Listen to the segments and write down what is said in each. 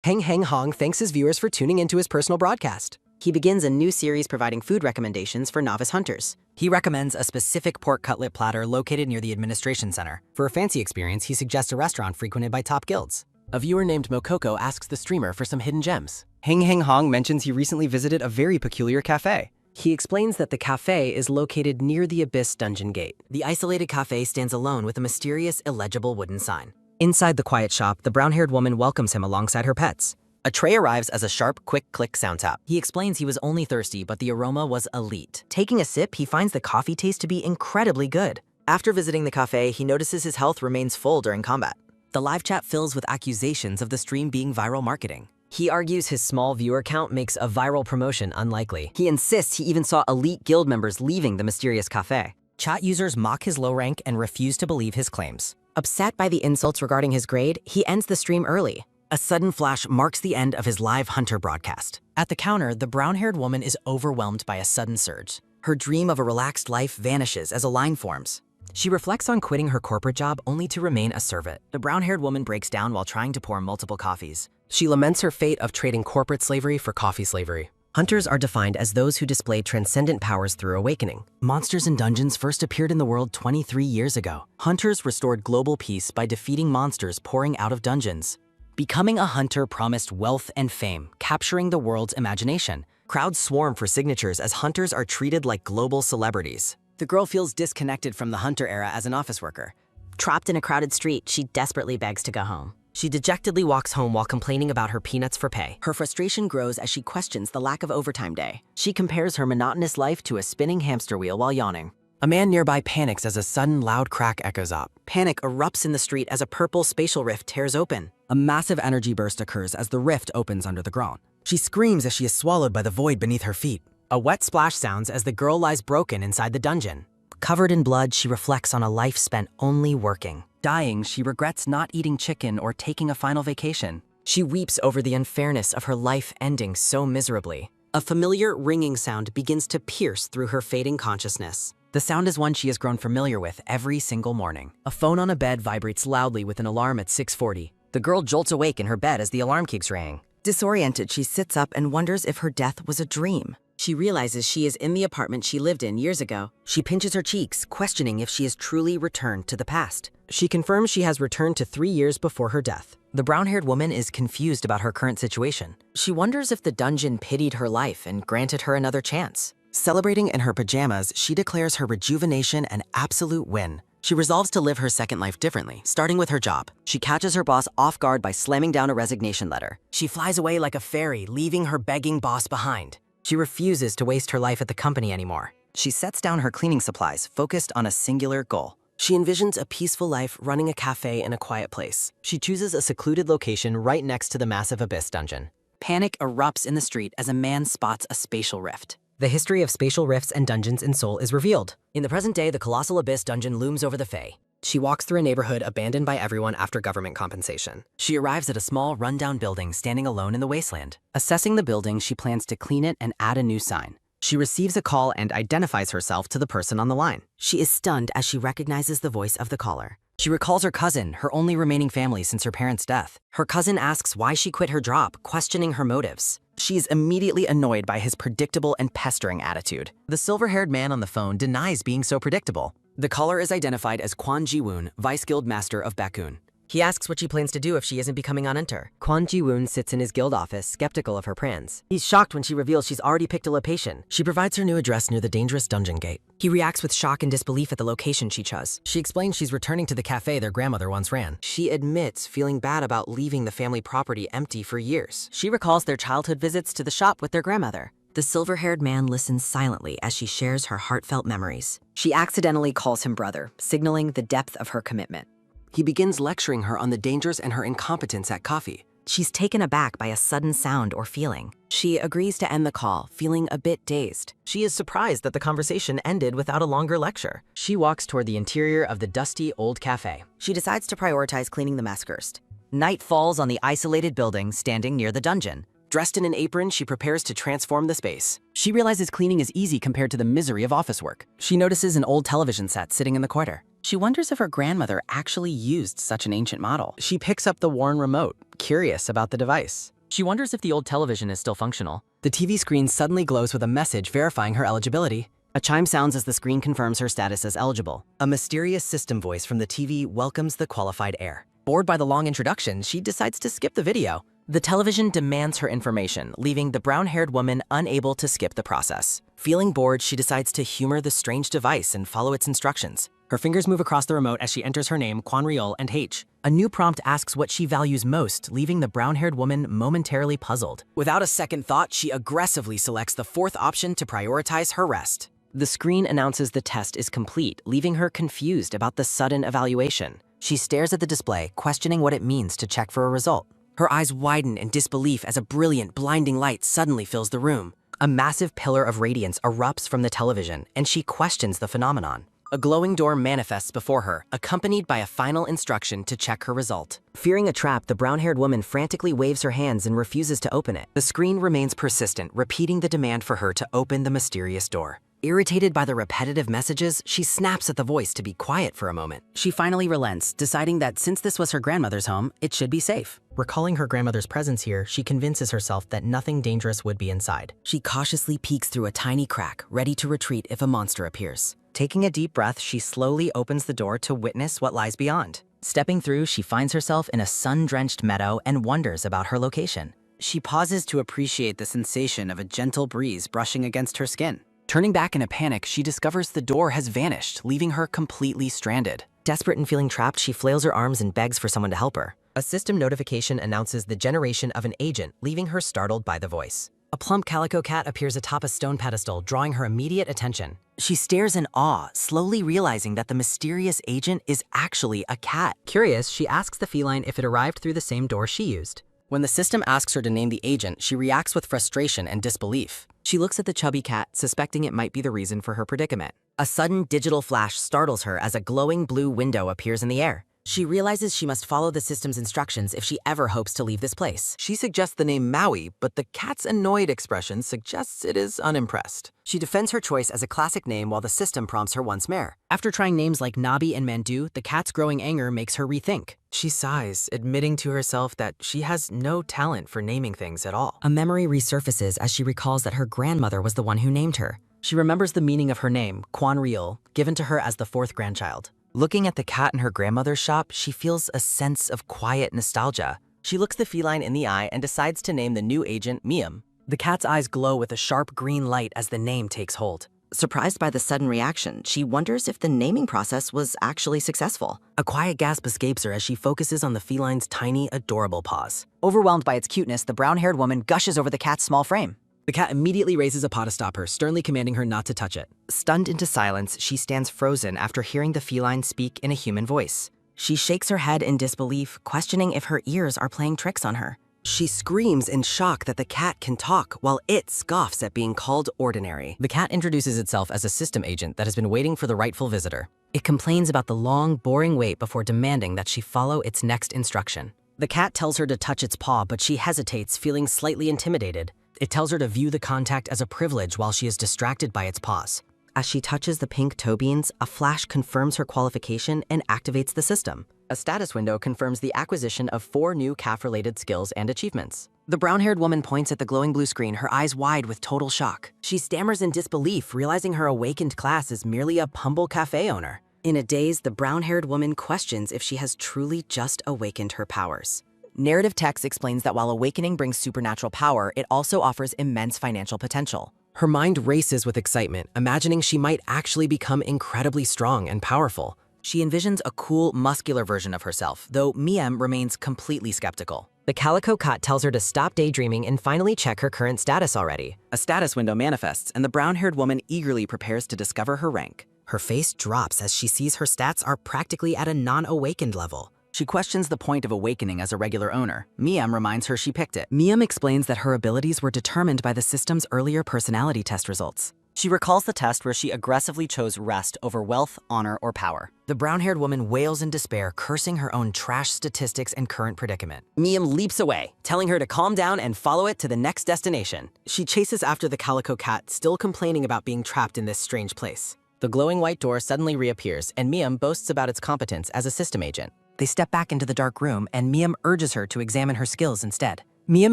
Heng Hong thanks his viewers for tuning into his personal broadcast. He begins a new series providing food recommendations for novice hunters. He recommends a specific pork cutlet platter located near the administration center. For a fancy experience, he suggests a restaurant frequented by top guilds. A viewer named Mokoko asks the streamer for some hidden gems. Heng Hong mentions he recently visited a very peculiar cafe. He explains that the cafe is located near the Abyss Dungeon Gate. The isolated cafe stands alone with a mysterious, illegible wooden sign. Inside the quiet shop, the brown-haired woman welcomes him alongside her pets. A tray arrives as a sharp, quick click sound tap. He explains he was only thirsty, but the aroma was elite. Taking a sip, he finds the coffee taste to be incredibly good. After visiting the cafe, he notices his health remains full during combat. The live chat fills with accusations of the stream being viral marketing. He argues his small viewer count makes a viral promotion unlikely. He insists he even saw elite guild members leaving the mysterious cafe. Chat users mock his low rank and refuse to believe his claims. Upset by the insults regarding his grade, he ends the stream early. A sudden flash marks the end of his live hunter broadcast. At the counter, the brown-haired woman is overwhelmed by a sudden surge. Her dream of a relaxed life vanishes as a line forms. She reflects on quitting her corporate job only to remain a servant. The brown-haired woman breaks down while trying to pour multiple coffees. She laments her fate of trading corporate slavery for coffee slavery. Hunters are defined as those who display transcendent powers through awakening. Monsters and dungeons first appeared in the world 23 years ago. Hunters restored global peace by defeating monsters pouring out of dungeons. Becoming a hunter promised wealth and fame, capturing the world's imagination. Crowds swarm for signatures as hunters are treated like global celebrities. The girl feels disconnected from the hunter era as an office worker. Trapped in a crowded street, she desperately begs to go home. She dejectedly walks home while complaining about her peanuts for pay. Her frustration grows as she questions the lack of overtime day. She compares her monotonous life to a spinning hamster wheel while yawning. A man nearby panics as a sudden loud crack echoes up. Panic erupts in the street as a purple spatial rift tears open. A massive energy burst occurs as the rift opens under the ground. She screams as she is swallowed by the void beneath her feet. A wet splash sounds as the girl lies broken inside the dungeon. Covered in blood, she reflects on a life spent only working. Dying, she regrets not eating chicken or taking a final vacation. She weeps over the unfairness of her life ending so miserably. A familiar ringing sound begins to pierce through her fading consciousness. The sound is one she has grown familiar with every single morning. A phone on a bed vibrates loudly with an alarm at 6:40. The girl jolts awake in her bed as the alarm keeps ringing. Disoriented, she sits up and wonders if her death was a dream. She realizes she is in the apartment she lived in years ago. She pinches her cheeks, questioning if she has truly returned to the past. She confirms she has returned to 3 years before her death. The brown-haired woman is confused about her current situation. She wonders if the dungeon pitied her life and granted her another chance. Celebrating in her pajamas, she declares her rejuvenation an absolute win. She resolves to live her second life differently, starting with her job. She catches her boss off guard by slamming down a resignation letter. She flies away like a fairy, leaving her begging boss behind. She refuses to waste her life at the company anymore. She sets down her cleaning supplies, focused on a singular goal. She envisions a peaceful life running a cafe in a quiet place. She chooses a secluded location right next to the massive Abyss dungeon. Panic erupts in the street as a man spots a spatial rift. The history of spatial rifts and dungeons in Seoul is revealed. In the present day, the colossal Abyss dungeon looms over the Fae. She walks through a neighborhood abandoned by everyone after government compensation. She arrives at a small, rundown building standing alone in the wasteland. Assessing the building, she plans to clean it and add a new sign. She receives a call and identifies herself to the person on the line. She is stunned as she recognizes the voice of the caller. She recalls her cousin, her only remaining family since her parents' death. Her cousin asks why she quit her job, questioning her motives. She is immediately annoyed by his predictable and pestering attitude. The silver-haired man on the phone denies being so predictable. The caller is identified as Kwon Ji-woon, Vice Guild Master of Bakun. He asks what she plans to do if she isn't becoming on Enter. Kwon Ji-woon sits in his guild office, skeptical of her plans. He's shocked when she reveals she's already picked a location. She provides her new address near the dangerous dungeon gate. He reacts with shock and disbelief at the location she chose. She explains she's returning to the cafe their grandmother once ran. She admits feeling bad about leaving the family property empty for years. She recalls their childhood visits to the shop with their grandmother. The silver-haired man listens silently as she shares her heartfelt memories. She accidentally calls him brother, signaling the depth of her commitment. He begins lecturing her on the dangers and her incompetence at coffee. She's taken aback by a sudden sound or feeling. She agrees to end the call, feeling a bit dazed. She is surprised that the conversation ended without a longer lecture. She walks toward the interior of the dusty old cafe. She decides to prioritize cleaning the mess first. Night falls on the isolated building standing near the dungeon. Dressed in an apron, she prepares to transform the space. She realizes cleaning is easy compared to the misery of office work. She notices an old television set sitting in the corner. She wonders if her grandmother actually used such an ancient model. She picks up the worn remote, curious about the device. She wonders if the old television is still functional. The TV screen suddenly glows with a message verifying her eligibility. A chime sounds as the screen confirms her status as eligible. A mysterious system voice from the TV welcomes the qualified heir. Bored by the long introduction, she decides to skip the video. The television demands her information, leaving the brown-haired woman unable to skip the process. Feeling bored, she decides to humor the strange device and follow its instructions. Her fingers move across the remote as she enters her name, Quanriol, and H. A new prompt asks what she values most, leaving the brown-haired woman momentarily puzzled. Without a second thought, she aggressively selects the fourth option to prioritize her rest. The screen announces the test is complete, leaving her confused about the sudden evaluation. She stares at the display, questioning what it means to check for a result. Her eyes widen in disbelief as a brilliant, blinding light suddenly fills the room. A massive pillar of radiance erupts from the television, and she questions the phenomenon. A glowing door manifests before her, accompanied by a final instruction to check her result. Fearing a trap, the brown-haired woman frantically waves her hands and refuses to open it. The screen remains persistent, repeating the demand for her to open the mysterious door. Irritated by the repetitive messages, she snaps at the voice to be quiet for a moment. She finally relents, deciding that since this was her grandmother's home, it should be safe. Recalling her grandmother's presence here, she convinces herself that nothing dangerous would be inside. She cautiously peeks through a tiny crack, ready to retreat if a monster appears. Taking a deep breath, she slowly opens the door to witness what lies beyond. Stepping through, she finds herself in a sun-drenched meadow and wonders about her location. She pauses to appreciate the sensation of a gentle breeze brushing against her skin. Turning back in a panic, she discovers the door has vanished, leaving her completely stranded. Desperate and feeling trapped, she flails her arms and begs for someone to help her. A system notification announces the generation of an agent, leaving her startled by the voice. A plump calico cat appears atop a stone pedestal, drawing her immediate attention. She stares in awe, slowly realizing that the mysterious agent is actually a cat. Curious, she asks the feline if it arrived through the same door she used. When the system asks her to name the agent, she reacts with frustration and disbelief. She looks at the chubby cat, suspecting it might be the reason for her predicament. A sudden digital flash startles her as a glowing blue window appears in the air. She realizes she must follow the system's instructions if she ever hopes to leave this place. She suggests the name Maui, but the cat's annoyed expression suggests it is unimpressed. She defends her choice as a classic name while the system prompts her once more. After trying names like Nabi and Mandu, the cat's growing anger makes her rethink. She sighs, admitting to herself that she has no talent for naming things at all. A memory resurfaces as she recalls that her grandmother was the one who named her. She remembers the meaning of her name, Quanriol, given to her as the fourth grandchild. Looking at the cat in her grandmother's shop, she feels a sense of quiet nostalgia. She looks the feline in the eye and decides to name the new agent Miam. The cat's eyes glow with a sharp green light as the name takes hold. Surprised by the sudden reaction, she wonders if the naming process was actually successful. A quiet gasp escapes her as she focuses on the feline's tiny, adorable paws. Overwhelmed by its cuteness, the brown-haired woman gushes over the cat's small frame. The cat immediately raises a paw to stop her, sternly commanding her not to touch it. Stunned into silence, she stands frozen after hearing the feline speak in a human voice. She shakes her head in disbelief, questioning if her ears are playing tricks on her. She screams in shock that the cat can talk, while it scoffs at being called ordinary. The cat introduces itself as a system agent that has been waiting for the rightful visitor. It complains about the long, boring wait before demanding that she follow its next instruction. The cat tells her to touch its paw, but she hesitates, feeling slightly intimidated. It tells her to view the contact as a privilege while she is distracted by its paws. As she touches the pink toe beans, a flash confirms her qualification and activates the system. A status window confirms the acquisition of 4 new calf-related skills and achievements. The brown-haired woman points at the glowing blue screen, her eyes wide with total shock. She stammers in disbelief, realizing her awakened class is merely a humble cafe owner. In a daze, the brown-haired woman questions if she has truly just awakened her powers. Narrative text explains that while awakening brings supernatural power, it also offers immense financial potential. Her mind races with excitement, imagining she might actually become incredibly strong and powerful. She envisions a cool, muscular version of herself, though Miem remains completely skeptical. The calico cat tells her to stop daydreaming and finally check her current status already. A status window manifests, and the brown-haired woman eagerly prepares to discover her rank. Her face drops as she sees her stats are practically at a non-awakened level. She questions the point of awakening as a regular owner. Miem reminds her she picked it. Miem explains that her abilities were determined by the system's earlier personality test results. She recalls the test where she aggressively chose rest over wealth, honor, or power. The brown-haired woman wails in despair, cursing her own trash statistics and current predicament. Miem leaps away, telling her to calm down and follow it to the next destination. She chases after the calico cat, still complaining about being trapped in this strange place. The glowing white door suddenly reappears, and Miem boasts about its competence as a system agent. They step back into the dark room, and Miem urges her to examine her skills instead. Miam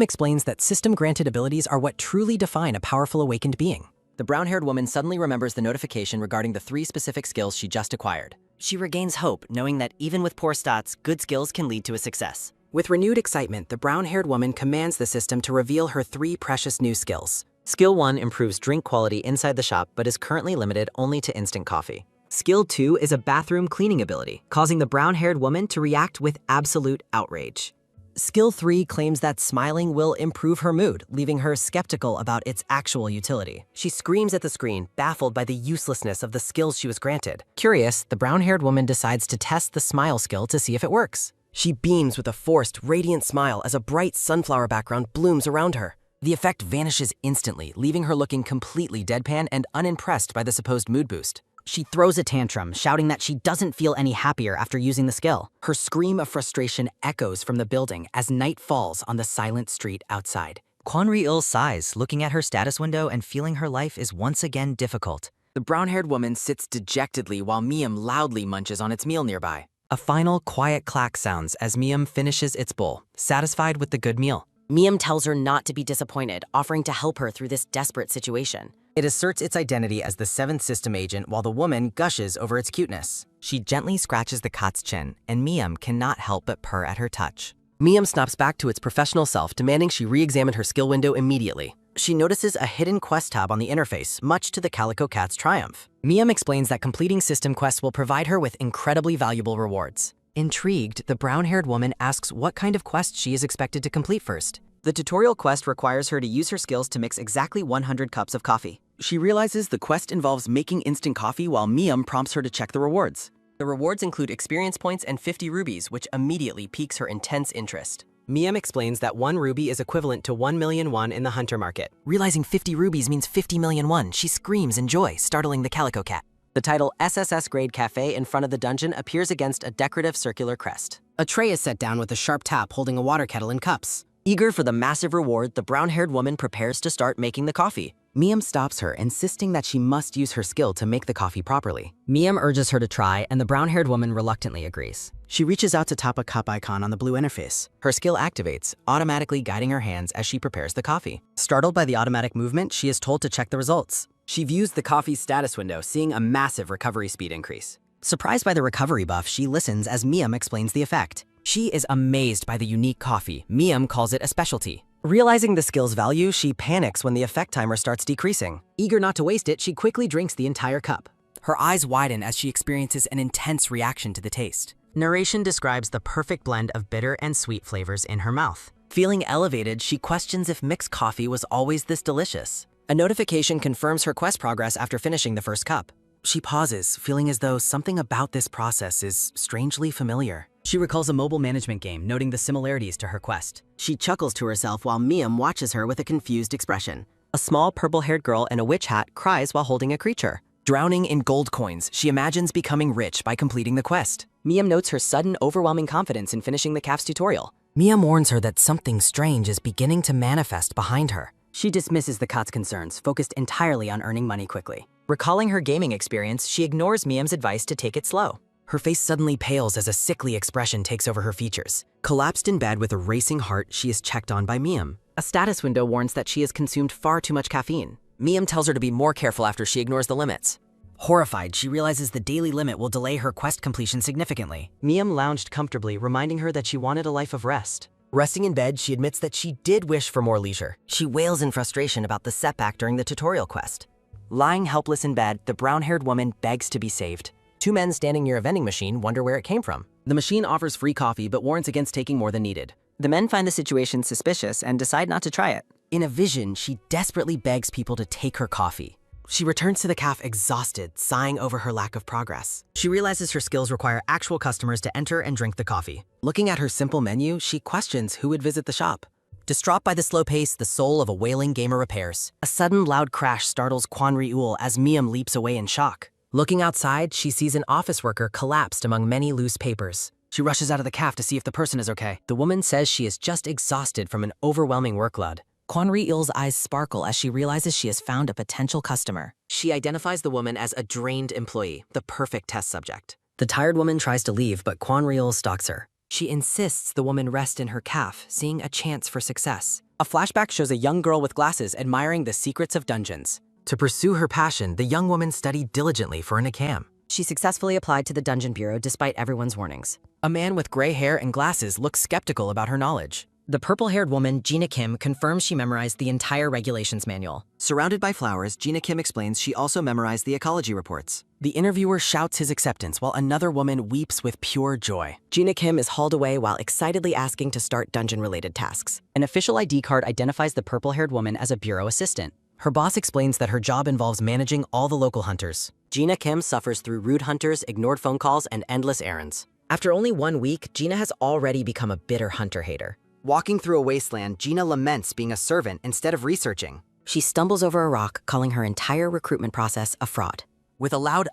explains that system-granted abilities are what truly define a powerful awakened being. The brown-haired woman suddenly remembers the notification regarding the 3 specific skills she just acquired. She regains hope, knowing that even with poor stats, good skills can lead to a success. With renewed excitement, the brown-haired woman commands the system to reveal her 3 precious new skills. Skill 1 improves drink quality inside the shop, but is currently limited only to instant coffee. Skill 2 is a bathroom cleaning ability, causing the brown-haired woman to react with absolute outrage. Skill 3 claims that smiling will improve her mood, leaving her skeptical about its actual utility. She screams at the screen, baffled by the uselessness of the skills she was granted. Curious, the brown-haired woman decides to test the smile skill to see if it works. She beams with a forced, radiant smile as a bright sunflower background blooms around her. The effect vanishes instantly, leaving her looking completely deadpan and unimpressed by the supposed mood boost. She throws a tantrum, shouting that she doesn't feel any happier after using the skill. Her scream of frustration echoes from the building as night falls on the silent street outside. Kwanri-il sighs, looking at her status window and feeling her life is once again difficult. The brown-haired woman sits dejectedly while Miam loudly munches on its meal nearby. A final quiet clack sounds as Miam finishes its bowl, satisfied with the good meal. Miam tells her not to be disappointed, offering to help her through this desperate situation. It asserts its identity as the 7th system agent while the woman gushes over its cuteness. She gently scratches the cat's chin, and Miam cannot help but purr at her touch. Miam snaps back to its professional self, demanding she re-examine her skill window immediately. She notices a hidden quest tab on the interface, much to the Calico Cat's triumph. Miam explains that completing system quests will provide her with incredibly valuable rewards. Intrigued, the brown-haired woman asks what kind of quest she is expected to complete first. The tutorial quest requires her to use her skills to mix exactly 100 cups of coffee. She realizes the quest involves making instant coffee while Miam prompts her to check the rewards. The rewards include experience points and 50 rubies, which immediately piques her intense interest. Miam explains that 1 ruby is equivalent to 1 million won in the hunter market. Realizing 50 rubies means 50 million won, she screams in joy, startling the Calico Cat. The title SSS Grade Cafe in front of the dungeon appears against a decorative circular crest. A tray is set down with a sharp tap holding a water kettle and cups. Eager for the massive reward, the brown-haired woman prepares to start making the coffee. Miam stops her, insisting that she must use her skill to make the coffee properly. Miam urges her to try, and the brown-haired woman reluctantly agrees. She reaches out to tap a cup icon on the blue interface. Her skill activates, automatically guiding her hands as she prepares the coffee. Startled by the automatic movement, she is told to check the results. She views the coffee's status window, seeing a massive recovery speed increase. Surprised by the recovery buff, she listens as Miam explains the effect. She is amazed by the unique coffee. Miam calls it a specialty. Realizing the skill's value, she panics when the effect timer starts decreasing. Eager not to waste it, she quickly drinks the entire cup. Her eyes widen as she experiences an intense reaction to the taste. Narration describes the perfect blend of bitter and sweet flavors in her mouth. Feeling elevated, she questions if mixed coffee was always this delicious. A notification confirms her quest progress after finishing the first cup. She pauses, feeling as though something about this process is strangely familiar. She recalls a mobile management game, noting the similarities to her quest. She chuckles to herself while Miam watches her with a confused expression. A small purple-haired girl in a witch hat cries while holding a creature. Drowning in gold coins, she imagines becoming rich by completing the quest. Miam notes her sudden, overwhelming confidence in finishing the CAF's tutorial. Miam warns her that something strange is beginning to manifest behind her. She dismisses the cat's concerns, focused entirely on earning money quickly. Recalling her gaming experience, she ignores Miam's advice to take it slow. Her face suddenly pales as a sickly expression takes over her features. Collapsed in bed with a racing heart, she is checked on by Miam. A status window warns that she has consumed far too much caffeine. Miam tells her to be more careful after she ignores the limits. Horrified, she realizes the daily limit will delay her quest completion significantly. Miam lounged comfortably, reminding her that she wanted a life of rest. Resting in bed, she admits that she did wish for more leisure. She wails in frustration about the setback during the tutorial quest. Lying helpless in bed, the brown-haired woman begs to be saved. 2 men standing near a vending machine wonder where it came from. The machine offers free coffee but warns against taking more than needed. The men find the situation suspicious and decide not to try it. In a vision, she desperately begs people to take her coffee. She returns to the cafe exhausted, sighing over her lack of progress. She realizes her skills require actual customers to enter and drink the coffee. Looking at her simple menu, she questions who would visit the shop. Distraught by the slow pace, the soul of a wailing gamer repairs. A sudden loud crash startles Kwanri-ul as Miam leaps away in shock. Looking outside, she sees an office worker collapsed among many loose papers. She rushes out of the cafe to see if the person is okay. The woman says she is just exhausted from an overwhelming workload. Kwanri-il's eyes sparkle as she realizes she has found a potential customer. She identifies the woman as a drained employee, the perfect test subject. The tired woman tries to leave, but Kwanri-il stalks her. She insists the woman rest in her calf, seeing a chance for success. A flashback shows a young girl with glasses admiring the secrets of dungeons. To pursue her passion, the young woman studied diligently for an exam. She successfully applied to the Dungeon Bureau despite everyone's warnings. A man with gray hair and glasses looks skeptical about her knowledge. The purple-haired woman, Gina Kim, confirms she memorized the entire regulations manual. Surrounded by flowers, Gina Kim explains she also memorized the ecology reports. The interviewer shouts his acceptance while another woman weeps with pure joy. Gina Kim is hauled away while excitedly asking to start dungeon-related tasks. An official ID card identifies the purple-haired woman as a bureau assistant. Her boss explains that her job involves managing all the local hunters. Gina Kim suffers through rude hunters, ignored phone calls, and endless errands. After only 1 week, Gina has already become a bitter hunter-hater. Walking through a wasteland, Gina laments being a servant instead of researching. She stumbles over a rock, calling her entire recruitment process a fraud. With a loud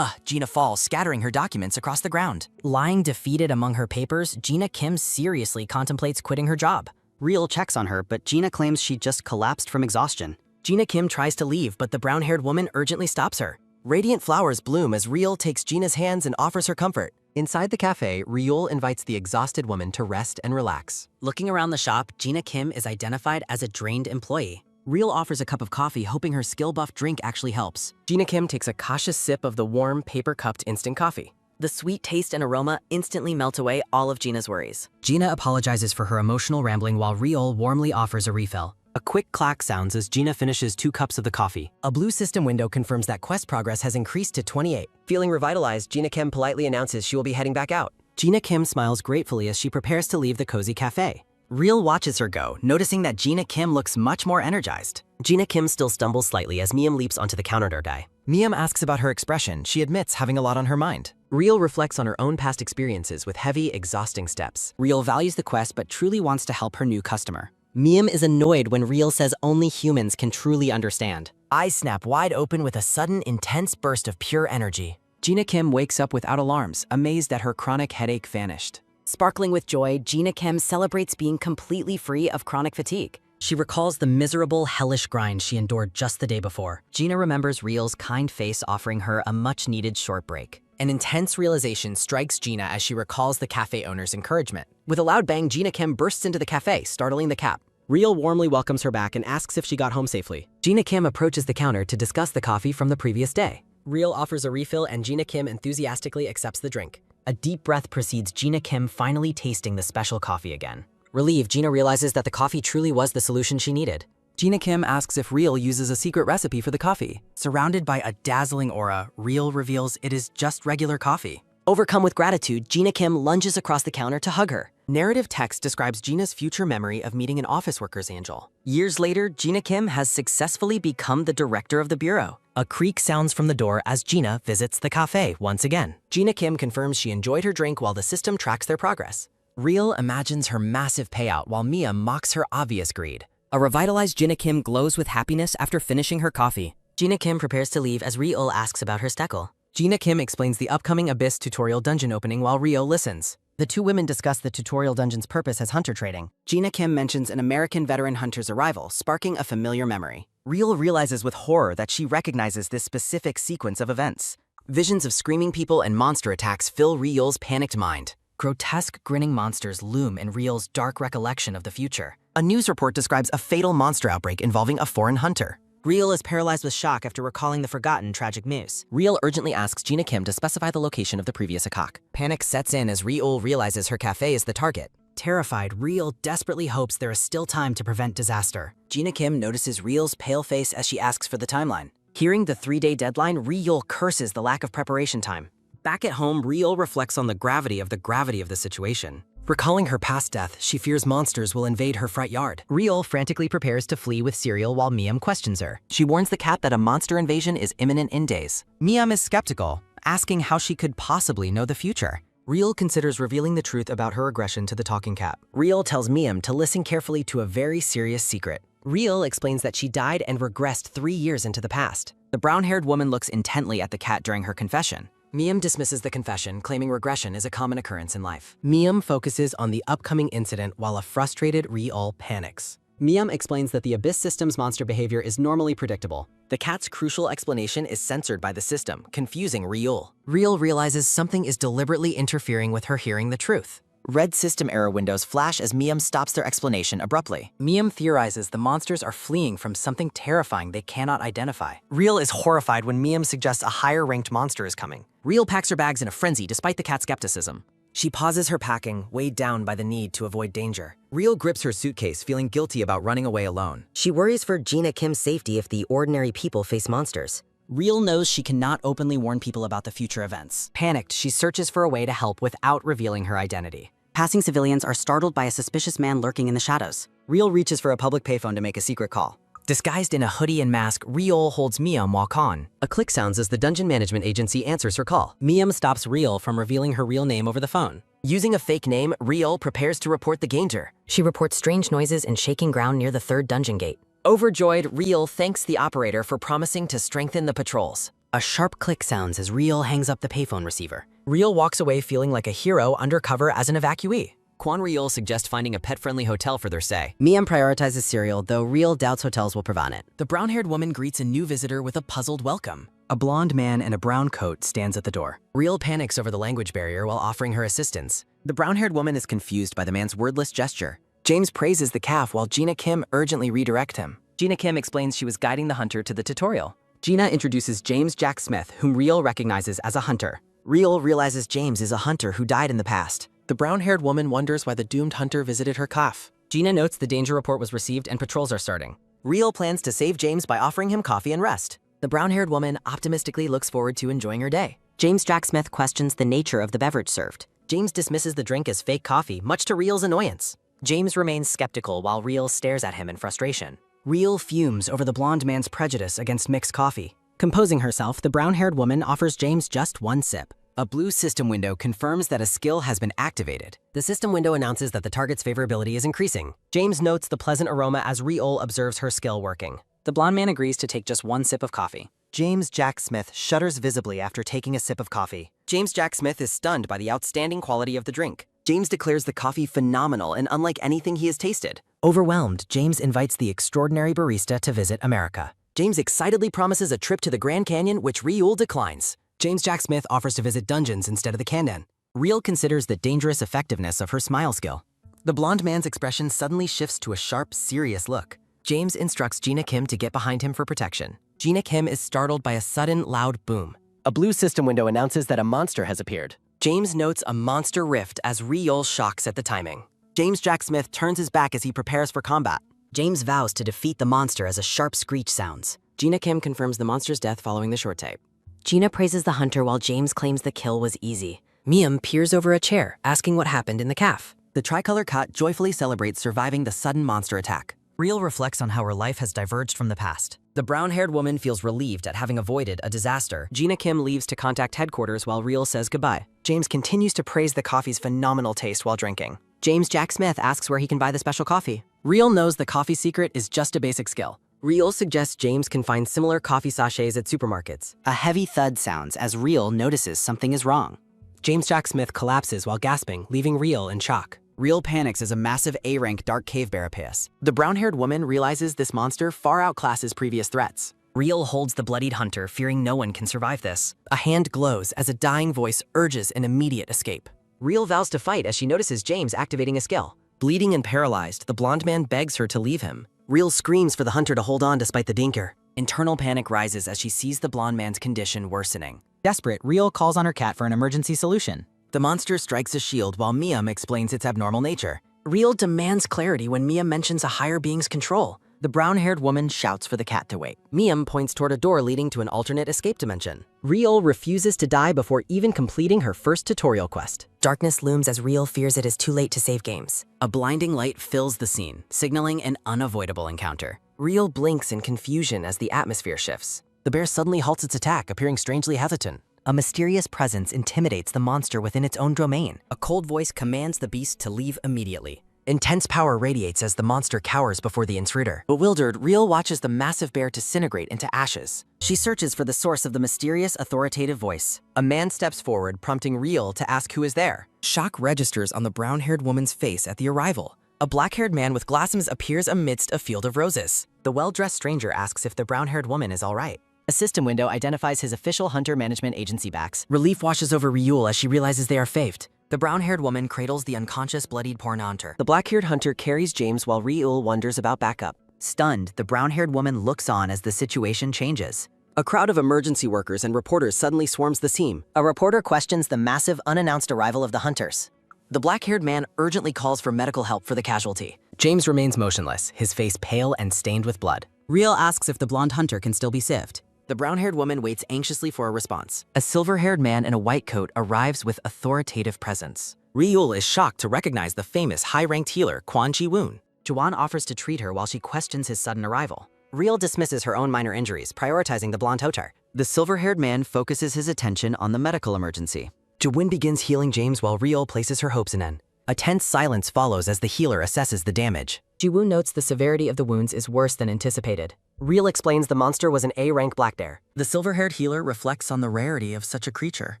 Gina falls, scattering her documents across the ground. Lying defeated among her papers, Gina Kim seriously contemplates quitting her job. Real checks on her, but Gina claims she just collapsed from exhaustion. Gina Kim tries to leave, but the brown-haired woman urgently stops her. Radiant flowers bloom as Real takes Gina's hands and offers her comfort. Inside the cafe, Real invites the exhausted woman to rest and relax. Looking around the shop, Gina Kim is identified as a drained employee. Real offers a cup of coffee, hoping her skill-buff drink actually helps. Gina Kim takes a cautious sip of the warm, paper-cupped instant coffee. The sweet taste and aroma instantly melt away all of Gina's worries. Gina apologizes for her emotional rambling while Real warmly offers a refill. A quick clack sounds as Gina finishes 2 cups of the coffee. A blue system window confirms that quest progress has increased to 28. Feeling revitalized, Gina Kim politely announces she will be heading back out. Gina Kim smiles gratefully as she prepares to leave the cozy cafe. Real watches her go, noticing that Gina Kim looks much more energized. Gina Kim still stumbles slightly as Miam leaps onto the counter to die. Miam asks about her expression. She admits having a lot on her mind. Real reflects on her own past experiences with heavy, exhausting steps. Real values the quest but truly wants to help her new customer. Miam is annoyed when Real says only humans can truly understand. Eyes snap wide open with a sudden, intense burst of pure energy. Gina Kim wakes up without alarms, amazed that her chronic headache vanished. Sparkling with joy, Gina Kim celebrates being completely free of chronic fatigue. She recalls the miserable, hellish grind she endured just the day before. Gina remembers Real's kind face offering her a much-needed short break. An intense realization strikes Gina as she recalls the cafe owner's encouragement. With a loud bang, Gina Kim bursts into the cafe, startling the cap. Real warmly welcomes her back and asks if she got home safely. Gina Kim approaches the counter to discuss the coffee from the previous day. Real offers a refill and Gina Kim enthusiastically accepts the drink. A deep breath precedes Gina Kim finally tasting the special coffee again. Relieved, Gina realizes that the coffee truly was the solution she needed. Gina Kim asks if Real uses a secret recipe for the coffee. Surrounded by a dazzling aura, Real reveals it is just regular coffee. Overcome with gratitude, Gina Kim lunges across the counter to hug her. Narrative text describes Gina's future memory of meeting an office worker's angel. Years later, Gina Kim has successfully become the director of the bureau. A creak sounds from the door as Gina visits the cafe once again. Gina Kim confirms she enjoyed her drink while the system tracks their progress. Real imagines her massive payout while Mia mocks her obvious greed. A revitalized Gina Kim glows with happiness after finishing her coffee. Gina Kim prepares to leave as Real asks about her steckle. Gina Kim explains the upcoming Abyss tutorial dungeon opening while Rio listens. The 2 women discuss the tutorial dungeon's purpose as hunter trading. Gina Kim mentions an American veteran hunter's arrival, sparking a familiar memory. Real realizes with horror that she recognizes this specific sequence of events. Visions of screaming people and monster attacks fill Real's panicked mind. Grotesque, grinning monsters loom in Real's dark recollection of the future. A news report describes a fatal monster outbreak involving a foreign hunter. Real is paralyzed with shock after recalling the forgotten tragic news. Real urgently asks Gina Kim to specify the location of the previous attack. Panic sets in as Real realizes her cafe is the target. Terrified, Real desperately hopes there is still time to prevent disaster. Gina Kim notices Real's pale face as she asks for the timeline. Hearing the 3-day deadline, Real curses the lack of preparation time. Back at home, Real reflects on the gravity of the situation. Recalling her past death, she fears monsters will invade her front yard. Real frantically prepares to flee with Cereal while Miam questions her. She warns the cat that a monster invasion is imminent in days. Miam is skeptical, asking how she could possibly know the future. Real considers revealing the truth about her aggression to the talking cat. Real tells Miam to listen carefully to a very serious secret. Real explains that she died and regressed 3 years into the past. The brown-haired woman looks intently at the cat during her confession. Miam dismisses the confession, claiming regression is a common occurrence in life. Miam focuses on the upcoming incident while a frustrated Real panics. Miam explains that the Abyss system's monster behavior is normally predictable. The cat's crucial explanation is censored by the system, confusing Real. Real realizes something is deliberately interfering with her hearing the truth. Red system error windows flash as Miam stops their explanation abruptly. Miam theorizes the monsters are fleeing from something terrifying they cannot identify. Real is horrified when Miam suggests a higher-ranked monster is coming. Real packs her bags in a frenzy despite the cat's skepticism. She pauses her packing, weighed down by the need to avoid danger. Real grips her suitcase, feeling guilty about running away alone. She worries for Gina Kim's safety if the ordinary people face monsters. Real knows she cannot openly warn people about the future events. Panicked, she searches for a way to help without revealing her identity. Passing civilians are startled by a suspicious man lurking in the shadows. Real reaches for a public payphone to make a secret call. Disguised in a hoodie and mask, Real holds Miam while con. A click sounds as the Dungeon Management Agency answers her call. Miam stops Real from revealing her real name over the phone. Using a fake name, Real prepares to report the danger. She reports strange noises and shaking ground near the third dungeon gate. Overjoyed, Real thanks the operator for promising to strengthen the patrols. A sharp click sounds as Real hangs up the payphone receiver. Real walks away feeling like a hero undercover as an evacuee. Quan Real suggests finding a pet-friendly hotel for their stay. Miam prioritizes cereal, though Real doubts hotels will provide it. The brown-haired woman greets a new visitor with a puzzled welcome. A blonde man in a brown coat stands at the door. Real panics over the language barrier while offering her assistance. The brown-haired woman is confused by the man's wordless gesture. James praises the calf while Gina Kim urgently redirects him. Gina Kim explains she was guiding the hunter to the tutorial. Gina introduces James Jack Smith, whom Real recognizes as a hunter. Real realizes James is a hunter who died in the past. The brown-haired woman wonders why the doomed hunter visited her calf. Gina notes the danger report was received and patrols are starting. Real plans to save James by offering him coffee and rest. The brown-haired woman optimistically looks forward to enjoying her day. James Jack Smith questions the nature of the beverage served. James dismisses the drink as fake coffee, much to Real's annoyance. James remains skeptical while Real stares at him in frustration. Real fumes over the blonde man's prejudice against mixed coffee. Composing herself, the brown-haired woman offers James just one sip. A blue system window confirms that a skill has been activated. The system window announces that the target's favorability is increasing. James notes the pleasant aroma as Real observes her skill working. The blonde man agrees to take just one sip of coffee. James Jack Smith shudders visibly after taking a sip of coffee. James Jack Smith is stunned by the outstanding quality of the drink. James declares the coffee phenomenal and unlike anything he has tasted. Overwhelmed, James invites the extraordinary barista to visit America. James excitedly promises a trip to the Grand Canyon, which Real declines. James Jack Smith offers to visit dungeons instead of the canyon. Real considers the dangerous effectiveness of her smile skill. The blonde man's expression suddenly shifts to a sharp, serious look. James instructs Gina Kim to get behind him for protection. Gina Kim is startled by a sudden, loud boom. A blue system window announces that a monster has appeared. James notes a monster rift as Real shocks at the timing. James Jack Smith turns his back as he prepares for combat. James vows to defeat the monster as a sharp screech sounds. Gina Kim confirms the monster's death following the short tape. Gina praises the hunter while James claims the kill was easy. Miam peers over a chair, asking what happened in the calf. The tricolor cat joyfully celebrates surviving the sudden monster attack. Real reflects on how her life has diverged from the past. The brown-haired woman feels relieved at having avoided a disaster. Gina Kim leaves to contact headquarters while Real says goodbye. James continues to praise the coffee's phenomenal taste while drinking. James Jack Smith asks where he can buy the special coffee. Real knows the coffee secret is just a basic skill. Real suggests James can find similar coffee sachets at supermarkets. A heavy thud sounds as Real notices something is wrong. James Jack Smith collapses while gasping, leaving Real in shock. Real panics as a massive A-rank dark cave bear appears. The brown-haired woman realizes this monster far outclasses previous threats. Real holds the bloodied hunter, fearing no one can survive this. A hand glows as a dying voice urges an immediate escape. Real vows to fight as she notices James activating a skill. Bleeding and paralyzed, the blonde man begs her to leave him. Real screams for the hunter to hold on despite the danger. Internal panic rises as she sees the blonde man's condition worsening. Desperate, Real calls on her cat for an emergency solution. The monster strikes a shield while Miam explains its abnormal nature. Real demands clarity when Miam mentions a higher being's control. The brown-haired woman shouts for the cat to wait. Miam points toward a door leading to an alternate escape dimension. Real refuses to die before even completing her first tutorial quest. Darkness looms as Real fears it is too late to save games. A blinding light fills the scene, signaling an unavoidable encounter. Real blinks in confusion as the atmosphere shifts. The bear suddenly halts its attack, appearing strangely hesitant. A mysterious presence intimidates the monster within its own domain. A cold voice commands the beast to leave immediately. Intense power radiates as the monster cowers before the intruder. Bewildered, Real watches the massive bear disintegrate into ashes. She searches for the source of the mysterious, authoritative voice. A man steps forward, prompting Real to ask who is there. Shock registers on the brown-haired woman's face at the arrival. A black-haired man with glasses appears amidst a field of roses. The well-dressed stranger asks if the brown-haired woman is all right. A system window identifies his official hunter management agency backs. Relief washes over Real as she realizes they are faved. The brown-haired woman cradles the unconscious, bloodied porn hunter. The black-haired hunter carries James while Ryul wonders about backup. Stunned, the brown-haired woman looks on as the situation changes. A crowd of emergency workers and reporters suddenly swarms the scene. A reporter questions the massive, unannounced arrival of the hunters. The black-haired man urgently calls for medical help for the casualty. James remains motionless, his face pale and stained with blood. Riel asks if the blonde hunter can still be saved. The brown-haired woman waits anxiously for a response. A silver-haired man in a white coat arrives with authoritative presence. Ryul is shocked to recognize the famous high-ranked healer Kwon Ji-woon. Juwon offers to treat her while she questions his sudden arrival. Ryul dismisses her own minor injuries, prioritizing the blonde hunter. The silver-haired man focuses his attention on the medical emergency. Ji-woon begins healing James while Ryul places her hopes in N. A tense silence follows as the healer assesses the damage. Ji-woon notes the severity of the wounds is worse than anticipated. Ryul explains the monster was an A-rank black bear. The silver-haired healer reflects on the rarity of such a creature.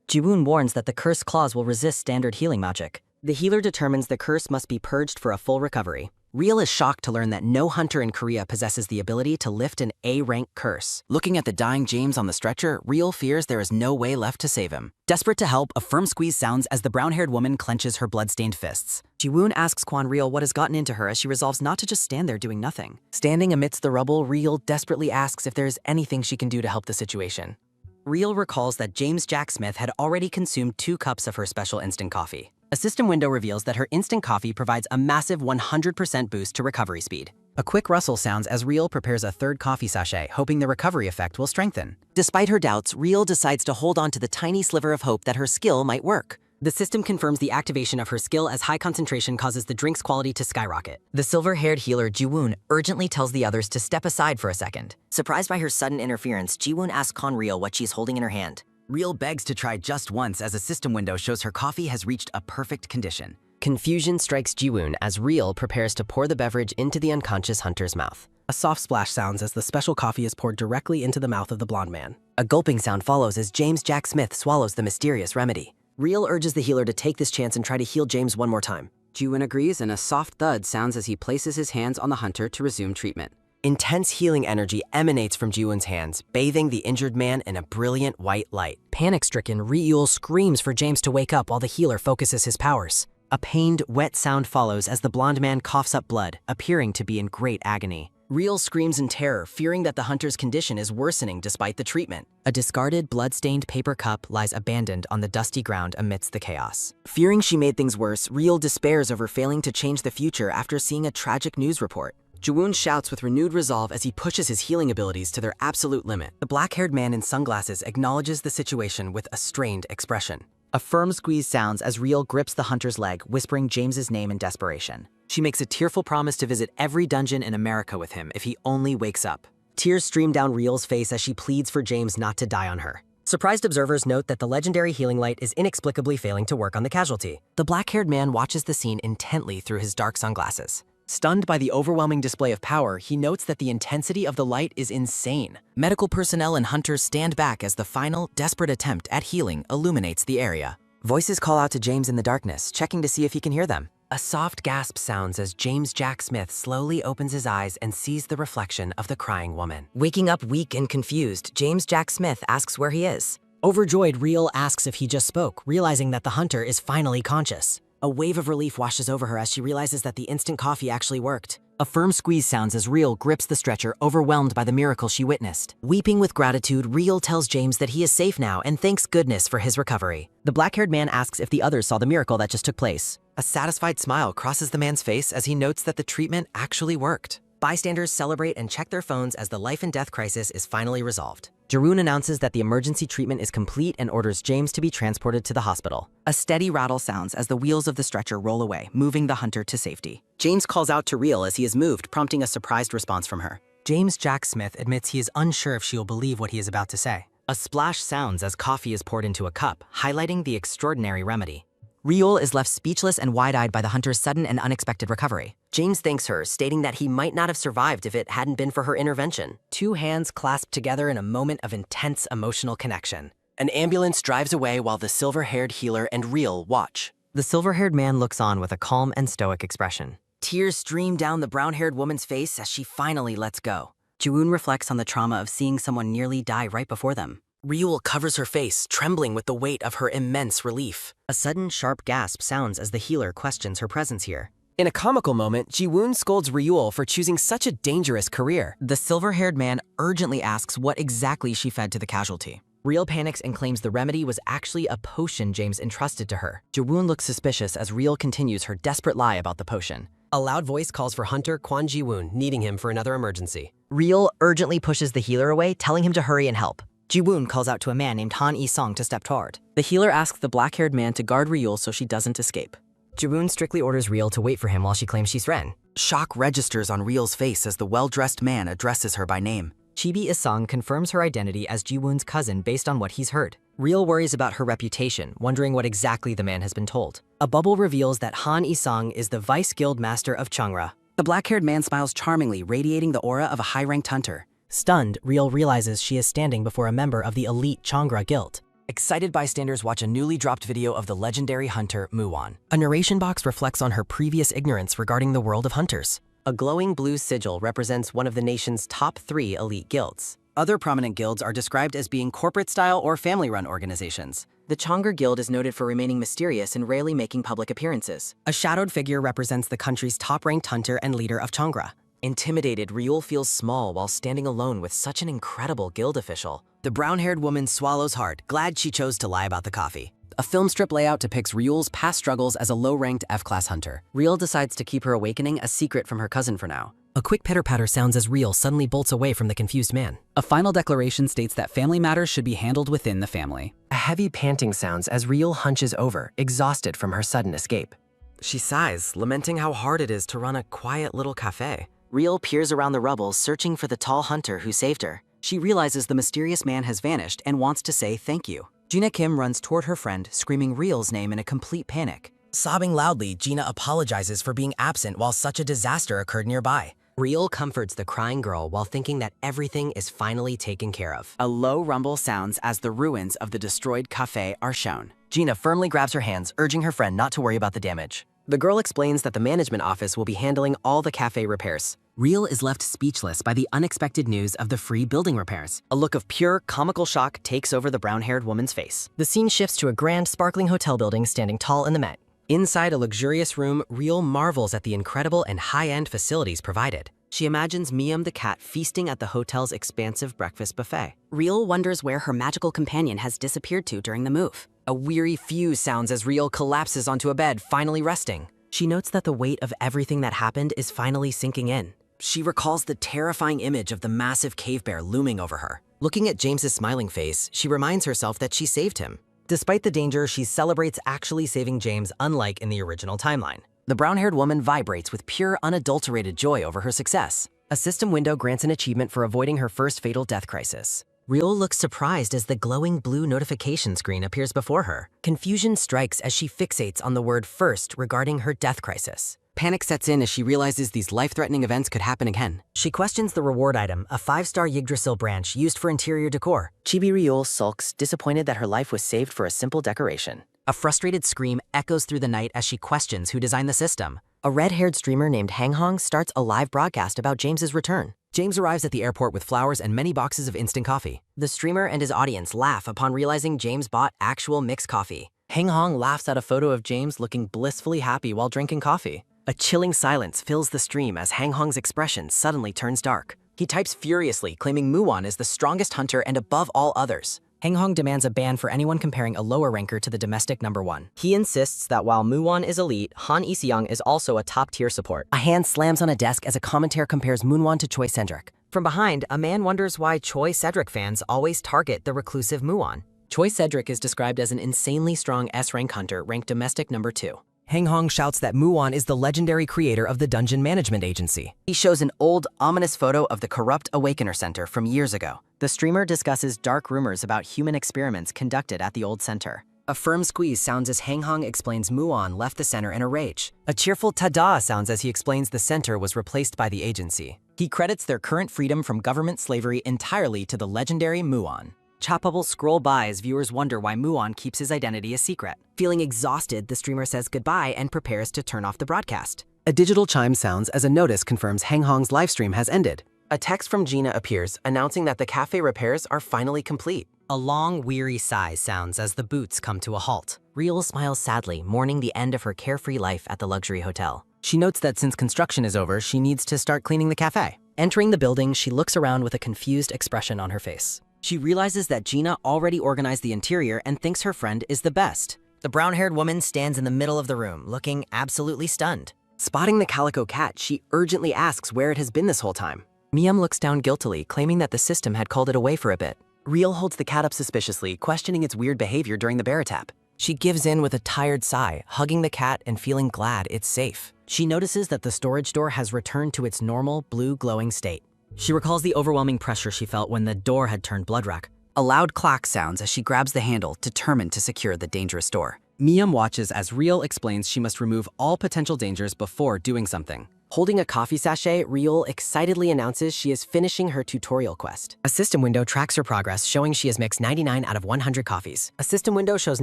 Ji-woon warns that the cursed claws will resist standard healing magic. The healer determines the curse must be purged for a full recovery. Ryul is shocked to learn that no hunter in Korea possesses the ability to lift an A-rank curse. Looking at the dying James on the stretcher, Ryul fears there is no way left to save him. Desperate to help, a firm squeeze sounds as the brown-haired woman clenches her blood-stained fists. Ji-woon asks Kwon Ryul what has gotten into her as she resolves not to just stand there doing nothing. Standing amidst the rubble, Ryul desperately asks if there is anything she can do to help the situation. Ryul recalls that James Jack Smith had already consumed 2 cups of her special instant coffee. A system window reveals that her instant coffee provides a massive 100% boost to recovery speed. A quick rustle sounds as Ryul prepares a third coffee sachet, hoping the recovery effect will strengthen. Despite her doubts, Ryul decides to hold on to the tiny sliver of hope that her skill might work. The system confirms the activation of her skill as high concentration causes the drink's quality to skyrocket. The silver-haired healer Ji-woon urgently tells the others to step aside for a second. Surprised by her sudden interference, Ji-woon asks Kwon Ryul what she's holding in her hand. Ryul begs to try just once as a system window shows her coffee has reached a perfect condition. Confusion strikes Ji-woon as Ryul prepares to pour the beverage into the unconscious hunter's mouth. A soft splash sounds as the special coffee is poured directly into the mouth of the blonde man. A gulping sound follows as James Jack Smith swallows the mysterious remedy. Ryul urges the healer to take this chance and try to heal James one more time. Ji-woon agrees and a soft thud sounds as he places his hands on the hunter to resume treatment. Intense healing energy emanates from Ji-woon's hands, bathing the injured man in a brilliant white light. Panic-stricken, Ryul screams for James to wake up while the healer focuses his powers. A pained, wet sound follows as the blonde man coughs up blood, appearing to be in great agony. Ryul screams in terror, fearing that the hunter's condition is worsening despite the treatment. A discarded, blood-stained paper cup lies abandoned on the dusty ground amidst the chaos. Fearing she made things worse, Ryul despairs over failing to change the future after seeing a tragic news report. Ji-woon shouts with renewed resolve as he pushes his healing abilities to their absolute limit. The black-haired man in sunglasses acknowledges the situation with a strained expression. A firm squeeze sounds as Ryul grips the hunter's leg, whispering James's name in desperation. She makes a tearful promise to visit every dungeon in America with him if he only wakes up. Tears stream down Ryul's face as she pleads for James not to die on her. Surprised observers note that the legendary healing light is inexplicably failing to work on the casualty. The black-haired man watches the scene intently through his dark sunglasses. Stunned by the overwhelming display of power, he notes that the intensity of the light is insane. Medical personnel and hunters stand back as the final, desperate attempt at healing illuminates the area. Voices call out to James in the darkness, checking to see if he can hear them. A soft gasp sounds as James Jack Smith slowly opens his eyes and sees the reflection of the crying woman. Waking up weak and confused, James Jack Smith asks where he is. Overjoyed, Ryul asks if he just spoke, realizing that the hunter is finally conscious. A wave of relief washes over her as she realizes that the instant coffee actually worked. A firm squeeze sounds as Ryul grips the stretcher, overwhelmed by the miracle she witnessed. Weeping with gratitude, Ryul tells James that he is safe now and thanks goodness for his recovery. The black-haired man asks if the others saw the miracle that just took place. A satisfied smile crosses the man's face as he notes that the treatment actually worked. Bystanders celebrate and check their phones as the life and death crisis is finally resolved. Ji-woon announces that the emergency treatment is complete and orders James to be transported to the hospital. A steady rattle sounds as the wheels of the stretcher roll away, moving the hunter to safety. James calls out to Ryul as he is moved, prompting a surprised response from her. James Jack Smith admits he is unsure if she will believe what he is about to say. A splash sounds as coffee is poured into a cup, highlighting the extraordinary remedy. Ryul is left speechless and wide-eyed by the hunter's sudden and unexpected recovery. James thanks her, stating that he might not have survived if it hadn't been for her intervention. Two hands clasped together in a moment of intense emotional connection. An ambulance drives away while the silver-haired healer and Ryul watch. The silver-haired man looks on with a calm and stoic expression. Tears stream down the brown-haired woman's face as she finally lets go. Ji-woon reflects on the trauma of seeing someone nearly die right before them. Ryul covers her face, trembling with the weight of her immense relief. A sudden, sharp gasp sounds as the healer questions her presence here. In a comical moment, Ji-woon scolds Ryul for choosing such a dangerous career. The silver-haired man urgently asks what exactly she fed to the casualty. Ryul panics and claims the remedy was actually a potion James entrusted to her. Ji-woon looks suspicious as Ryul continues her desperate lie about the potion. A loud voice calls for Hunter Kwon Ji-woon, needing him for another emergency. Ryul urgently pushes the healer away, telling him to hurry and help. Ji-woon calls out to a man named Han I-sung to step toward. The healer asks the black-haired man to guard Ryul so she doesn't escape. Ji-woon strictly orders Ryul to wait for him while she claims she's Ren. Shock registers on Ryul's face as the well-dressed man addresses her by name. Chibi I-sung confirms her identity as Ji-woon's cousin based on what he's heard. Ryul worries about her reputation, wondering what exactly the man has been told. A bubble reveals that Han I-sung is the Vice Guild Master of Changra. The black-haired man smiles charmingly, radiating the aura of a high-ranked hunter. Stunned, Ryul realizes she is standing before a member of the elite Changra Guild. Excited bystanders watch a newly dropped video of the legendary hunter Muon. A narration box reflects on her previous ignorance regarding the world of hunters. A glowing blue sigil represents one of the nation's top 3 elite guilds. Other prominent guilds are described as being corporate-style or family-run organizations. The Changra Guild is noted for remaining mysterious and rarely making public appearances. A shadowed figure represents the country's top-ranked hunter and leader of Changra. Intimidated, Ryul feels small while standing alone with such an incredible guild official. The brown-haired woman swallows hard, glad she chose to lie about the coffee. A film strip layout depicts Ryul's past struggles as a low-ranked F-class hunter. Ryul decides to keep her awakening a secret from her cousin for now. A quick pitter-patter sounds as Ryul suddenly bolts away from the confused man. A final declaration states that family matters should be handled within the family. A heavy panting sounds as Ryul hunches over, exhausted from her sudden escape. She sighs, lamenting how hard it is to run a quiet little cafe. Ryul peers around the rubble, searching for the tall hunter who saved her. She realizes the mysterious man has vanished and wants to say thank you. Gina Kim runs toward her friend, screaming Ryul's name in a complete panic. Sobbing loudly, Gina apologizes for being absent while such a disaster occurred nearby. Ryul comforts the crying girl while thinking that everything is finally taken care of. A low rumble sounds as the ruins of the destroyed cafe are shown. Gina firmly grabs her hands, urging her friend not to worry about the damage. The girl explains that the management office will be handling all the cafe repairs. Ryul is left speechless by the unexpected news of the free building repairs. A look of pure, comical shock takes over the brown-haired woman's face. The scene shifts to a grand, sparkling hotel building standing tall in the Met. Inside a luxurious room, Ryul marvels at the incredible and high-end facilities provided. She imagines Miam the cat feasting at the hotel's expansive breakfast buffet. Ryul wonders where her magical companion has disappeared to during the move. A weary fuse sounds as Ryul collapses onto a bed, finally resting. She notes that the weight of everything that happened is finally sinking in. She recalls the terrifying image of the massive cave bear looming over her. Looking at James's smiling face, she reminds herself that she saved him. Despite the danger, she celebrates actually saving James, unlike in the original timeline. The brown-haired woman vibrates with pure, unadulterated joy over her success. A system window grants an achievement for avoiding her first fatal death crisis. Ryul looks surprised as the glowing blue notification screen appears before her. Confusion strikes as she fixates on the word first regarding her death crisis. Panic sets in as she realizes these life-threatening events could happen again. She questions the reward item, a 5-star Yggdrasil branch used for interior decor. Chibi Ryul sulks, disappointed that her life was saved for a simple decoration. A frustrated scream echoes through the night as she questions who designed the system. A red-haired streamer named Hang Hong starts a live broadcast about James's return. James arrives at the airport with flowers and many boxes of instant coffee. The streamer and his audience laugh upon realizing James bought actual mixed coffee. Hang Hong laughs at a photo of James looking blissfully happy while drinking coffee. A chilling silence fills the stream as Hang Hong's expression suddenly turns dark. He types furiously, claiming Muon is the strongest hunter and above all others. Hang Hong demands a ban for anyone comparing a lower ranker to the domestic #1. He insists that while Muon is elite, Han I-seong is also a top-tier support. A hand slams on a desk as a commentator compares Moonwon to Choi Cedric. From behind, a man wonders why Choi Cedric fans always target the reclusive Muon. Choi Cedric is described as an insanely strong S-rank hunter ranked domestic #2. Hang Hong shouts that Muon is the legendary creator of the Dungeon Management Agency. He shows an old, ominous photo of the corrupt Awakener Center from years ago. The streamer discusses dark rumors about human experiments conducted at the old center. A firm squeeze sounds as Hang Hong explains Muon left the center in a rage. A cheerful ta-da sounds as he explains the center was replaced by the agency. He credits their current freedom from government slavery entirely to the legendary Muon. Chat bubbles scroll by as viewers wonder why Muon keeps his identity a secret. Feeling exhausted, the streamer says goodbye and prepares to turn off the broadcast. A digital chime sounds as a notice confirms Hang Hong's livestream has ended. A text from Gina appears, announcing that the cafe repairs are finally complete. A long, weary sigh sounds as the boots come to a halt. Real smiles sadly, mourning the end of her carefree life at the luxury hotel. She notes that since construction is over, she needs to start cleaning the cafe. Entering the building, she looks around with a confused expression on her face. She realizes that Gina already organized the interior and thinks her friend is the best. The brown-haired woman stands in the middle of the room, looking absolutely stunned. Spotting the calico cat, she urgently asks where it has been this whole time. Miam looks down guiltily, claiming that the system had called it away for a bit. Real holds the cat up suspiciously, questioning its weird behavior during the bear tap. She gives in with a tired sigh, hugging the cat and feeling glad it's safe. She notices that the storage door has returned to its normal, blue glowing state. She recalls the overwhelming pressure she felt when the door had turned blood red. A loud clack sounds as she grabs the handle, determined to secure the dangerous door. Miam watches as Real explains she must remove all potential dangers before doing something. Holding a coffee sachet, Real excitedly announces she is finishing her tutorial quest. A system window tracks her progress, showing she has mixed 99 out of 100 coffees. A system window shows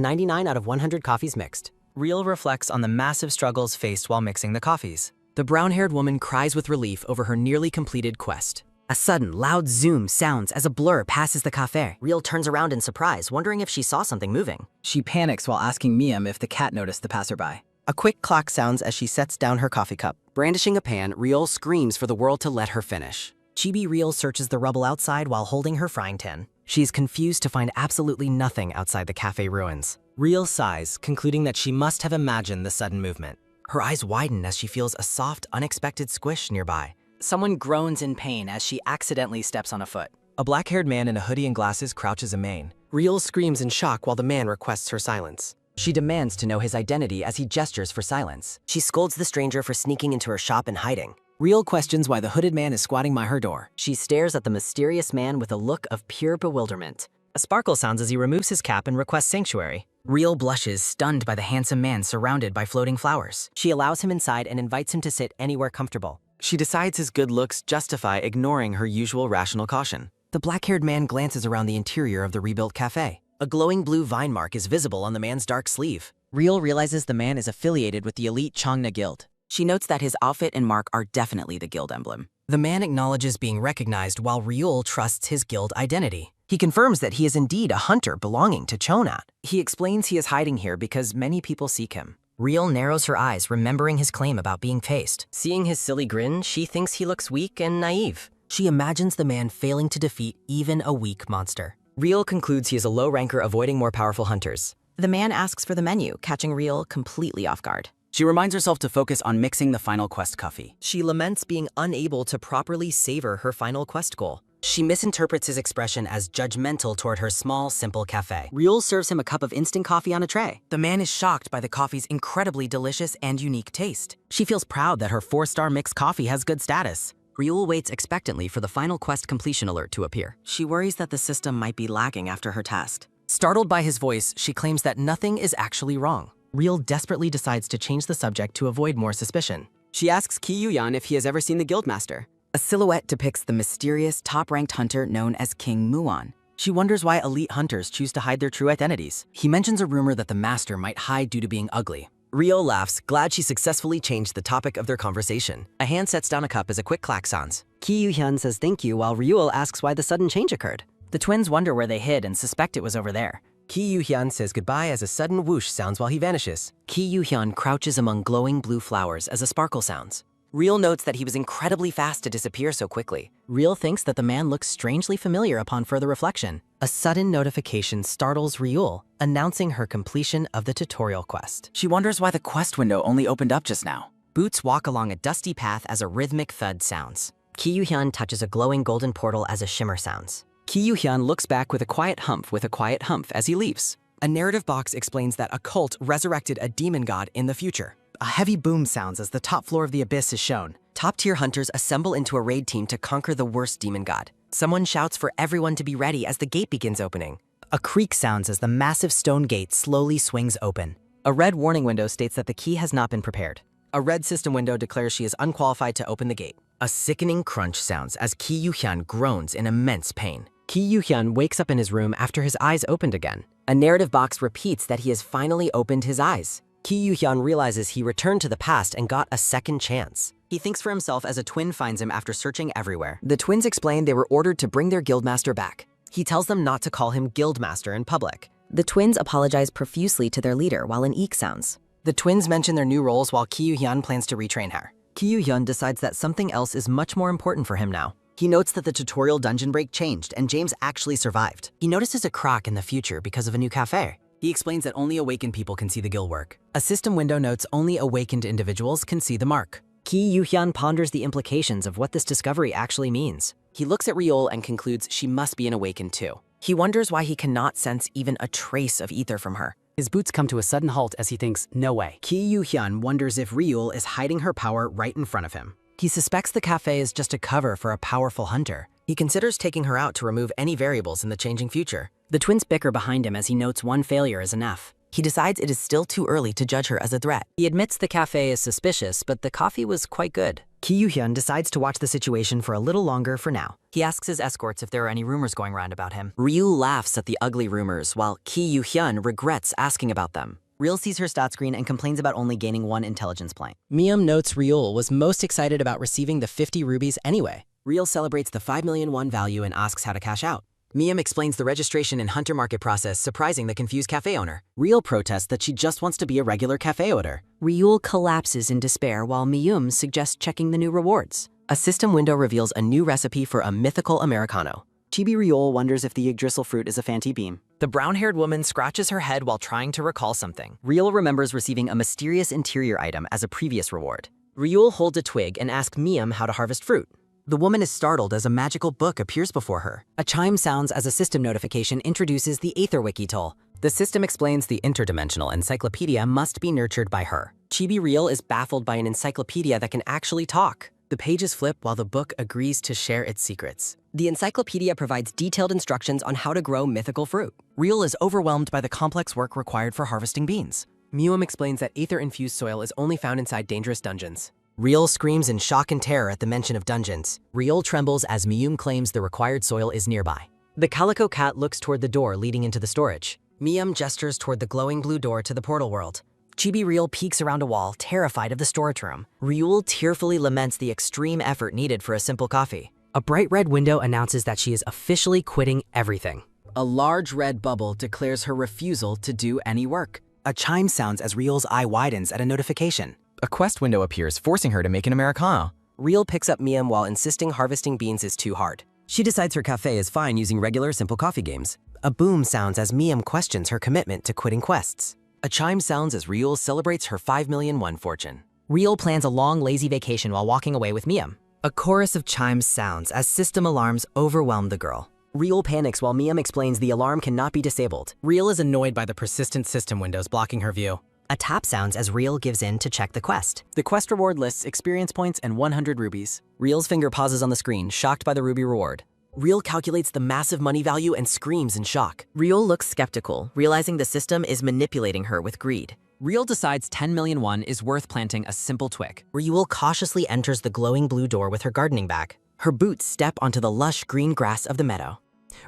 99 out of 100 coffees mixed. Real reflects on the massive struggles faced while mixing the coffees. The brown-haired woman cries with relief over her nearly completed quest. A sudden, loud zoom sounds as a blur passes the cafe. Real turns around in surprise, wondering if she saw something moving. She panics while asking Miam if the cat noticed the passerby. A quick clack sounds as she sets down her coffee cup. Brandishing a pan, Real screams for the world to let her finish. Chibi Real searches the rubble outside while holding her frying pan. She's confused to find absolutely nothing outside the cafe ruins. Real sighs, concluding that she must have imagined the sudden movement. Her eyes widen as she feels a soft, unexpected squish nearby. Someone groans in pain as she accidentally steps on a foot. A black-haired man in a hoodie and glasses crouches amain. Real screams in shock while the man requests her silence. She demands to know his identity as he gestures for silence. She scolds the stranger for sneaking into her shop and hiding. Real questions why the hooded man is squatting by her door. She stares at the mysterious man with a look of pure bewilderment. A sparkle sounds as he removes his cap and requests sanctuary. Real blushes, stunned by the handsome man surrounded by floating flowers. She allows him inside and invites him to sit anywhere comfortable. She decides his good looks justify ignoring her usual rational caution. The black-haired man glances around the interior of the rebuilt cafe. A glowing blue vine mark is visible on the man's dark sleeve. Real realizes the man is affiliated with the elite Changna Guild. She notes that his outfit and mark are definitely the guild emblem. The man acknowledges being recognized while Real trusts his guild identity. He confirms that he is indeed a hunter belonging to Chonat. He explains he is hiding here because many people seek him. Real narrows her eyes, remembering his claim about being faced. Seeing his silly grin, she thinks he looks weak and naive. She imagines the man failing to defeat even a weak monster. Real concludes he is a low ranker avoiding more powerful hunters. The man asks for the menu, catching Real completely off guard. She reminds herself to focus on mixing the final quest coffee. She laments being unable to properly savor her final quest goal. She misinterprets his expression as judgmental toward her small, simple cafe. Real serves him a cup of instant coffee on a tray. The man is shocked by the coffee's incredibly delicious and unique taste. She feels proud that her 4-star mixed coffee has good status. Real waits expectantly for the final quest completion alert to appear. She worries that the system might be lagging after her task. Startled by his voice, she claims that nothing is actually wrong. Real desperately decides to change the subject to avoid more suspicion. She asks Ki Yuyan if he has ever seen the Guildmaster. A silhouette depicts the mysterious, top-ranked hunter known as King Muon. She wonders why elite hunters choose to hide their true identities. He mentions a rumor that the master might hide due to being ugly. Rio laughs, glad she successfully changed the topic of their conversation. A hand sets down a cup as a quick clack sounds. Ki Yuhyun says thank you while Ryul asks why the sudden change occurred. The twins wonder where they hid and suspect it was over there. Ki Yuhyun says goodbye as a sudden whoosh sounds while he vanishes. Ki Yuhyun crouches among glowing blue flowers as a sparkle sounds. Real notes that he was incredibly fast to disappear so quickly. Real thinks that the man looks strangely familiar upon further reflection. A sudden notification startles Real, announcing her completion of the tutorial quest. She wonders why the quest window only opened up just now. Boots walk along a dusty path as a rhythmic thud sounds. Ki Yuhyun touches a glowing golden portal as a shimmer sounds. Ki Yuhyun looks back with a quiet humph as he leaves. A narrative box explains that a cult resurrected a demon god in the future. A heavy boom sounds as the top floor of the abyss is shown. Top-tier hunters assemble into a raid team to conquer the worst demon god. Someone shouts for everyone to be ready as the gate begins opening. A creak sounds as the massive stone gate slowly swings open. A red warning window states that the key has not been prepared. A red system window declares she is unqualified to open the gate. A sickening crunch sounds as Ki Yuhyun groans in immense pain. Ki Yuhyun wakes up in his room after his eyes opened again. A narrative box repeats that he has finally opened his eyes. Ki Yuhyun realizes he returned to the past and got a second chance. He thinks for himself as a twin finds him after searching everywhere. The twins explain they were ordered to bring their guildmaster back. He tells them not to call him Guildmaster in public. The twins apologize profusely to their leader while an eek sounds. The twins mention their new roles while Ki-Hyun plans to retrain her. Ki-Hyun decides that something else is much more important for him now. He notes that the tutorial dungeon break changed and James actually survived. He notices a crack in the future because of a new cafe. He explains that only awakened people can see the guild work. A system window notes only awakened individuals can see the mark. Ki-Hyun ponders the implications of what this discovery actually means. He looks at Ryul and concludes she must be an awakened too. He wonders why he cannot sense even a trace of ether from her. His boots come to a sudden halt as he thinks, no way. Ki-Hyun wonders if Ryul is hiding her power right in front of him. He suspects the cafe is just a cover for a powerful hunter. He considers taking her out to remove any variables in the changing future. The twins bicker behind him as he notes one failure is enough. He decides it is still too early to judge her as a threat. He admits the cafe is suspicious, but the coffee was quite good. Ki-Hyun decides to watch the situation for a little longer for now. He asks his escorts if there are any rumors going around about him. Ryul laughs at the ugly rumors, while Ki-Hyun regrets asking about them. Ryul sees her stat screen and complains about only gaining 1 intelligence point. Mium notes Ryul was most excited about receiving the 50 rubies anyway. Ryul celebrates the 5 million won value and asks how to cash out. Mium explains the registration and hunter market process, surprising the confused cafe owner. Ryul protests that she just wants to be a regular cafe owner. Ryul collapses in despair while Mium suggests checking the new rewards. A system window reveals a new recipe for a mythical Americano. Chibi Ryul wonders if the Yggdrasil fruit is a Fanti beam. The brown-haired woman scratches her head while trying to recall something. Ryul remembers receiving a mysterious interior item as a previous reward. Ryul holds a twig and asks Mium how to harvest fruit. The woman is startled as a magical book appears before her. A chime sounds as a system notification introduces the AetherWiki tool. The system explains the interdimensional encyclopedia must be nurtured by her. Chibi Ryul is baffled by an encyclopedia that can actually talk. The pages flip while the book agrees to share its secrets. The encyclopedia provides detailed instructions on how to grow mythical fruit. Ryul is overwhelmed by the complex work required for harvesting beans. Mium explains that ether-infused soil is only found inside dangerous dungeons. Ryul screams in shock and terror at the mention of dungeons. Ryul trembles as Mium claims the required soil is nearby. The calico cat looks toward the door leading into the storage. Mium gestures toward the glowing blue door to the portal world. Chibi Ryul peeks around a wall, terrified of the storage room. Ryul tearfully laments the extreme effort needed for a simple coffee. A bright red window announces that she is officially quitting everything. A large red bubble declares her refusal to do any work. A chime sounds as Ryul's eye widens at a notification. A quest window appears, forcing her to make an Americano. Ryul picks up Mium while insisting harvesting beans is too hard. She decides her cafe is fine using regular simple coffee games. A boom sounds as Mium questions her commitment to quitting quests. A chime sounds as Ryul celebrates her 5 million won fortune. Ryul plans a long, lazy vacation while walking away with Mium. A chorus of chimes sounds as system alarms overwhelm the girl. Ryul panics while Mium explains the alarm cannot be disabled. Ryul is annoyed by the persistent system windows blocking her view. A tap sounds as Ryul gives in to check the quest. The quest reward lists experience points and 100 rubies. Ryul's finger pauses on the screen, shocked by the ruby reward. Ryul calculates the massive money value and screams in shock. Ryul looks skeptical, realizing the system is manipulating her with greed. Ryul decides 10 million won is worth planting a simple twig. Ryul cautiously enters the glowing blue door with her gardening bag. Her boots step onto the lush green grass of the meadow.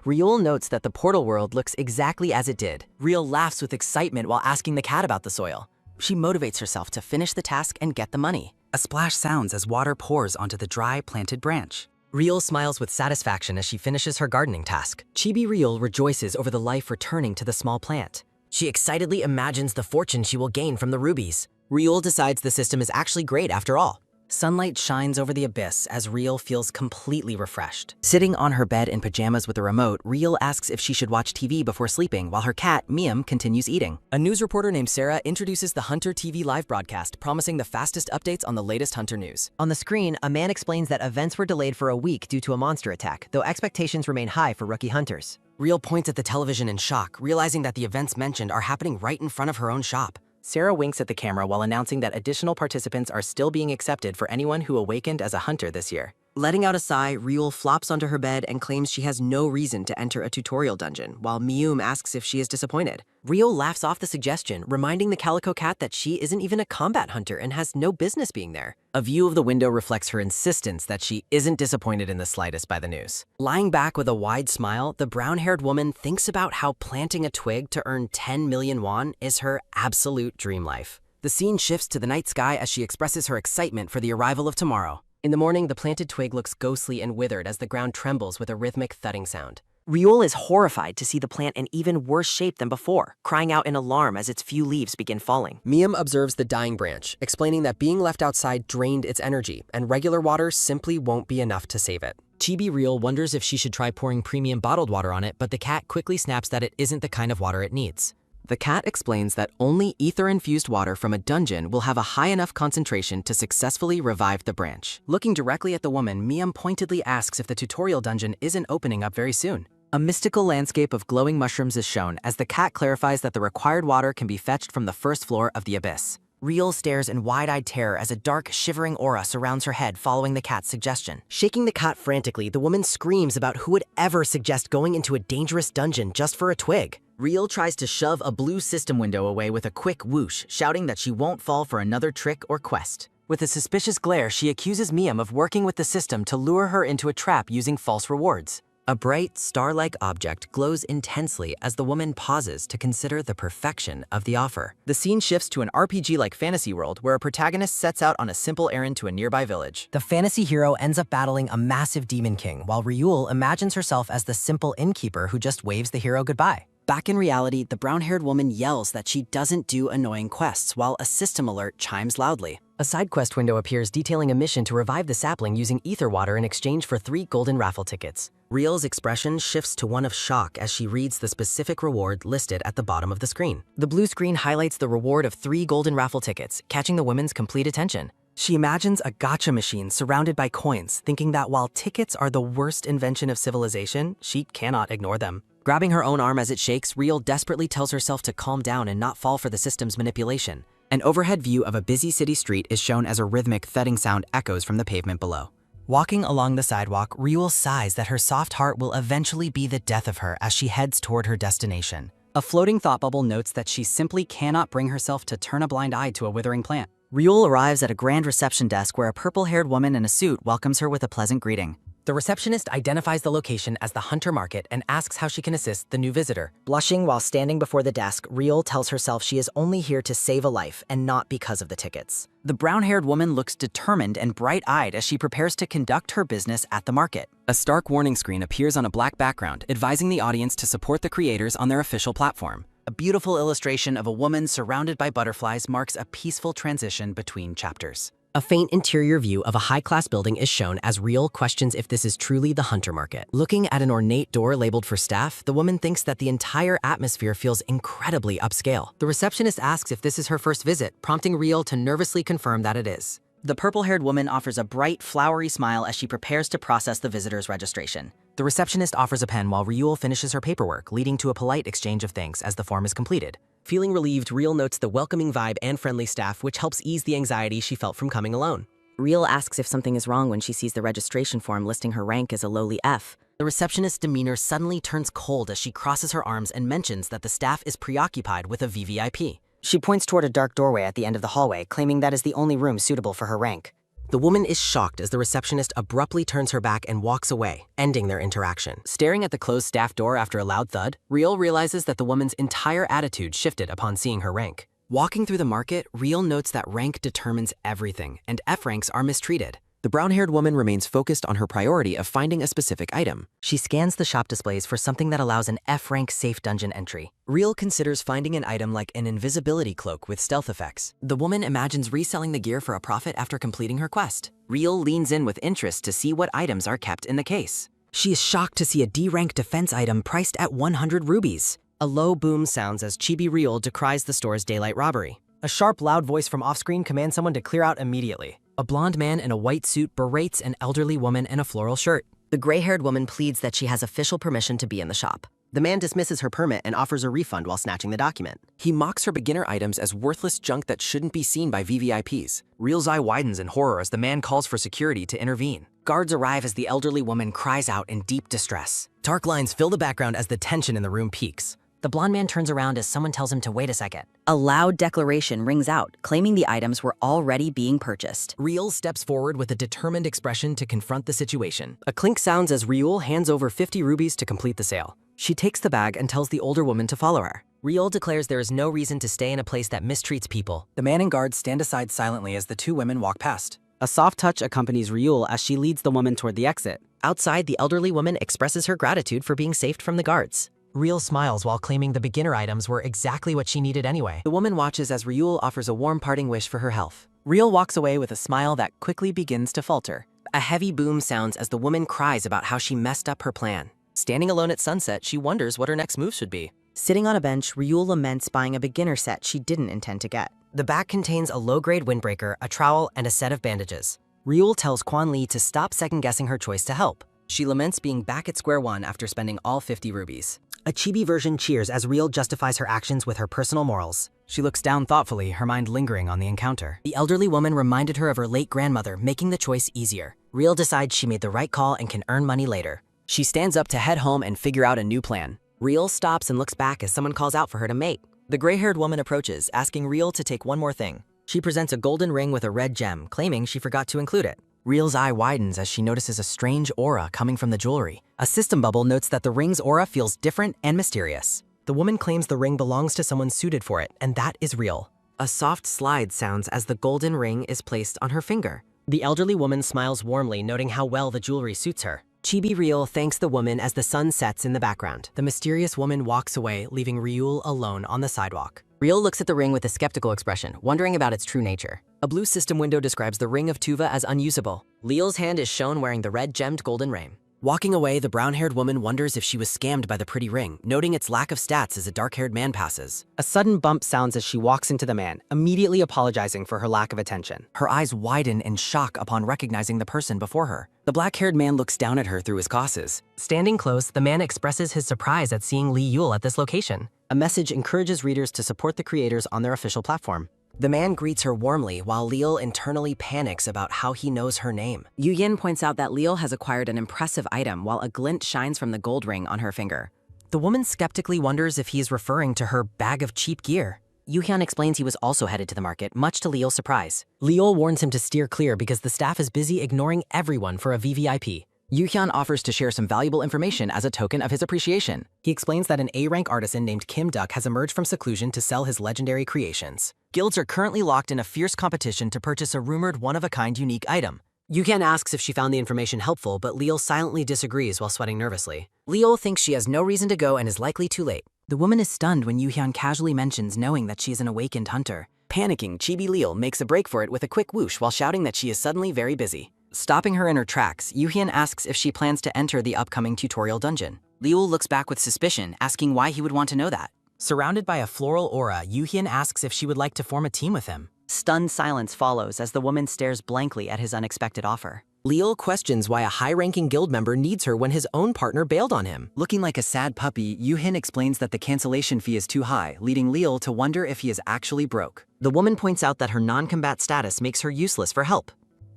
Ryul notes that the portal world looks exactly as it did. Ryul laughs with excitement while asking the cat about the soil. She motivates herself to finish the task and get the money. A splash sounds as water pours onto the dry, planted branch. Ryul smiles with satisfaction as she finishes her gardening task. Chibi Ryul rejoices over the life returning to the small plant. She excitedly imagines the fortune she will gain from the rubies. Ryul decides the system is actually great after all. Sunlight shines over the abyss as Ryul feels completely refreshed. Sitting on her bed in pajamas with a remote, Ryul asks if she should watch TV before sleeping while her cat, Mium, continues eating. A news reporter named Sarah introduces the Hunter TV live broadcast, promising the fastest updates on the latest Hunter news. On the screen, a man explains that events were delayed for a week due to a monster attack, though expectations remain high for rookie hunters. Ryul points at the television in shock, realizing that the events mentioned are happening right in front of her own shop. Sarah winks at the camera while announcing that additional participants are still being accepted for anyone who awakened as a hunter this year. Letting out a sigh, Ryul flops onto her bed and claims she has no reason to enter a tutorial dungeon, while Mium asks if she is disappointed. Ryul laughs off the suggestion, reminding the calico cat that she isn't even a combat hunter and has no business being there. A view of the window reflects her insistence that she isn't disappointed in the slightest by the news. Lying back with a wide smile, the brown-haired woman thinks about how planting a twig to earn 10 million won is her absolute dream life. The scene shifts to the night sky as she expresses her excitement for the arrival of tomorrow. In the morning, the planted twig looks ghostly and withered as the ground trembles with a rhythmic thudding sound. Ryul is horrified to see the plant in even worse shape than before, crying out in alarm as its few leaves begin falling. Miam observes the dying branch, explaining that being left outside drained its energy, and regular water simply won't be enough to save it. Chibi Ryul wonders if she should try pouring premium bottled water on it, but the cat quickly snaps that it isn't the kind of water it needs. The cat explains that only ether-infused water from a dungeon will have a high enough concentration to successfully revive the branch. Looking directly at the woman, Miam pointedly asks if the tutorial dungeon isn't opening up very soon. A mystical landscape of glowing mushrooms is shown as the cat clarifies that the required water can be fetched from the first floor of the abyss. Ryul stares in wide-eyed terror as a dark, shivering aura surrounds her head following the cat's suggestion. Shaking the cat frantically, the woman screams about who would ever suggest going into a dangerous dungeon just for a twig. Ryul tries to shove a blue system window away with a quick whoosh, shouting that she won't fall for another trick or quest. With a suspicious glare, she accuses Miam of working with the system to lure her into a trap using false rewards. A bright, star-like object glows intensely as the woman pauses to consider the perfection of the offer. The scene shifts to an RPG-like fantasy world where a protagonist sets out on a simple errand to a nearby village. The fantasy hero ends up battling a massive demon king, while Ryul imagines herself as the simple innkeeper who just waves the hero goodbye. Back in reality, the brown-haired woman yells that she doesn't do annoying quests while a system alert chimes loudly. A side quest window appears detailing a mission to revive the sapling using ether water in exchange for 3 golden raffle tickets. Ryul's expression shifts to one of shock as she reads the specific reward listed at the bottom of the screen. The blue screen highlights the reward of 3 golden raffle tickets, catching the woman's complete attention. She imagines a gacha machine surrounded by coins, thinking that while tickets are the worst invention of civilization, she cannot ignore them. Grabbing her own arm as it shakes, Ryul desperately tells herself to calm down and not fall for the system's manipulation. An overhead view of a busy city street is shown as a rhythmic thudding sound echoes from the pavement below. Walking along the sidewalk, Ryul sighs that her soft heart will eventually be the death of her as she heads toward her destination. A floating thought bubble notes that she simply cannot bring herself to turn a blind eye to a withering plant. Ryul arrives at a grand reception desk where a purple-haired woman in a suit welcomes her with a pleasant greeting. The receptionist identifies the location as the Hunter Market and asks how she can assist the new visitor. Blushing while standing before the desk, Ryul tells herself she is only here to save a life and not because of the tickets. The brown-haired woman looks determined and bright-eyed as she prepares to conduct her business at the market. A stark warning screen appears on a black background, advising the audience to support the creators on their official platform. A beautiful illustration of a woman surrounded by butterflies marks a peaceful transition between chapters. A faint interior view of a high-class building is shown as Ryul questions if this is truly the Hunter Market. Looking at an ornate door labeled for staff, the woman thinks that the entire atmosphere feels incredibly upscale. The receptionist asks if this is her first visit, prompting Ryul to nervously confirm that it is. The purple-haired woman offers a bright, flowery smile as she prepares to process the visitor's registration. The receptionist offers a pen while Ryul finishes her paperwork, leading to a polite exchange of thanks as the form is completed. Feeling relieved, Ryul notes the welcoming vibe and friendly staff, which helps ease the anxiety she felt from coming alone. Ryul asks if something is wrong when she sees the registration form listing her rank as a lowly F. The receptionist's demeanor suddenly turns cold as she crosses her arms and mentions that the staff is preoccupied with a VVIP. She points toward a dark doorway at the end of the hallway, claiming that is the only room suitable for her rank. The woman is shocked as the receptionist abruptly turns her back and walks away, ending their interaction. Staring at the closed staff door after a loud thud, Ryul realizes that the woman's entire attitude shifted upon seeing her rank. Walking through the market, Ryul notes that rank determines everything, and F ranks are mistreated. The brown-haired woman remains focused on her priority of finding a specific item. She scans the shop displays for something that allows an F-rank safe dungeon entry. Ryul considers finding an item like an invisibility cloak with stealth effects. The woman imagines reselling the gear for a profit after completing her quest. Ryul leans in with interest to see what items are kept in the case. She is shocked to see a D-rank defense item priced at 100 rubies. A low boom sounds as Chibi Ryul decries the store's daylight robbery. A sharp, loud voice from off-screen commands someone to clear out immediately. A blonde man in a white suit berates an elderly woman in a floral shirt. The gray-haired woman pleads that she has official permission to be in the shop. The man dismisses her permit and offers a refund while snatching the document. He mocks her beginner items as worthless junk that shouldn't be seen by VVIPs. Ryul's eye widens in horror as the man calls for security to intervene. Guards arrive as the elderly woman cries out in deep distress. Dark lines fill the background as the tension in the room peaks. The blonde man turns around as someone tells him to wait a second. A loud declaration rings out, claiming the items were already being purchased. Ryul steps forward with a determined expression to confront the situation. A clink sounds as Ryul hands over 50 rubies to complete the sale. She takes the bag and tells the older woman to follow her. Ryul declares there is no reason to stay in a place that mistreats people. The man and guards stand aside silently as the two women walk past. A soft touch accompanies Ryul as she leads the woman toward the exit. Outside, the elderly woman expresses her gratitude for being saved from the guards. Real smiles while claiming the beginner items were exactly what she needed anyway. The woman watches as Ryul offers a warm parting wish for her health. Ryul walks away with a smile that quickly begins to falter. A heavy boom sounds as the woman cries about how she messed up her plan. Standing alone at sunset, she wonders what her next move should be. Sitting on a bench, Ryul laments buying a beginner set she didn't intend to get. The bag contains a low-grade windbreaker, a trowel, and a set of bandages. Ryul tells Quan Li to stop second-guessing her choice to help. She laments being back at square one after spending all 50 rubies. A chibi version cheers as Ryul justifies her actions with her personal morals. She looks down thoughtfully, her mind lingering on the encounter. The elderly woman reminded her of her late grandmother, making the choice easier. Ryul decides she made the right call and can earn money later. She stands up to head home and figure out a new plan. Ryul stops and looks back as someone calls out for her to mate. The gray-haired woman approaches, asking Ryul to take one more thing. She presents a golden ring with a red gem, claiming she forgot to include it. Ryul's eye widens as she notices a strange aura coming from the jewelry. A system bubble notes that the ring's aura feels different and mysterious. The woman claims the ring belongs to someone suited for it, and that is Ryul. A soft slide sounds as the golden ring is placed on her finger. The elderly woman smiles warmly, noting how well the jewelry suits her. Chibi Ryul thanks the woman as the sun sets in the background. The mysterious woman walks away, leaving Ryul alone on the sidewalk. Ryul looks at the ring with a skeptical expression, wondering about its true nature. A blue system window describes the Ring of Tuva as unusable. Leel's hand is shown wearing the red gemmed golden ring. Walking away, the brown-haired woman wonders if she was scammed by the pretty ring, noting its lack of stats as a dark-haired man passes. A sudden bump sounds as she walks into the man, immediately apologizing for her lack of attention. Her eyes widen in shock upon recognizing the person before her. The black-haired man looks down at her through his glasses. Standing close, the man expresses his surprise at seeing Li Yul at this location. A message encourages readers to support the creators on their official platform. The man greets her warmly while Leal internally panics about how he knows her name. Yu Yin points out that Leal has acquired an impressive item while a glint shines from the gold ring on her finger. The woman skeptically wonders if he is referring to her bag of cheap gear. Yu Hyun explains he was also headed to the market, much to Leal's surprise. Leal warns him to steer clear because the staff is busy ignoring everyone for a VVIP. Yu Hyun offers to share some valuable information as a token of his appreciation. He explains that an A-rank artisan named Kim Duck has emerged from seclusion to sell his legendary creations. Guilds are currently locked in a fierce competition to purchase a rumored one-of-a-kind unique item. Yu Hyun asks if she found the information helpful, but Leal silently disagrees while sweating nervously. Leal thinks she has no reason to go and is likely too late. The woman is stunned when Yu Hyun casually mentions knowing that she is an awakened hunter. Panicking, Chibi Leal makes a break for it with a quick whoosh while shouting that she is suddenly very busy. Stopping her in her tracks, Yu Hyun asks if she plans to enter the upcoming tutorial dungeon. Leal looks back with suspicion, asking why he would want to know that. Surrounded by a floral aura, Yu Hyun asks if she would like to form a team with him. Stunned silence follows as the woman stares blankly at his unexpected offer. Leal questions why a high-ranking guild member needs her when his own partner bailed on him. Looking like a sad puppy, Yu Hyun explains that the cancellation fee is too high, leading Leal to wonder if he is actually broke. The woman points out that her non-combat status makes her useless for help.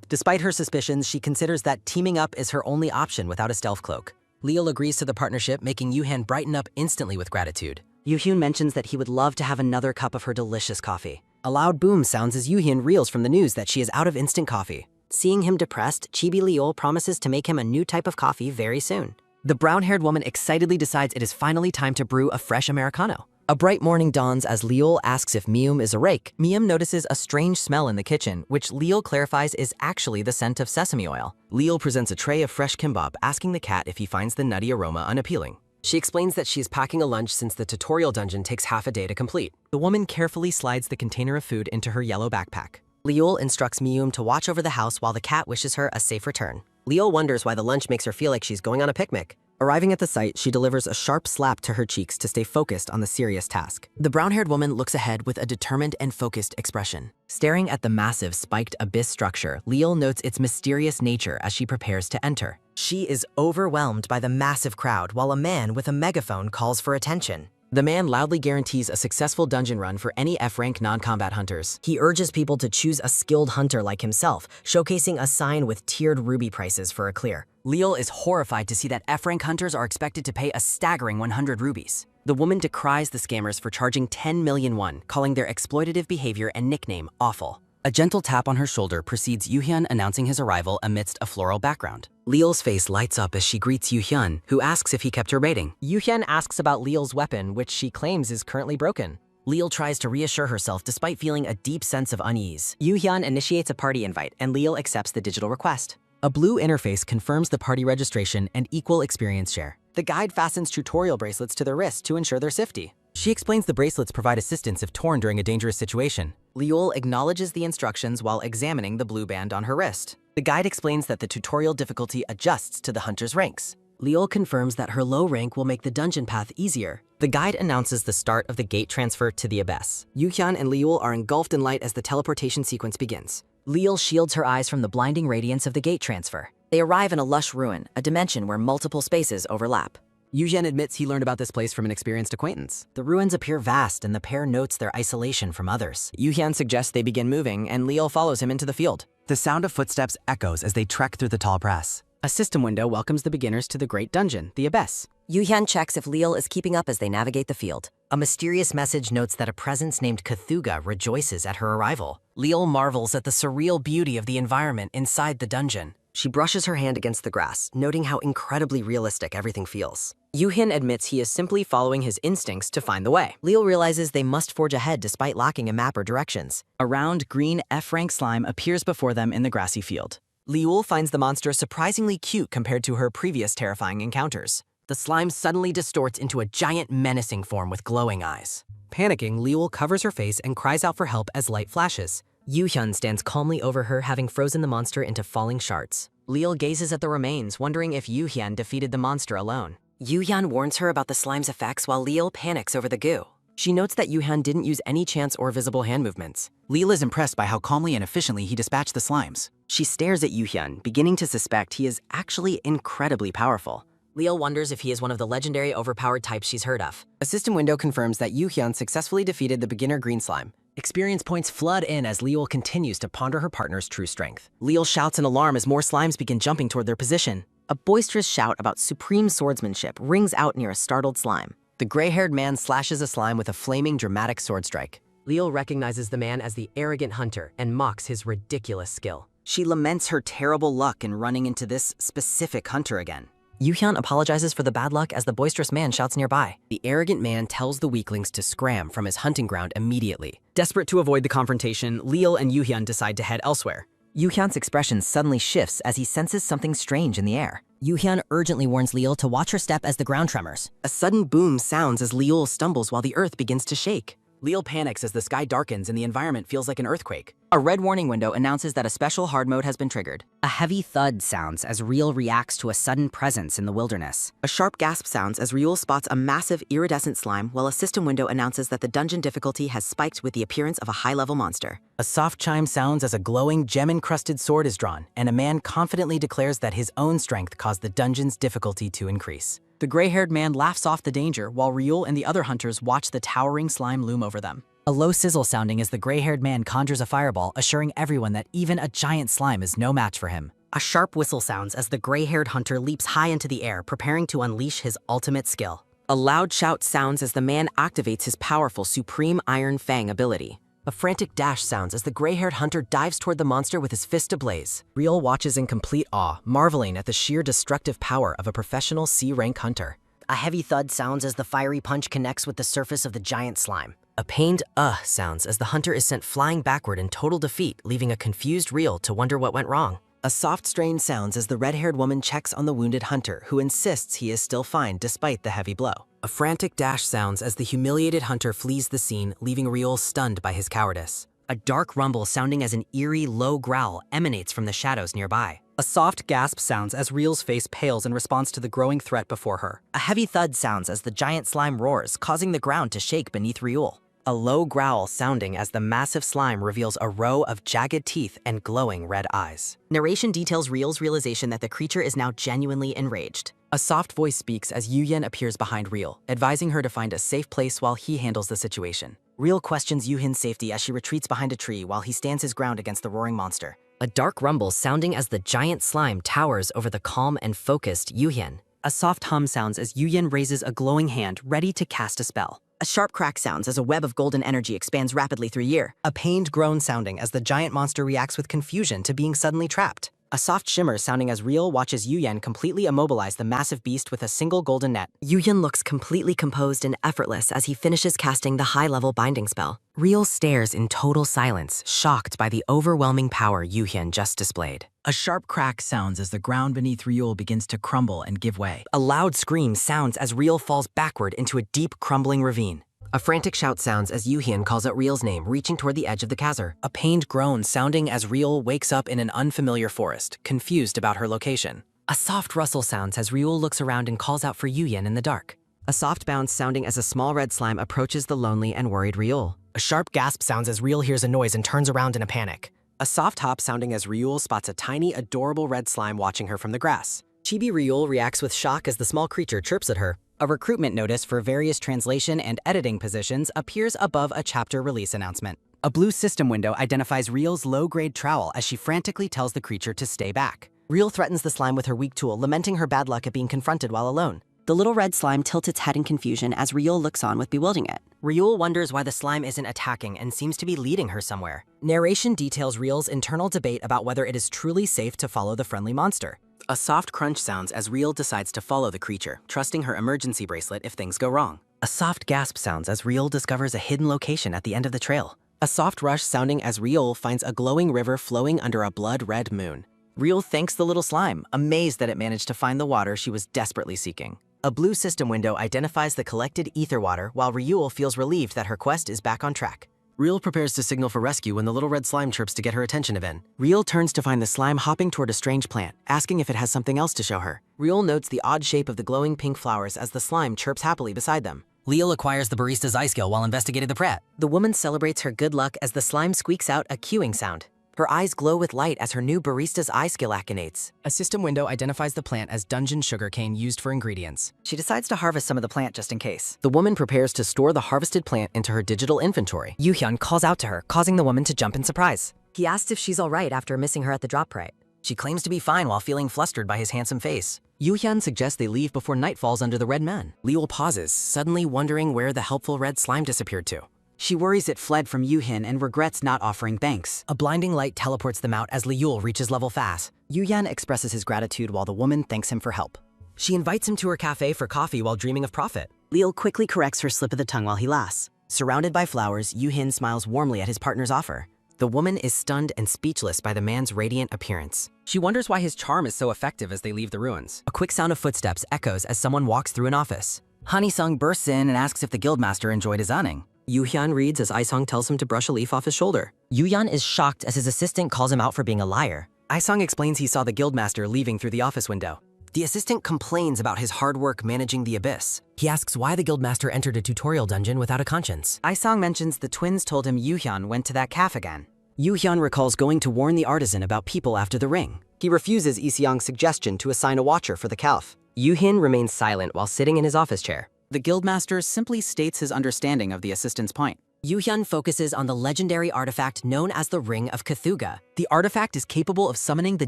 Despite her suspicions, she considers that teaming up is her only option without a stealth cloak. Leal agrees to the partnership, making Yu Hyun brighten up instantly with gratitude. Yu Hyun mentions that he would love to have another cup of her delicious coffee. A loud boom sounds as Yu Hyun reels from the news that she is out of instant coffee. Seeing him depressed, Chibi Leal promises to make him a new type of coffee very soon. The brown-haired woman excitedly decides it is finally time to brew a fresh Americano. A bright morning dawns as Leal asks if Mium is a rake. Mium notices a strange smell in the kitchen, which Leal clarifies is actually the scent of sesame oil. Leal presents a tray of fresh kimbap, asking the cat if he finds the nutty aroma unappealing. She explains that she is packing a lunch since the tutorial dungeon takes half a day to complete. The woman carefully slides the container of food into her yellow backpack. Leal instructs Mium to watch over the house while the cat wishes her a safe return. Leal wonders why the lunch makes her feel like she's going on a picnic. Arriving at the site, she delivers a sharp slap to her cheeks to stay focused on the serious task. The brown-haired woman looks ahead with a determined and focused expression. Staring at the massive, spiked abyss structure, Leal notes its mysterious nature as she prepares to enter. She is overwhelmed by the massive crowd while a man with a megaphone calls for attention. The man loudly guarantees a successful dungeon run for any F-rank non-combat hunters. He urges people to choose a skilled hunter like himself, showcasing a sign with tiered ruby prices for a clear. Leal is horrified to see that F-rank hunters are expected to pay a staggering 100 rubies. The woman decries the scammers for charging 10 million won, calling their exploitative behavior and nickname awful. A gentle tap on her shoulder precedes Yu Hyun announcing his arrival amidst a floral background. Leal's face lights up as she greets Yu Hyun, who asks if he kept her rating. Yu Hyun asks about Leal's weapon, which she claims is currently broken. Leal tries to reassure herself despite feeling a deep sense of unease. Yu Hyun initiates a party invite, and Leal accepts the digital request. A blue interface confirms the party registration and equal experience share. The guide fastens tutorial bracelets to their wrists to ensure their safety. She explains the bracelets provide assistance if torn during a dangerous situation. Liul acknowledges the instructions while examining the blue band on her wrist. The guide explains that the tutorial difficulty adjusts to the hunter's ranks. Liul confirms that her low rank will make the dungeon path easier. The guide announces the start of the gate transfer to the abyss. Yuhyun and Liul are engulfed in light as the teleportation sequence begins. Liul shields her eyes from the blinding radiance of the gate transfer. They arrive in a lush ruin, a dimension where multiple spaces overlap. Yuhyun admits he learned about this place from an experienced acquaintance. The ruins appear vast, and the pair notes their isolation from others. Yuhyun suggests they begin moving, and Liul follows him into the field. The sound of footsteps echoes as they trek through the tall grass. A system window welcomes the beginners to the great dungeon, the abyss. Yuhyun checks if Liul is keeping up as they navigate the field. A mysterious message notes that a presence named Cthulhu rejoices at her arrival. Liul marvels at the surreal beauty of the environment inside the dungeon. She brushes her hand against the grass, noting how incredibly realistic everything feels. Yuhyun admits he is simply following his instincts to find the way. Liul realizes they must forge ahead despite lacking a map or directions. A round, green F-rank slime appears before them in the grassy field. Liul finds the monster surprisingly cute compared to her previous terrifying encounters. The slime suddenly distorts into a giant menacing form with glowing eyes. Panicking, Liul covers her face and cries out for help as light flashes. Yuhyun stands calmly over her, having frozen the monster into falling shards. Liul gazes at the remains, wondering if Yuhyun defeated the monster alone. Yuhyun warns her about the slime's effects while Liul panics over the goo. She notes that Yuhyun didn't use any chance or visible hand movements. Liul is impressed by how calmly and efficiently he dispatched the slimes. She stares at Yuhyun, beginning to suspect he is actually incredibly powerful. Liul wonders if he is one of the legendary overpowered types she's heard of. A system window confirms that Yuhyun successfully defeated the beginner green slime. Experience points flood in as Liul continues to ponder her partner's true strength. Liul shouts in alarm as more slimes begin jumping toward their position. A boisterous shout about supreme swordsmanship rings out near a startled slime. The gray-haired man slashes a slime with a flaming, dramatic sword strike. Liul recognizes the man as the arrogant hunter and mocks his ridiculous skill. She laments her terrible luck in running into this specific hunter again. Yuhyun apologizes for the bad luck as the boisterous man shouts nearby. The arrogant man tells the weaklings to scram from his hunting ground immediately. Desperate to avoid the confrontation, Liul and Yuhyun decide to head elsewhere. Yuhyun's expression suddenly shifts as he senses something strange in the air. Yuhyun urgently warns Liul to watch her step as the ground tremors. A sudden boom sounds as Liul stumbles while the earth begins to shake. Liul panics as the sky darkens and the environment feels like an earthquake. A red warning window announces that a special hard mode has been triggered. A heavy thud sounds as Riel reacts to a sudden presence in the wilderness. A sharp gasp sounds as Riel spots a massive iridescent slime while a system window announces that the dungeon difficulty has spiked with the appearance of a high-level monster. A soft chime sounds as a glowing, gem-encrusted sword is drawn, and a man confidently declares that his own strength caused the dungeon's difficulty to increase. The gray-haired man laughs off the danger while Riel and the other hunters watch the towering slime loom over them. A low sizzle sounding as the gray-haired man conjures a fireball, assuring everyone that even a giant slime is no match for him. A sharp whistle sounds as the gray-haired hunter leaps high into the air, preparing to unleash his ultimate skill. A loud shout sounds as the man activates his powerful Supreme Iron Fang ability. A frantic dash sounds as the gray-haired hunter dives toward the monster with his fist ablaze. Riel watches in complete awe, marveling at the sheer destructive power of a professional C-rank hunter. A heavy thud sounds as the fiery punch connects with the surface of the giant slime. A pained sounds as the hunter is sent flying backward in total defeat, leaving a confused Riel to wonder what went wrong. A soft strain sounds as the red-haired woman checks on the wounded hunter, who insists he is still fine despite the heavy blow. A frantic dash sounds as the humiliated hunter flees the scene, leaving Riel stunned by his cowardice. A dark rumble sounding as an eerie, low growl emanates from the shadows nearby. A soft gasp sounds as Riel's face pales in response to the growing threat before her. A heavy thud sounds as the giant slime roars, causing the ground to shake beneath Riel. A low growl sounding as the massive slime reveals a row of jagged teeth and glowing red eyes. Narration details Riel's realization that the creature is now genuinely enraged. A soft voice speaks as Yuhyun appears behind Riel, advising her to find a safe place while he handles the situation. Riel questions Yuhyun's safety as she retreats behind a tree while he stands his ground against the roaring monster. A dark rumble sounding as the giant slime towers over the calm and focused Yuhyun. A soft hum sounds as Yuhyun raises a glowing hand, ready to cast a spell. A sharp crack sounds as a web of golden energy expands rapidly through Yer. A pained groan sounding as the giant monster reacts with confusion to being suddenly trapped. A soft shimmer sounding as Real watches Yuyan completely immobilize the massive beast with a single golden net. Yuyan looks completely composed and effortless as he finishes casting the high-level binding spell. Real stares in total silence, shocked by the overwhelming power Yuyan just displayed. A sharp crack sounds as the ground beneath Real begins to crumble and give way. A loud scream sounds as Real falls backward into a deep, crumbling ravine. A frantic shout sounds as Yuhyun calls out Real's name, reaching toward the edge of the chasm. A pained groan sounding as Real wakes up in an unfamiliar forest, confused about her location. A soft rustle sounds as Real looks around and calls out for Yuyan in the dark. A soft bounce sounding as a small red slime approaches the lonely and worried Real. A sharp gasp sounds as Real hears a noise and turns around in a panic. A soft hop sounding as Real spots a tiny, adorable red slime watching her from the grass. Chibi Real reacts with shock as the small creature chirps at her. A recruitment notice for various translation and editing positions appears above a chapter release announcement. A blue system window identifies Real's low-grade trowel as she frantically tells the creature to stay back. Real threatens the slime with her weak tool, lamenting her bad luck at being confronted while alone. The little red slime tilts its head in confusion as Real looks on with bewilderment. Real wonders why the slime isn't attacking and seems to be leading her somewhere. Narration details Real's internal debate about whether it is truly safe to follow the friendly monster. A soft crunch sounds as Real decides to follow the creature, trusting her emergency bracelet if things go wrong. A soft gasp sounds as Real discovers a hidden location at the end of the trail. A soft rush sounding as Real finds a glowing river flowing under a blood-red moon. Real thanks the little slime, amazed that it managed to find the water she was desperately seeking. A blue system window identifies the collected ether water, while Real feels relieved that her quest is back on track. Real prepares to signal for rescue when the little red slime chirps to get her attention again. Real turns to find the slime hopping toward a strange plant, asking if it has something else to show her. Real notes the odd shape of the glowing pink flowers as the slime chirps happily beside them. Leo acquires the barista's eye skill while investigating the prat. The woman celebrates her good luck as the slime squeaks out a cueing sound. Her eyes glow with light as her new barista's eye skill activates. A system window identifies the plant as dungeon sugarcane used for ingredients. She decides to harvest some of the plant just in case. The woman prepares to store the harvested plant into her digital inventory. Yuhyun calls out to her, causing the woman to jump in surprise. He asks if she's all right after missing her at the drop rite. She claims to be fine while feeling flustered by his handsome face. Yuhyun suggests they leave before night falls under the red man. Leo pauses, suddenly wondering where the helpful red slime disappeared to. She worries it fled from Yuhyun and regrets not offering thanks. A blinding light teleports them out as Liul reaches level fast. Yuyan expresses his gratitude while the woman thanks him for help. She invites him to her cafe for coffee while dreaming of profit. Liul quickly corrects her slip of the tongue while he laughs. Surrounded by flowers, Yuhin smiles warmly at his partner's offer. The woman is stunned and speechless by the man's radiant appearance. She wonders why his charm is so effective as they leave the ruins. A quick sound of footsteps echoes as someone walks through an office. Hanisung bursts in and asks if the guildmaster enjoyed his earning. Yuhyun reads as Aisong tells him to brush a leaf off his shoulder. Yuyan is shocked as his assistant calls him out for being a liar. Aisong explains he saw the guildmaster leaving through the office window. The assistant complains about his hard work managing the abyss. He asks why the guildmaster entered a tutorial dungeon without a conscience. Aisong mentions the twins told him Yuhyun went to that cafe again. Yuhyun recalls going to warn the artisan about people after the ring. He refuses Iseong's suggestion to assign a watcher for the calf. Yuhin remains silent while sitting in his office chair. The guildmaster simply states his understanding of the assistant's point. Yuhyun focuses on the legendary artifact known as the Ring of Cthulhu. The artifact is capable of summoning the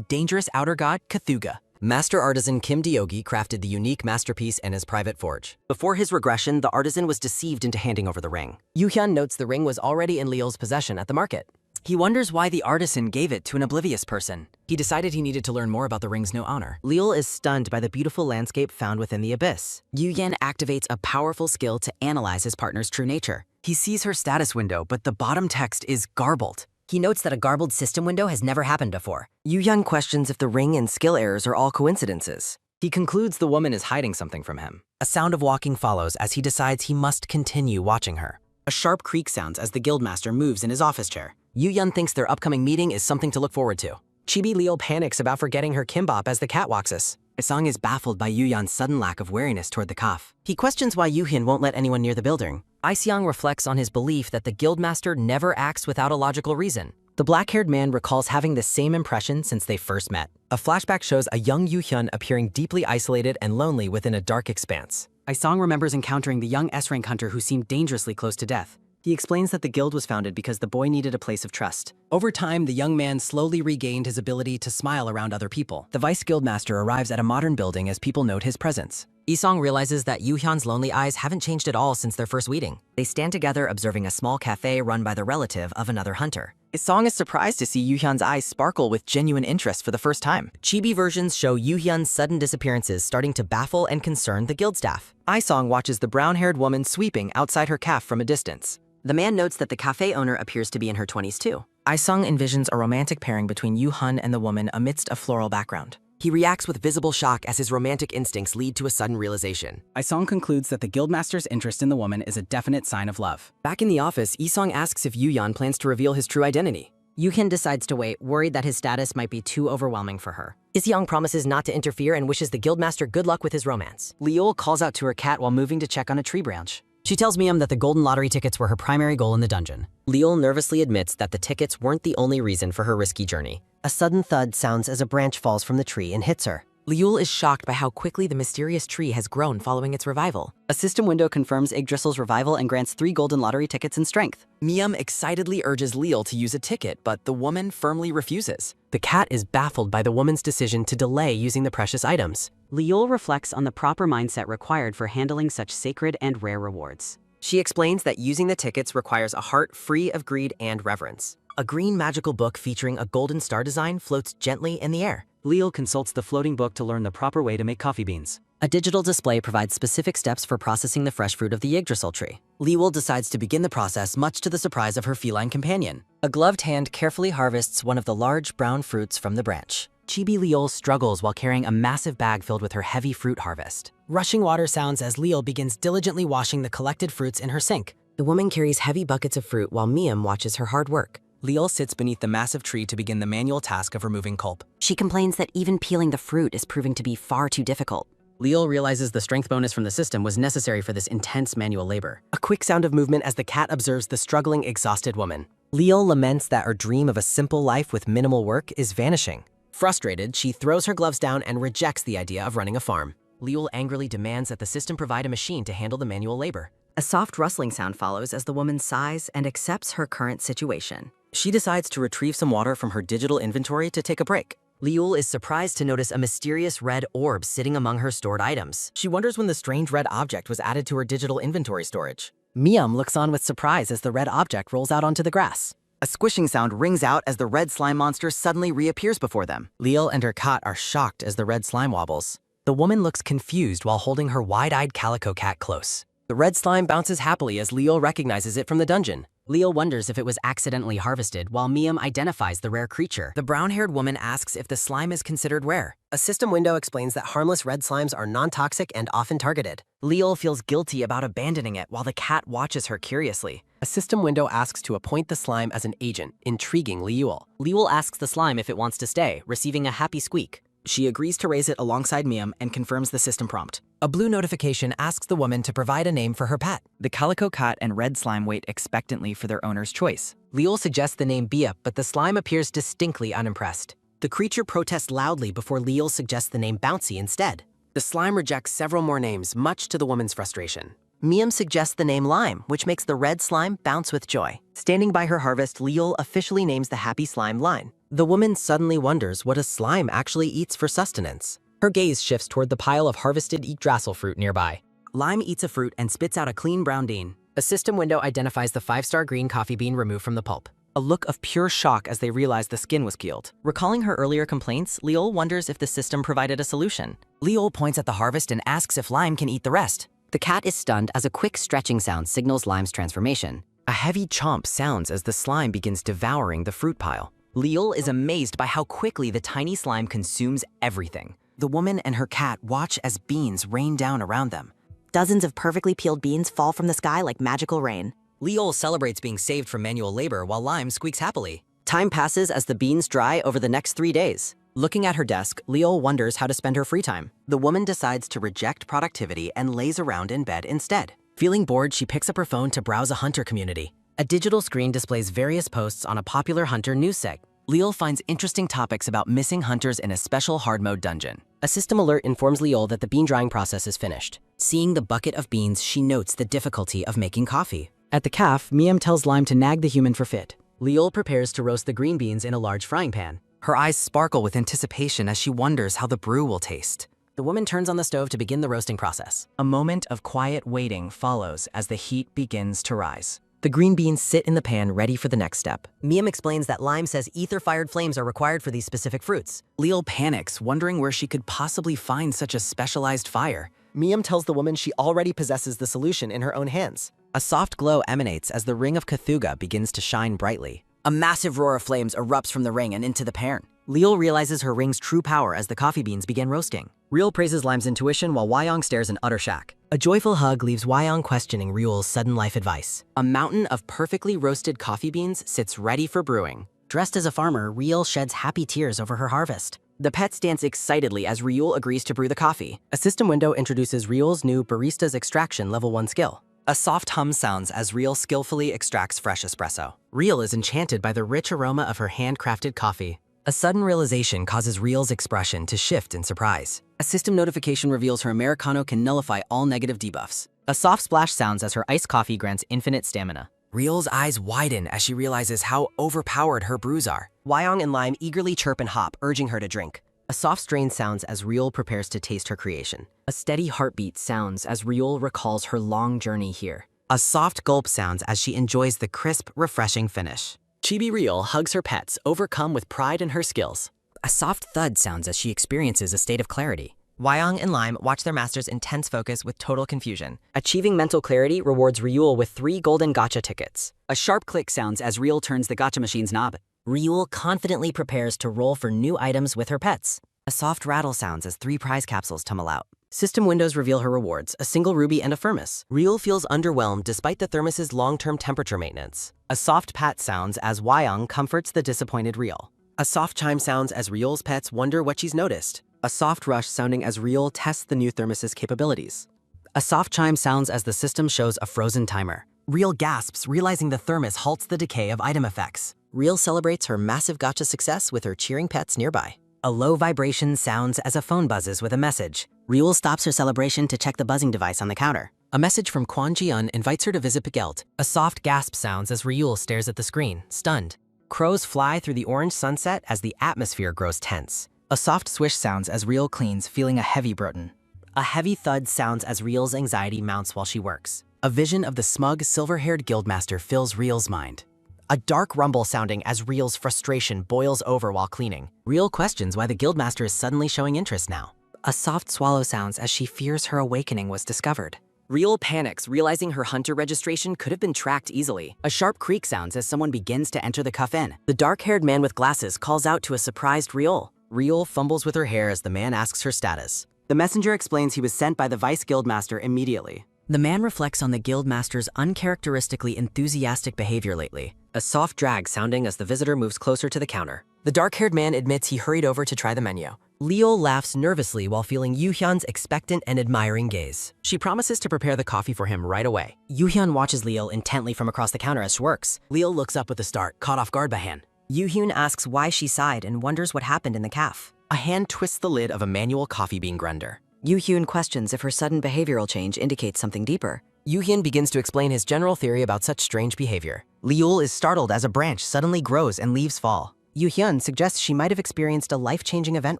dangerous outer god Cthulhu. Master artisan Kim Deogi crafted the unique masterpiece in his private forge. Before his regression, the artisan was deceived into handing over the ring. Yuhyun notes the ring was already in Liul's possession at the market. He wonders why the artisan gave it to an oblivious person. He decided he needed to learn more about the ring's new honor. Liul is stunned by the beautiful landscape found within the abyss. Yuyan activates a powerful skill to analyze his partner's true nature. He sees her status window, but the bottom text is garbled. He notes that a garbled system window has never happened before. Yuhyun questions if the ring and skill errors are all coincidences. He concludes the woman is hiding something from him. A sound of walking follows as he decides he must continue watching her. A sharp creak sounds as the guildmaster moves in his office chair. Yuhyun thinks their upcoming meeting is something to look forward to. Chibi Liul panics about forgetting her kimbap as the cat walks us. Isong is baffled by Yuyan's sudden lack of wariness toward the calf. He questions why Yuhyun won't let anyone near the building. Iseong reflects on his belief that the guildmaster never acts without a logical reason. The black-haired man recalls having the same impression since they first met. A flashback shows a young Yuhyun appearing deeply isolated and lonely within a dark expanse. Isong remembers encountering the young S-rank hunter who seemed dangerously close to death. He explains that the guild was founded because the boy needed a place of trust. Over time, the young man slowly regained his ability to smile around other people. The vice guildmaster arrives at a modern building as people note his presence. Isong realizes that Yoo-hyun's lonely eyes haven't changed at all since their first meeting. They stand together observing a small cafe run by the relative of another hunter. Isong is surprised to see Yoo-hyun's eyes sparkle with genuine interest for the first time. Chibi versions show Yoo-hyun's sudden disappearances starting to baffle and concern the guild staff. Isong watches the brown-haired woman sweeping outside her cafe from a distance. The man notes that the cafe owner appears to be in her 20s too. Isong envisions a romantic pairing between Yoo-hyun and the woman amidst a floral background. He reacts with visible shock as his romantic instincts lead to a sudden realization. Isong concludes that the guildmaster's interest in the woman is a definite sign of love. Back in the office, Isong asks if Yoo-hyun plans to reveal his true identity. Yoo-hyun decides to wait, worried that his status might be too overwhelming for her. Is-young promises not to interfere and wishes the guildmaster good luck with his romance. Leol calls out to her cat while moving to check on a tree branch. She tells Miam that the golden lottery tickets were her primary goal in the dungeon. Leol nervously admits that the tickets weren't the only reason for her risky journey. A sudden thud sounds as a branch falls from the tree and hits her. Leol is shocked by how quickly the mysterious tree has grown following its revival. A system window confirms Yggdrasil's revival and grants 3 golden lottery tickets in strength. Miam excitedly urges Leol to use a ticket, but the woman firmly refuses. The cat is baffled by the woman's decision to delay using the precious items. Leol reflects on the proper mindset required for handling such sacred and rare rewards. She explains that using the tickets requires a heart free of greed and reverence. A green magical book featuring a golden star design floats gently in the air. Leol consults the floating book to learn the proper way to make coffee beans. A digital display provides specific steps for processing the fresh fruit of the Yggdrasil tree. Leol decides to begin the process, much to the surprise of her feline companion. A gloved hand carefully harvests one of the large brown fruits from the branch. Chibi Leol struggles while carrying a massive bag filled with her heavy fruit harvest. Rushing water sounds as Leol begins diligently washing the collected fruits in her sink. The woman carries heavy buckets of fruit while Miam watches her hard work. Leol sits beneath the massive tree to begin the manual task of removing pulp. She complains that even peeling the fruit is proving to be far too difficult. Leol realizes the strength bonus from the system was necessary for this intense manual labor. A quick sound of movement as the cat observes the struggling, exhausted woman. Leol laments that her dream of a simple life with minimal work is vanishing. Frustrated, she throws her gloves down and rejects the idea of running a farm. Leol angrily demands that the system provide a machine to handle the manual labor. A soft rustling sound follows as the woman sighs and accepts her current situation. She decides to retrieve some water from her digital inventory to take a break. Leol is surprised to notice a mysterious red orb sitting among her stored items. She wonders when the strange red object was added to her digital inventory storage. Miam looks on with surprise as the red object rolls out onto the grass. A squishing sound rings out as the red slime monster suddenly reappears before them. Leol and her cat are shocked as the red slime wobbles. The woman looks confused while holding her wide-eyed calico cat close. The red slime bounces happily as Leol recognizes it from the dungeon. Leol wonders if it was accidentally harvested, while Miam identifies the rare creature. The brown-haired woman asks if the slime is considered rare. A system window explains that harmless red slimes are non-toxic and often targeted. Leol feels guilty about abandoning it while the cat watches her curiously. A system window asks to appoint the slime as an agent, intriguing Leol. Leol asks the slime if it wants to stay, receiving a happy squeak. She agrees to raise it alongside Miam and confirms the system prompt. A blue notification asks the woman to provide a name for her pet. The calico cat and red slime wait expectantly for their owner's choice. Leol suggests the name Bia, but the slime appears distinctly unimpressed. The creature protests loudly before Leol suggests the name Bouncy instead. The slime rejects several more names, much to the woman's frustration. Miam suggests the name Lime, which makes the red slime bounce with joy. Standing by her harvest, Leol officially names the happy slime Line. The woman suddenly wonders what a slime actually eats for sustenance. Her gaze shifts toward the pile of harvested Yggdrasil fruit nearby. Lime eats a fruit and spits out a clean brown bean. A system window identifies the 5-star green coffee bean removed from the pulp. A look of pure shock as they realize the skin was peeled. Recalling her earlier complaints, Leol wonders if the system provided a solution. Leol points at the harvest and asks if Lime can eat the rest. The cat is stunned as a quick stretching sound signals Lime's transformation. A heavy chomp sounds as the slime begins devouring the fruit pile. Leol is amazed by how quickly the tiny slime consumes everything. The woman and her cat watch as beans rain down around them. Dozens of perfectly peeled beans fall from the sky like magical rain. Leol celebrates being saved from manual labor while Lime squeaks happily. Time passes as the beans dry over the next 3 days. Looking at her desk, Leol wonders how to spend her free time. The woman decides to reject productivity and lays around in bed instead. Feeling bored, she picks up her phone to browse a hunter community. A digital screen displays various posts on a popular hunter news seg. Leol finds interesting topics about missing hunters in a special hard mode dungeon. A system alert informs Leol that the bean drying process is finished. Seeing the bucket of beans, she notes the difficulty of making coffee. At the cafe, Miam tells Lime to nag the human for fit. Leol prepares to roast the green beans in a large frying pan. Her eyes sparkle with anticipation as she wonders how the brew will taste. The woman turns on the stove to begin the roasting process. A moment of quiet waiting follows as the heat begins to rise. The green beans sit in the pan ready for the next step. Miam explains that Lime says ether-fired flames are required for these specific fruits. Leal panics, wondering where she could possibly find such a specialized fire. Miam tells the woman she already possesses the solution in her own hands. A soft glow emanates as the ring of Cthulhu begins to shine brightly. A massive roar of flames erupts from the ring and into the pan. Leal realizes her ring's true power as the coffee beans begin roasting. Real praises Lime's intuition while Wyong stares in utter shock. A joyful hug leaves Wyong questioning Ryul's sudden life advice. A mountain of perfectly roasted coffee beans sits ready for brewing. Dressed as a farmer, Ryul sheds happy tears over her harvest. The pets dance excitedly as Ryul agrees to brew the coffee. A system window introduces Ryul's new Barista's Extraction Level 1 skill. A soft hum sounds as Ryul skillfully extracts fresh espresso. Ryul is enchanted by the rich aroma of her handcrafted coffee. A sudden realization causes Ryul's expression to shift in surprise. A system notification reveals her Americano can nullify all negative debuffs. A soft splash sounds as her iced coffee grants infinite stamina. Ryul's eyes widen as she realizes how overpowered her brews are. Wyong and Lime eagerly chirp and hop, urging her to drink. A soft strain sounds as Ryul prepares to taste her creation. A steady heartbeat sounds as Ryul recalls her long journey here. A soft gulp sounds as she enjoys the crisp, refreshing finish. Chibi Ryul hugs her pets, overcome with pride in her skills. A soft thud sounds as she experiences a state of clarity. Wyong and Lime watch their master's intense focus with total confusion. Achieving mental clarity rewards Ryul with 3 golden gacha tickets. A sharp click sounds as Ryul turns the gacha machine's knob. Ryul confidently prepares to roll for new items with her pets. A soft rattle sounds as 3 prize capsules tumble out. System windows reveal her rewards, a single ruby and a thermos. Ryul feels underwhelmed despite the thermos's long-term temperature maintenance. A soft pat sounds as Wyong comforts the disappointed Ryul. A soft chime sounds as Ryul's pets wonder what she's noticed. A soft rush sounding as Ryul tests the new thermos's capabilities. A soft chime sounds as the system shows a frozen timer. Ryul gasps, realizing the thermos halts the decay of item effects. Ryul celebrates her massive gacha success with her cheering pets nearby. A low vibration sounds as a phone buzzes with a message. Ryul stops her celebration to check the buzzing device on the counter. A message from Kwon Ji-eun invites her to visit Pagelt. A soft gasp sounds as Ryul stares at the screen, stunned. Crows fly through the orange sunset as the atmosphere grows tense. A soft swish sounds as Ryul cleans, feeling a heavy burden. A heavy thud sounds as Ryul's anxiety mounts while she works. A vision of the smug, silver-haired guildmaster fills Ryul's mind. A dark rumble sounding as Ryul's frustration boils over while cleaning. Ryul questions why the guildmaster is suddenly showing interest now. A soft swallow sounds as she fears her awakening was discovered. Ryul panics, realizing her hunter registration could have been tracked easily. A sharp creak sounds as someone begins to enter the cuff-in. The dark-haired man with glasses calls out to a surprised Ryul. Ryul fumbles with her hair as the man asks her status. The messenger explains he was sent by the vice guildmaster immediately. The man reflects on the guildmaster's uncharacteristically enthusiastic behavior lately. A soft drag sounding as the visitor moves closer to the counter. The dark-haired man admits he hurried over to try the menu. Leol laughs nervously while feeling Yoo-hyun's expectant and admiring gaze. She promises to prepare the coffee for him right away. Yoo-hyun watches Leol intently from across the counter as she works. Leol looks up with a start, caught off guard by Han. Yoo-hyun asks why she sighed and wonders what happened in the caf. A hand twists the lid of a manual coffee bean grinder. Yoo-hyun questions if her sudden behavioral change indicates something deeper. Yoo-hyun begins to explain his general theory about such strange behavior. Leol is startled as a branch suddenly grows and leaves fall. Yoo-hyun suggests she might have experienced a life-changing event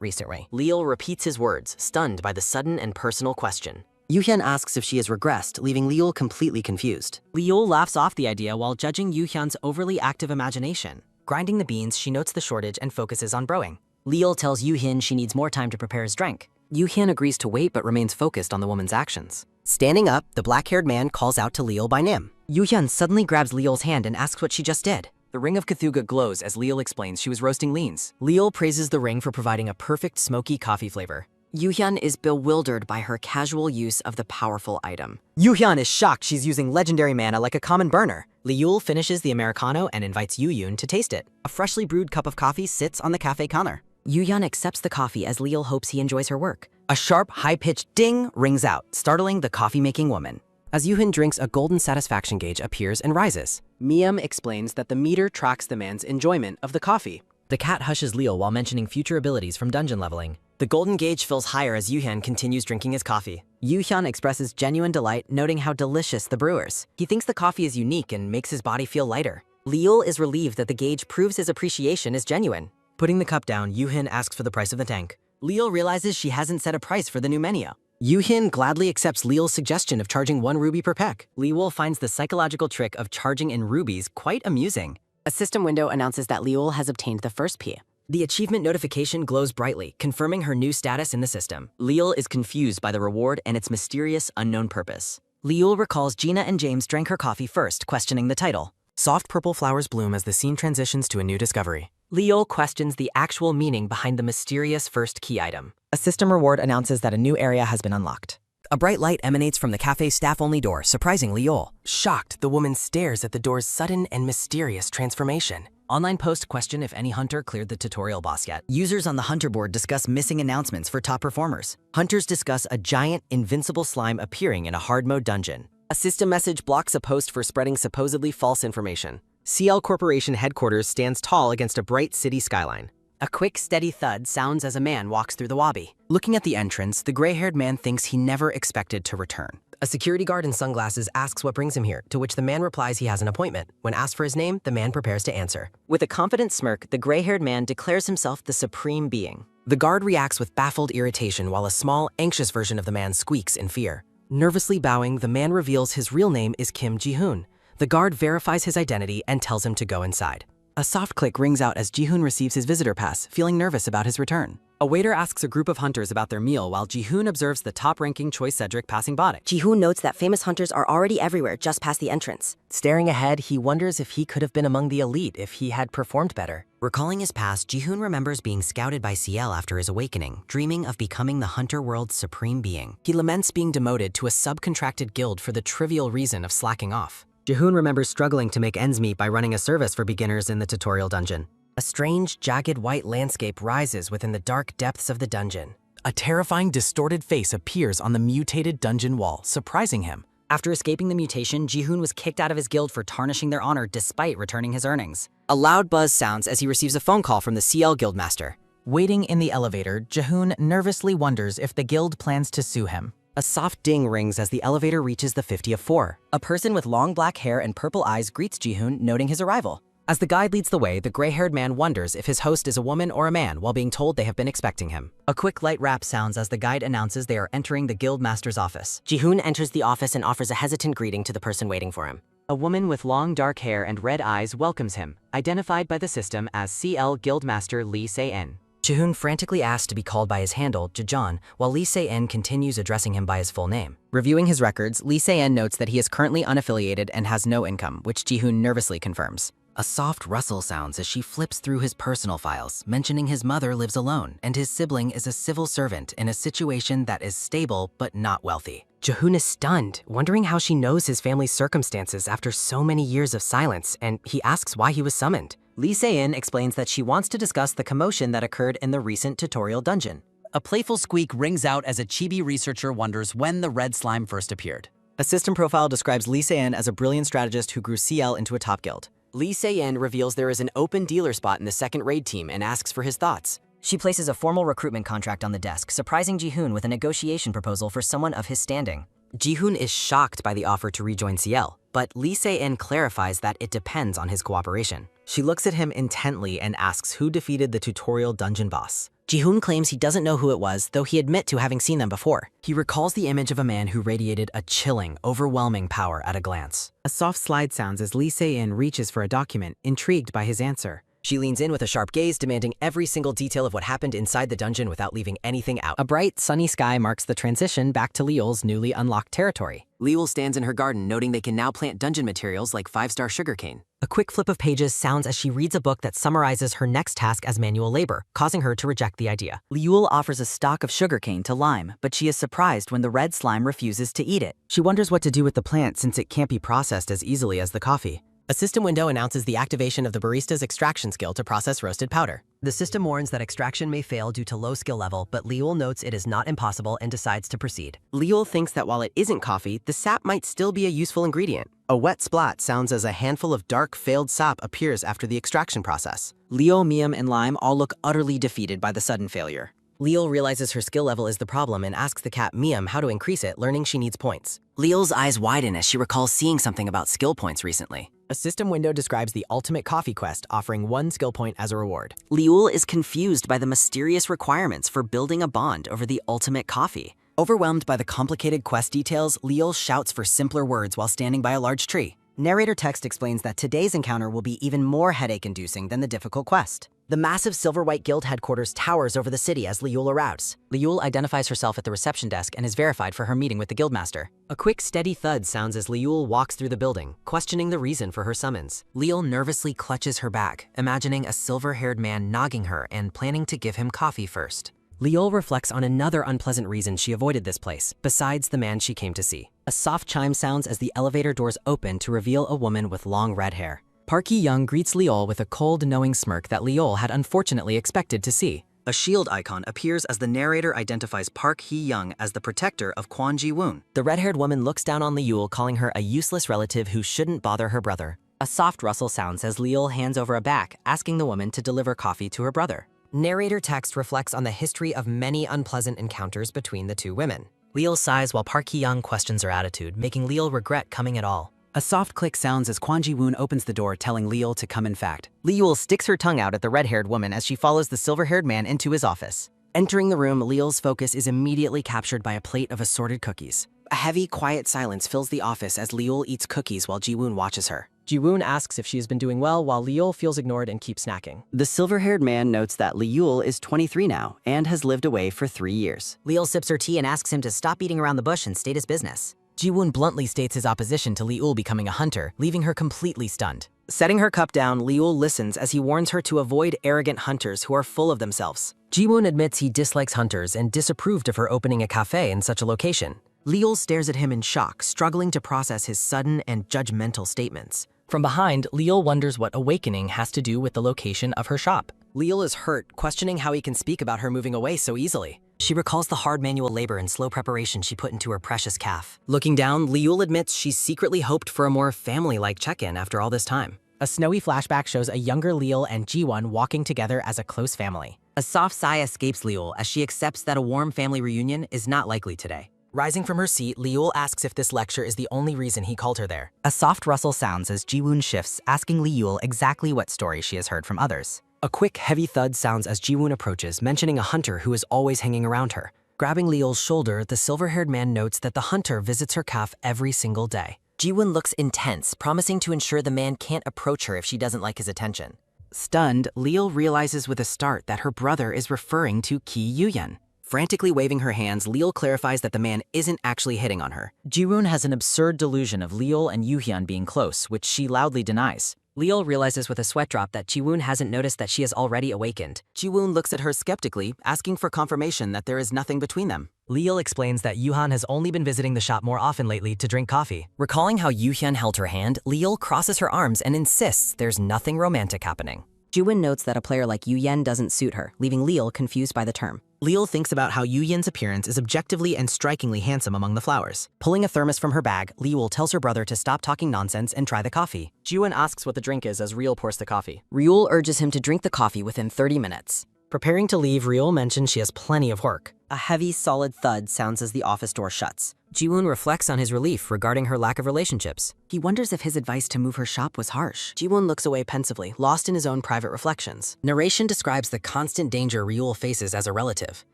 recently. Leol repeats his words, stunned by the sudden and personal question. Yoo-hyun asks if she has regressed, leaving Leol completely confused. Leol laughs off the idea while judging Yoo-hyun's overly active imagination. Grinding the beans, she notes the shortage and focuses on brewing. Leol tells Yoo-hyun she needs more time to prepare his drink. Yoo-hyun agrees to wait but remains focused on the woman's actions. Standing up, the black-haired man calls out to Leol by name. Yoo-hyun suddenly grabs Leol's hand and asks what she just did. The ring of Cthulhu glows as Leol explains she was roasting leans. Leol praises the ring for providing a perfect smoky coffee flavor. Yoo-hyun is bewildered by her casual use of the powerful item. Yoo-hyun is shocked she's using legendary mana like a common burner. Leol finishes the Americano and invites Yoo-hyun to taste it. A freshly brewed cup of coffee sits on the cafe counter. Yoo-hyun accepts the coffee as Leol hopes he enjoys her work. A sharp, high-pitched ding rings out, startling the coffee-making woman. As Yoo-hyun drinks, a golden satisfaction gauge appears and rises. Miam explains that the meter tracks the man's enjoyment of the coffee. The cat hushes Leol while mentioning future abilities from dungeon leveling. The golden gauge fills higher as Yoo-hyun continues drinking his coffee. Yoo-hyun expresses genuine delight, noting how delicious the brewers. He thinks the coffee is unique and makes his body feel lighter. Leol is relieved that the gauge proves his appreciation is genuine. Putting the cup down, Yoo-hyun asks for the price of the tank. Leal realizes she hasn't set a price for the new menu. Yoo-hyun gladly accepts Leal's suggestion of charging 1 ruby per peck. Leal finds the psychological trick of charging in rubies quite amusing. A system window announces that Leal has obtained the first P. The achievement notification glows brightly, confirming her new status in the system. Leal is confused by the reward and its mysterious, unknown purpose. Leal recalls Gina and James drank her coffee first, questioning the title. Soft purple flowers bloom as the scene transitions to a new discovery. Leal questions the actual meaning behind the mysterious first key item. A system reward announces that a new area has been unlocked. A bright light emanates from the cafe's staff-only door, surprising Leal. Shocked, the woman stares at the door's sudden and mysterious transformation. Online post question if any hunter cleared the tutorial boss yet. Users on the hunter board discuss missing announcements for top performers. Hunters discuss a giant, invincible slime appearing in a hard mode dungeon. A system message blocks a post for spreading supposedly false information. CL Corporation headquarters stands tall against a bright city skyline. A quick, steady thud sounds as a man walks through the lobby. Looking at the entrance, the gray-haired man thinks he never expected to return. A security guard in sunglasses asks what brings him here, to which the man replies he has an appointment. When asked for his name, the man prepares to answer. With a confident smirk, the gray-haired man declares himself the supreme being. The guard reacts with baffled irritation while a small, anxious version of the man squeaks in fear. Nervously bowing, the man reveals his real name is Kim Ji-hoon. The guard verifies his identity and tells him to go inside. A soft click rings out as Ji-hoon receives his visitor pass, feeling nervous about his return. A waiter asks a group of hunters about their meal while Ji-hoon observes the top-ranking Choi Cedric passing by. Ji-hoon notes that famous hunters are already everywhere just past the entrance. Staring ahead, he wonders if he could have been among the elite if he had performed better. Recalling his past, Ji-hoon remembers being scouted by CL after his awakening, dreaming of becoming the hunter world's supreme being. He laments being demoted to a subcontracted guild for the trivial reason of slacking off. Ji-hoon remembers struggling to make ends meet by running a service for beginners in the tutorial dungeon. A strange, jagged white landscape rises within the dark depths of the dungeon. A terrifying, distorted face appears on the mutated dungeon wall, surprising him. After escaping the mutation, Ji-hoon was kicked out of his guild for tarnishing their honor despite returning his earnings. A loud buzz sounds as he receives a phone call from the CL Guildmaster. Waiting in the elevator, Ji-hoon nervously wonders if the guild plans to sue him. A soft ding rings as the elevator reaches the 50th floor. A person with long black hair and purple eyes greets Ji-hoon, noting his arrival. As the guide leads the way, the gray-haired man wonders if his host is a woman or a man while being told they have been expecting him. A quick light rap sounds as the guide announces they are entering the Guildmaster's office. Ji-hoon enters the office and offers a hesitant greeting to the person waiting for him. A woman with long dark hair and red eyes welcomes him, identified by the system as CL Guildmaster Lee Se-en. Ji-hoon frantically asks to be called by his handle, Jajon, while Lee Se-en continues addressing him by his full name. Reviewing his records, Lee Se-en notes that he is currently unaffiliated and has no income, which Ji-hoon nervously confirms. A soft rustle sounds as she flips through his personal files, mentioning his mother lives alone and his sibling is a civil servant in a situation that is stable but not wealthy. Ji-hoon is stunned, wondering how she knows his family's circumstances after so many years of silence, and he asks why he was summoned. Lee Se-en explains that she wants to discuss the commotion that occurred in the recent tutorial dungeon. A playful squeak rings out as a chibi researcher wonders when the red slime first appeared. A system profile describes Lee Se-en as a brilliant strategist who grew CL into a top guild. Lee Se-en reveals there is an open dealer spot in the second raid team and asks for his thoughts. She places a formal recruitment contract on the desk, surprising Ji-hoon with a negotiation proposal for someone of his standing. Ji-hoon is shocked by the offer to rejoin CL, but Lee Se-en clarifies that it depends on his cooperation. She looks at him intently and asks who defeated the tutorial dungeon boss. Ji-hoon claims he doesn't know who it was, though he admits to having seen them before. He recalls the image of a man who radiated a chilling, overwhelming power at a glance. A soft slide sounds as Lee Se-en reaches for a document, intrigued by his answer. She leans in with a sharp gaze, demanding every single detail of what happened inside the dungeon without leaving anything out. A bright, sunny sky marks the transition back to Leal's newly unlocked territory. Leal stands in her garden, noting they can now plant dungeon materials like 5-star sugarcane. A quick flip of pages sounds as she reads a book that summarizes her next task as manual labor, causing her to reject the idea. Leal offers a stalk of sugarcane to Lime, but she is surprised when the red slime refuses to eat it. She wonders what to do with the plant since it can't be processed as easily as the coffee. A system window announces the activation of the barista's extraction skill to process roasted powder. The system warns that extraction may fail due to low skill level, but Leal notes it is not impossible and decides to proceed. Leal thinks that while it isn't coffee, the sap might still be a useful ingredient. A wet splat sounds as a handful of dark, failed sap appears after the extraction process. Leo, Miam, and Lime all look utterly defeated by the sudden failure. Leol realizes her skill level is the problem and asks the cat Miam how to increase it, learning she needs points. Leol's eyes widen as she recalls seeing something about skill points recently. A system window describes the ultimate coffee quest, offering 1 skill point as a reward. Leol is confused by the mysterious requirements for building a bond over the ultimate coffee. Overwhelmed by the complicated quest details, Leol shouts for simpler words while standing by a large tree. Narrator text explains that today's encounter will be even more headache-inducing than the difficult quest. The massive Silver-White Guild headquarters towers over the city as Leol arrives. Leol identifies herself at the reception desk and is verified for her meeting with the guildmaster. A quick, steady thud sounds as Leol walks through the building, questioning the reason for her summons. Leol nervously clutches her bag, imagining a silver-haired man nogging her and planning to give him coffee first. Leol reflects on another unpleasant reason she avoided this place, besides the man she came to see. A soft chime sounds as the elevator doors open to reveal a woman with long red hair. Park Hee-young greets Leol with a cold, knowing smirk that Leol had unfortunately expected to see. A shield icon appears as the narrator identifies Park Hee-young as the protector of Kwon Ji-woon. The red-haired woman looks down on Leol, calling her a useless relative who shouldn't bother her brother. A soft rustle sounds as Leol hands over a bag, asking the woman to deliver coffee to her brother. Narrator text reflects on the history of many unpleasant encounters between the two women. Leol sighs while Park Hee-young questions her attitude, making Leol regret coming at all. A soft click sounds as Kwon Ji-woon opens the door, telling Leol to come in fact. Leol sticks her tongue out at the red-haired woman as she follows the silver-haired man into his office. Entering the room, Leol's focus is immediately captured by a plate of assorted cookies. A heavy, quiet silence fills the office as Leol eats cookies while Ji-woon watches her. Ji-woon asks if she has been doing well while Leol feels ignored and keeps snacking. The silver-haired man notes that Leol is 23 now and has lived away for 3 years. Leol sips her tea and asks him to stop beating around the bush and state his business. Ji-woon bluntly states his opposition to Leol becoming a hunter, leaving her completely stunned. Setting her cup down, Leol listens as he warns her to avoid arrogant hunters who are full of themselves. Ji-woon admits he dislikes hunters and disapproved of her opening a cafe in such a location. Leol stares at him in shock, struggling to process his sudden and judgmental statements. From behind, Leol wonders what awakening has to do with the location of her shop. Leol is hurt, questioning how he can speak about her moving away so easily. She recalls the hard manual labor and slow preparation she put into her precious calf. Looking down, Leol admits she secretly hoped for a more family-like check-in after all this time. A snowy flashback shows a younger Leol and Ji-won walking together as a close family. A soft sigh escapes Leol as she accepts that a warm family reunion is not likely today. Rising from her seat, Leol asks if this lecture is the only reason he called her there. A soft rustle sounds as Ji-woon shifts, asking Leol exactly what story she has heard from others. A quick, heavy thud sounds as Ji-woon approaches, mentioning a hunter who is always hanging around her. Grabbing Leol's shoulder, the silver-haired man notes that the hunter visits her calf every single day. Ji-woon looks intense, promising to ensure the man can't approach her if she doesn't like his attention. Stunned, Leol realizes with a start that her brother is referring to Ki Yu-yeon. Frantically waving her hands, Leol clarifies that the man isn't actually hitting on her. Ji-woon has an absurd delusion of Leol and Yu-hyun being close, which she loudly denies. Leol realizes with a sweat drop that Ji-woon hasn't noticed that she has already awakened. Ji-woon looks at her skeptically, asking for confirmation that there is nothing between them. Leol explains that Yu-han has only been visiting the shop more often lately to drink coffee. Recalling how Yu-hyun held her hand, Leol crosses her arms and insists there's nothing romantic happening. Ji-woon notes that a player like Yu-yen doesn't suit her, leaving Leol confused by the term. Leol thinks about how Yu-yen's appearance is objectively and strikingly handsome among the flowers. Pulling a thermos from her bag, Leol tells her brother to stop talking nonsense and try the coffee. Ji-woon asks what the drink is as Reol pours the coffee. Reol urges him to drink the coffee within 30 minutes. Preparing to leave, Reol mentions she has plenty of work. A heavy, solid thud sounds as the office door shuts. Ji-woon reflects on his relief regarding her lack of relationships. He wonders if his advice to move her shop was harsh. Ji-woon looks away pensively, lost in his own private reflections. Narration describes the constant danger Reol faces as a relative.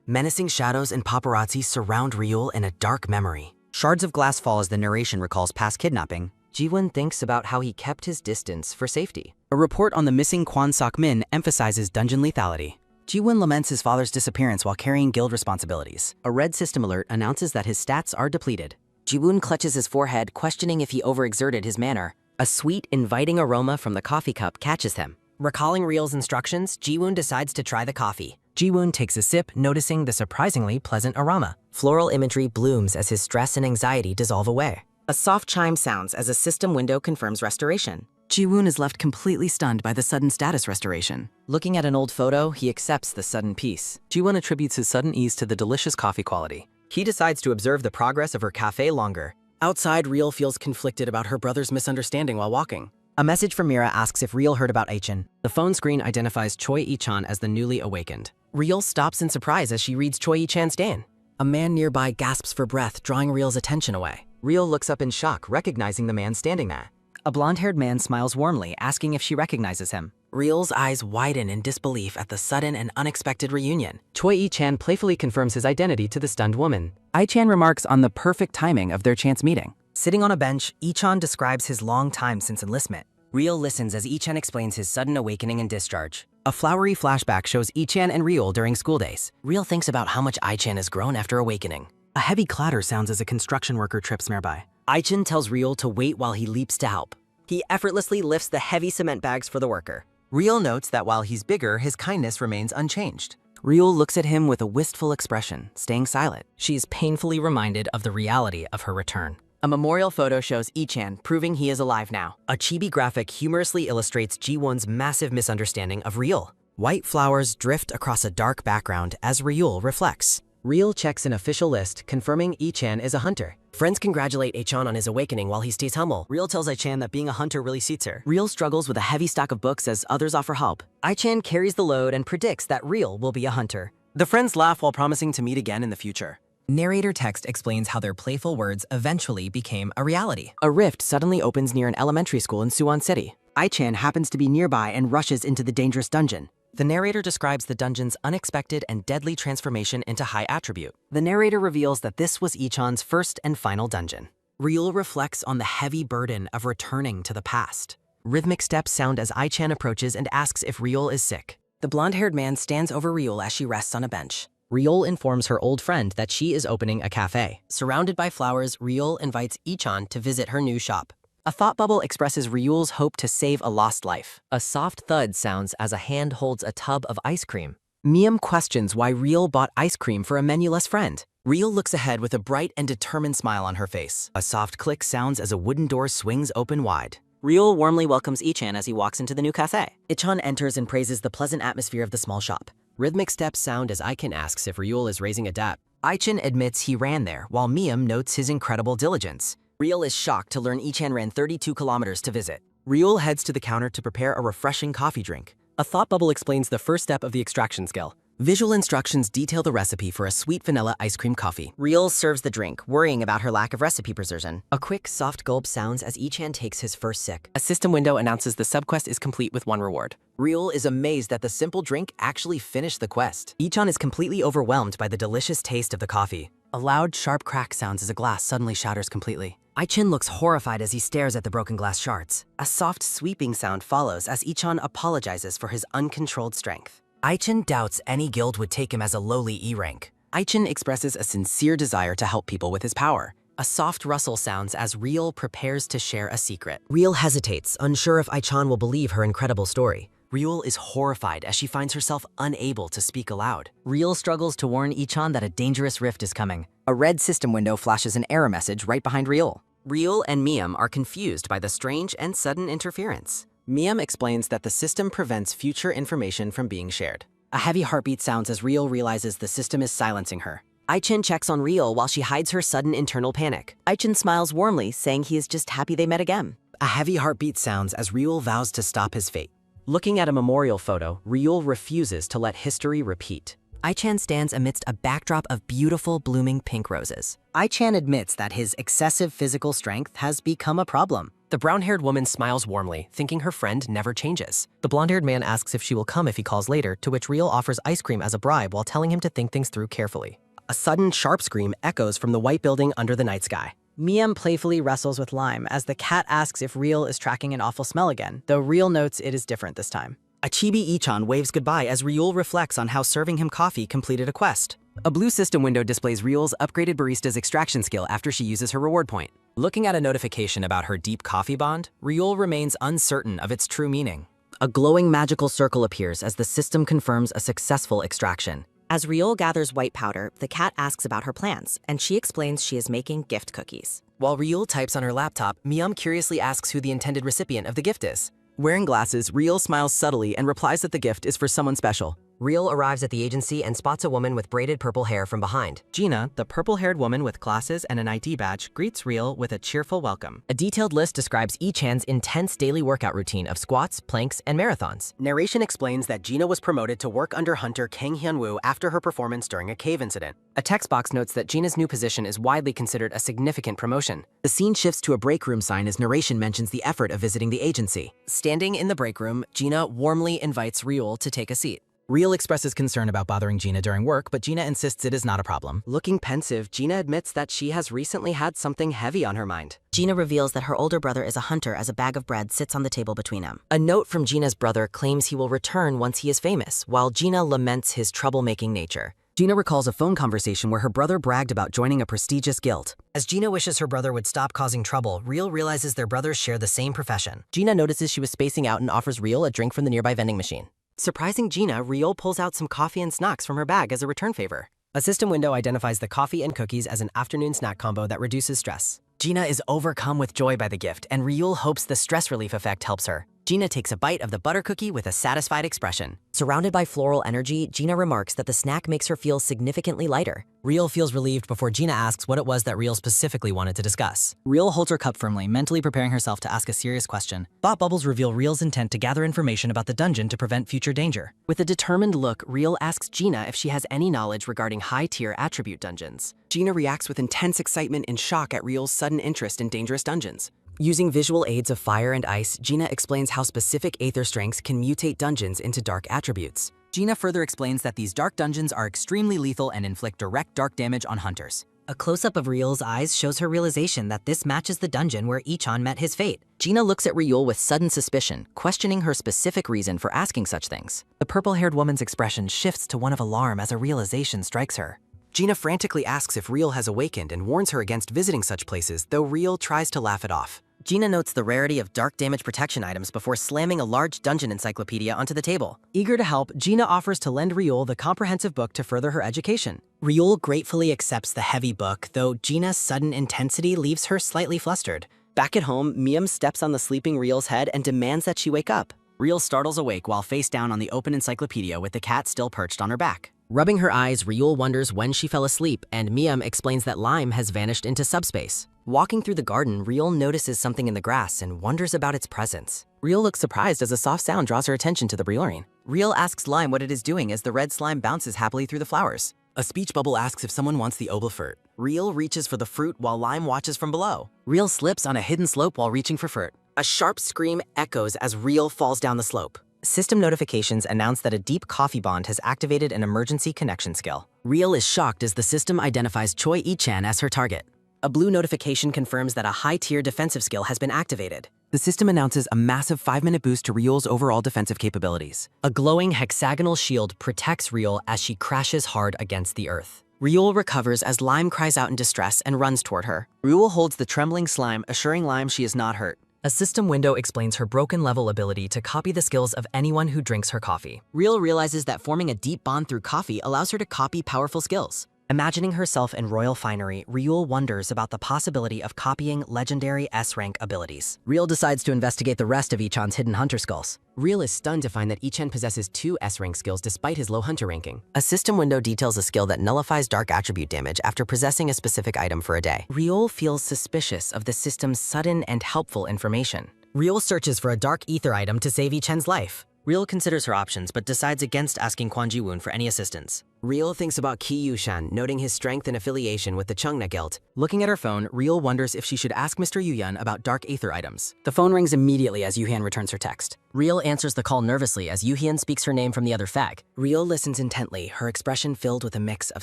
Menacing shadows and paparazzi surround Reol in a dark memory. Shards of glass fall as the narration recalls past kidnapping. Ji-woon thinks about how he kept his distance for safety. A report on the missing Kwon Sok-min emphasizes dungeon lethality. Ji-woon laments his father's disappearance while carrying guild responsibilities. A red system alert announces that his stats are depleted. Ji-woon clutches his forehead, questioning if he overexerted his manner. A sweet, inviting aroma from the coffee cup catches him. Recalling Reol's instructions, Ji-woon decides to try the coffee. Ji-woon takes a sip, noticing the surprisingly pleasant aroma. Floral imagery blooms as his stress and anxiety dissolve away. A soft chime sounds as a system window confirms restoration. Ji-woon is left completely stunned by the sudden status restoration. Looking at an old photo, he accepts the sudden peace. Ji-woon attributes his sudden ease to the delicious coffee quality. He decides to observe the progress of her cafe longer. Outside, Reol feels conflicted about her brother's misunderstanding while walking. A message from Mira asks if Reol heard about Aichin. The phone screen identifies Choi Ichan as the newly awakened. Real stops in surprise as she reads Choi Yi-chan's Dan. A man nearby gasps for breath, drawing Real's attention away. Real looks up in shock, recognizing the man standing there. A blonde-haired man smiles warmly, asking if she recognizes him. Real's eyes widen in disbelief at the sudden and unexpected reunion. Choi Yi-chan playfully confirms his identity to the stunned woman. I-chan remarks on the perfect timing of their chance meeting. Sitting on a bench, Yi-chan describes his long time since enlistment. Real listens as Yi-chan explains his sudden awakening and discharge. A flowery flashback shows Yi-chan and Real during school days. Real thinks about how much I-chan has grown after awakening. A heavy clatter sounds as a construction worker trips nearby. I-chan tells Real to wait while he leaps to help. He effortlessly lifts the heavy cement bags for the worker. Real notes that while he's bigger, his kindness remains unchanged. Real looks at him with a wistful expression, staying silent. She's painfully reminded of the reality of her return. A memorial photo shows Yi-chan, proving he is alive now. A chibi graphic humorously illustrates Ji-won's massive misunderstanding of Real. White flowers drift across a dark background as Real reflects. Real checks an official list, confirming Yi-chan is a hunter. Friends congratulate I-chan on his awakening while he stays humble. Real tells I-chan that being a hunter really suits her. Real struggles with a heavy stack of books as others offer help. I-chan carries the load and predicts that Real will be a hunter. The friends laugh while promising to meet again in the future. Narrator text explains how their playful words eventually became a reality. A rift suddenly opens near an elementary school in Suwon City. I-chan happens to be nearby and rushes into the dangerous dungeon. The narrator describes the dungeon's unexpected and deadly transformation into high attribute. The narrator reveals that this was Yi-chan's first and final dungeon. Real reflects on the heavy burden of returning to the past. Rhythmic steps sound as I-chan approaches and asks if Real is sick. The blonde-haired man stands over Real as she rests on a bench. Real informs her old friend that she is opening a cafe. Surrounded by flowers, Real invites Yi-chan to visit her new shop. A thought bubble expresses Ryul's hope to save a lost life. A soft thud sounds as a hand holds a tub of ice cream. Miam questions why Ryul bought ice cream for a menuless friend. Ryul looks ahead with a bright and determined smile on her face. A soft click sounds as a wooden door swings open wide. Ryul warmly welcomes Yi-chan as he walks into the new cafe. Yi-chan enters and praises the pleasant atmosphere of the small shop. Rhythmic steps sound as I-chan asks if Ryul is raising a dap. I-chan admits he ran there, while Miam notes his incredible diligence. Real is shocked to learn Yi-chan ran 32 kilometers to visit. Ryul heads to the counter to prepare a refreshing coffee drink. A thought bubble explains the first step of the extraction skill. Visual instructions detail the recipe for a sweet vanilla ice cream coffee. Real serves the drink, worrying about her lack of recipe precision. A quick, soft gulp sounds as Yi-chan takes his first sip. A system window announces the subquest is complete with one reward. Real is amazed that the simple drink actually finished the quest. Yi-chan is completely overwhelmed by the delicious taste of the coffee. A loud, sharp crack sounds as a glass suddenly shatters completely. I-chan looks horrified as he stares at the broken glass shards. A soft sweeping sound follows as Yi-chan apologizes for his uncontrolled strength. I-chan doubts any guild would take him as a lowly E rank. I-chan expresses a sincere desire to help people with his power. A soft rustle sounds as Real prepares to share a secret. Real hesitates, unsure if I-chan will believe her incredible story. Real is horrified as she finds herself unable to speak aloud. Real struggles to warn Yi-chan that a dangerous rift is coming. A red system window flashes an error message right behind Real. Real and Miam are confused by the strange and sudden interference. Miam explains that the system prevents future information from being shared. A heavy heartbeat sounds as Real realizes the system is silencing her. I-chan checks on Real while she hides her sudden internal panic. I-chan smiles warmly, saying he is just happy they met again. A heavy heartbeat sounds as Real vows to stop his fate. Looking at a memorial photo, Real refuses to let history repeat. I-chan stands amidst a backdrop of beautiful blooming pink roses. I-chan admits that his excessive physical strength has become a problem. The brown-haired woman smiles warmly, thinking her friend never changes. The blonde-haired man asks if she will come if he calls later, to which Real offers ice cream as a bribe while telling him to think things through carefully. A sudden, sharp scream echoes from the white building under the night sky. Miam playfully wrestles with Lime as the cat asks if Real is tracking an awful smell again, though Real notes it is different this time. A chibi Yi-chan waves goodbye as Ryul reflects on how serving him coffee completed a quest. A blue system window displays Ryul's upgraded barista's extraction skill after she uses her reward point. Looking at a notification about her deep coffee bond, Ryul remains uncertain of its true meaning. A glowing magical circle appears as the system confirms a successful extraction. As Ryul gathers white powder, the cat asks about her plans, and she explains she is making gift cookies. While Ryul types on her laptop, Miam curiously asks who the intended recipient of the gift is. Wearing glasses, Ryul smiles subtly and replies that the gift is for someone special. Real arrives at the agency and spots a woman with braided purple hair from behind. Gina, the purple-haired woman with glasses and an ID badge, greets Real with a cheerful welcome. A detailed list describes Ichan's intense daily workout routine of squats, planks, and marathons. Narration explains that Gina was promoted to work under Hunter Kang Hyun-woo after her performance during a cave incident. A text box notes that Gina's new position is widely considered a significant promotion. The scene shifts to a break room sign as narration mentions the effort of visiting the agency. Standing in the break room, Gina warmly invites Real to take a seat. Real expresses concern about bothering Gina during work, but Gina insists it is not a problem. Looking pensive, Gina admits that she has recently had something heavy on her mind. Gina reveals that her older brother is a hunter as a bag of bread sits on the table between them. A note from Gina's brother claims he will return once he is famous, while Gina laments his troublemaking nature. Gina recalls a phone conversation where her brother bragged about joining a prestigious guild. As Gina wishes her brother would stop causing trouble, Real realizes their brothers share the same profession. Gina notices she was spacing out and offers Real a drink from the nearby vending machine. Surprising Gina, Real pulls out some coffee and snacks from her bag as a return favor. A system window identifies the coffee and cookies as an afternoon snack combo that reduces stress. Gina is overcome with joy by the gift, and Real hopes the stress relief effect helps her. Gina takes a bite of the butter cookie with a satisfied expression. Surrounded by floral energy, Gina remarks that the snack makes her feel significantly lighter. Real feels relieved before Gina asks what it was that Real specifically wanted to discuss. Real holds her cup firmly, mentally preparing herself to ask a serious question. Thought bubbles reveal Real's intent to gather information about the dungeon to prevent future danger. With a determined look, Real asks Gina if she has any knowledge regarding high-tier attribute dungeons. Gina reacts with intense excitement and shock at Real's sudden interest in dangerous dungeons. Using visual aids of fire and ice, Gina explains how specific aether strengths can mutate dungeons into dark attributes. Gina further explains that these dark dungeons are extremely lethal and inflict direct dark damage on hunters. A close-up of Real's eyes shows her realization that this matches the dungeon where Ichan met his fate. Gina looks at Real with sudden suspicion, questioning her specific reason for asking such things. The purple-haired woman's expression shifts to one of alarm as a realization strikes her. Gina frantically asks if Real has awakened and warns her against visiting such places, though Real tries to laugh it off. Gina notes the rarity of dark damage protection items before slamming a large dungeon encyclopedia onto the table. Eager to help, Gina offers to lend Real the comprehensive book to further her education. Real gratefully accepts the heavy book, though Gina's sudden intensity leaves her slightly flustered. Back at home, Miam steps on the sleeping Real's head and demands that she wake up. Real startles awake while face down on the open encyclopedia with the cat still perched on her back. Rubbing her eyes, Real wonders when she fell asleep, and Miam explains that Lime has vanished into subspace. Walking through the garden, Real notices something in the grass and wonders about its presence. Real looks surprised as a soft sound draws her attention to the Brilliant. Real asks Lime what it is doing as the red slime bounces happily through the flowers. A speech bubble asks if someone wants the oblifert. Real reaches for the fruit while Lime watches from below. Real slips on a hidden slope while reaching for fruit. A sharp scream echoes as Real falls down the slope. System notifications announce that a deep coffee bond has activated an emergency connection skill. Real is shocked as the system identifies Choi Ichan as her target. A blue notification confirms that a high-tier defensive skill has been activated. The system announces a massive 5-minute boost to Real's overall defensive capabilities. A glowing hexagonal shield protects Real as she crashes hard against the earth. Real recovers as Lime cries out in distress and runs toward her. Real holds the trembling slime, assuring Lime she is not hurt. A system window explains her broken level ability to copy the skills of anyone who drinks her coffee. Real realizes that forming a deep bond through coffee allows her to copy powerful skills. Imagining herself in royal finery, Real wonders about the possibility of copying legendary S-rank abilities. Real decides to investigate the rest of Ichan's hidden hunter skulls. Real is stunned to find that Ichan possesses 2 S-rank skills despite his low hunter ranking. A system window details a skill that nullifies dark attribute damage after possessing a specific item for a day. Real feels suspicious of the system's sudden and helpful information. Real searches for a dark ether item to save Ichan's life. Real considers her options, but decides against asking Kwon Ji-woon for any assistance. Real thinks about Ki Yushan, noting his strength and affiliation with the Chungna Guild. Looking at her phone, Real wonders if she should ask Mr. Yuhyun about dark aether items. The phone rings immediately as Yuhyun returns her text. Real answers the call nervously as Yuhyun speaks her name from the other fag. Real listens intently, her expression filled with a mix of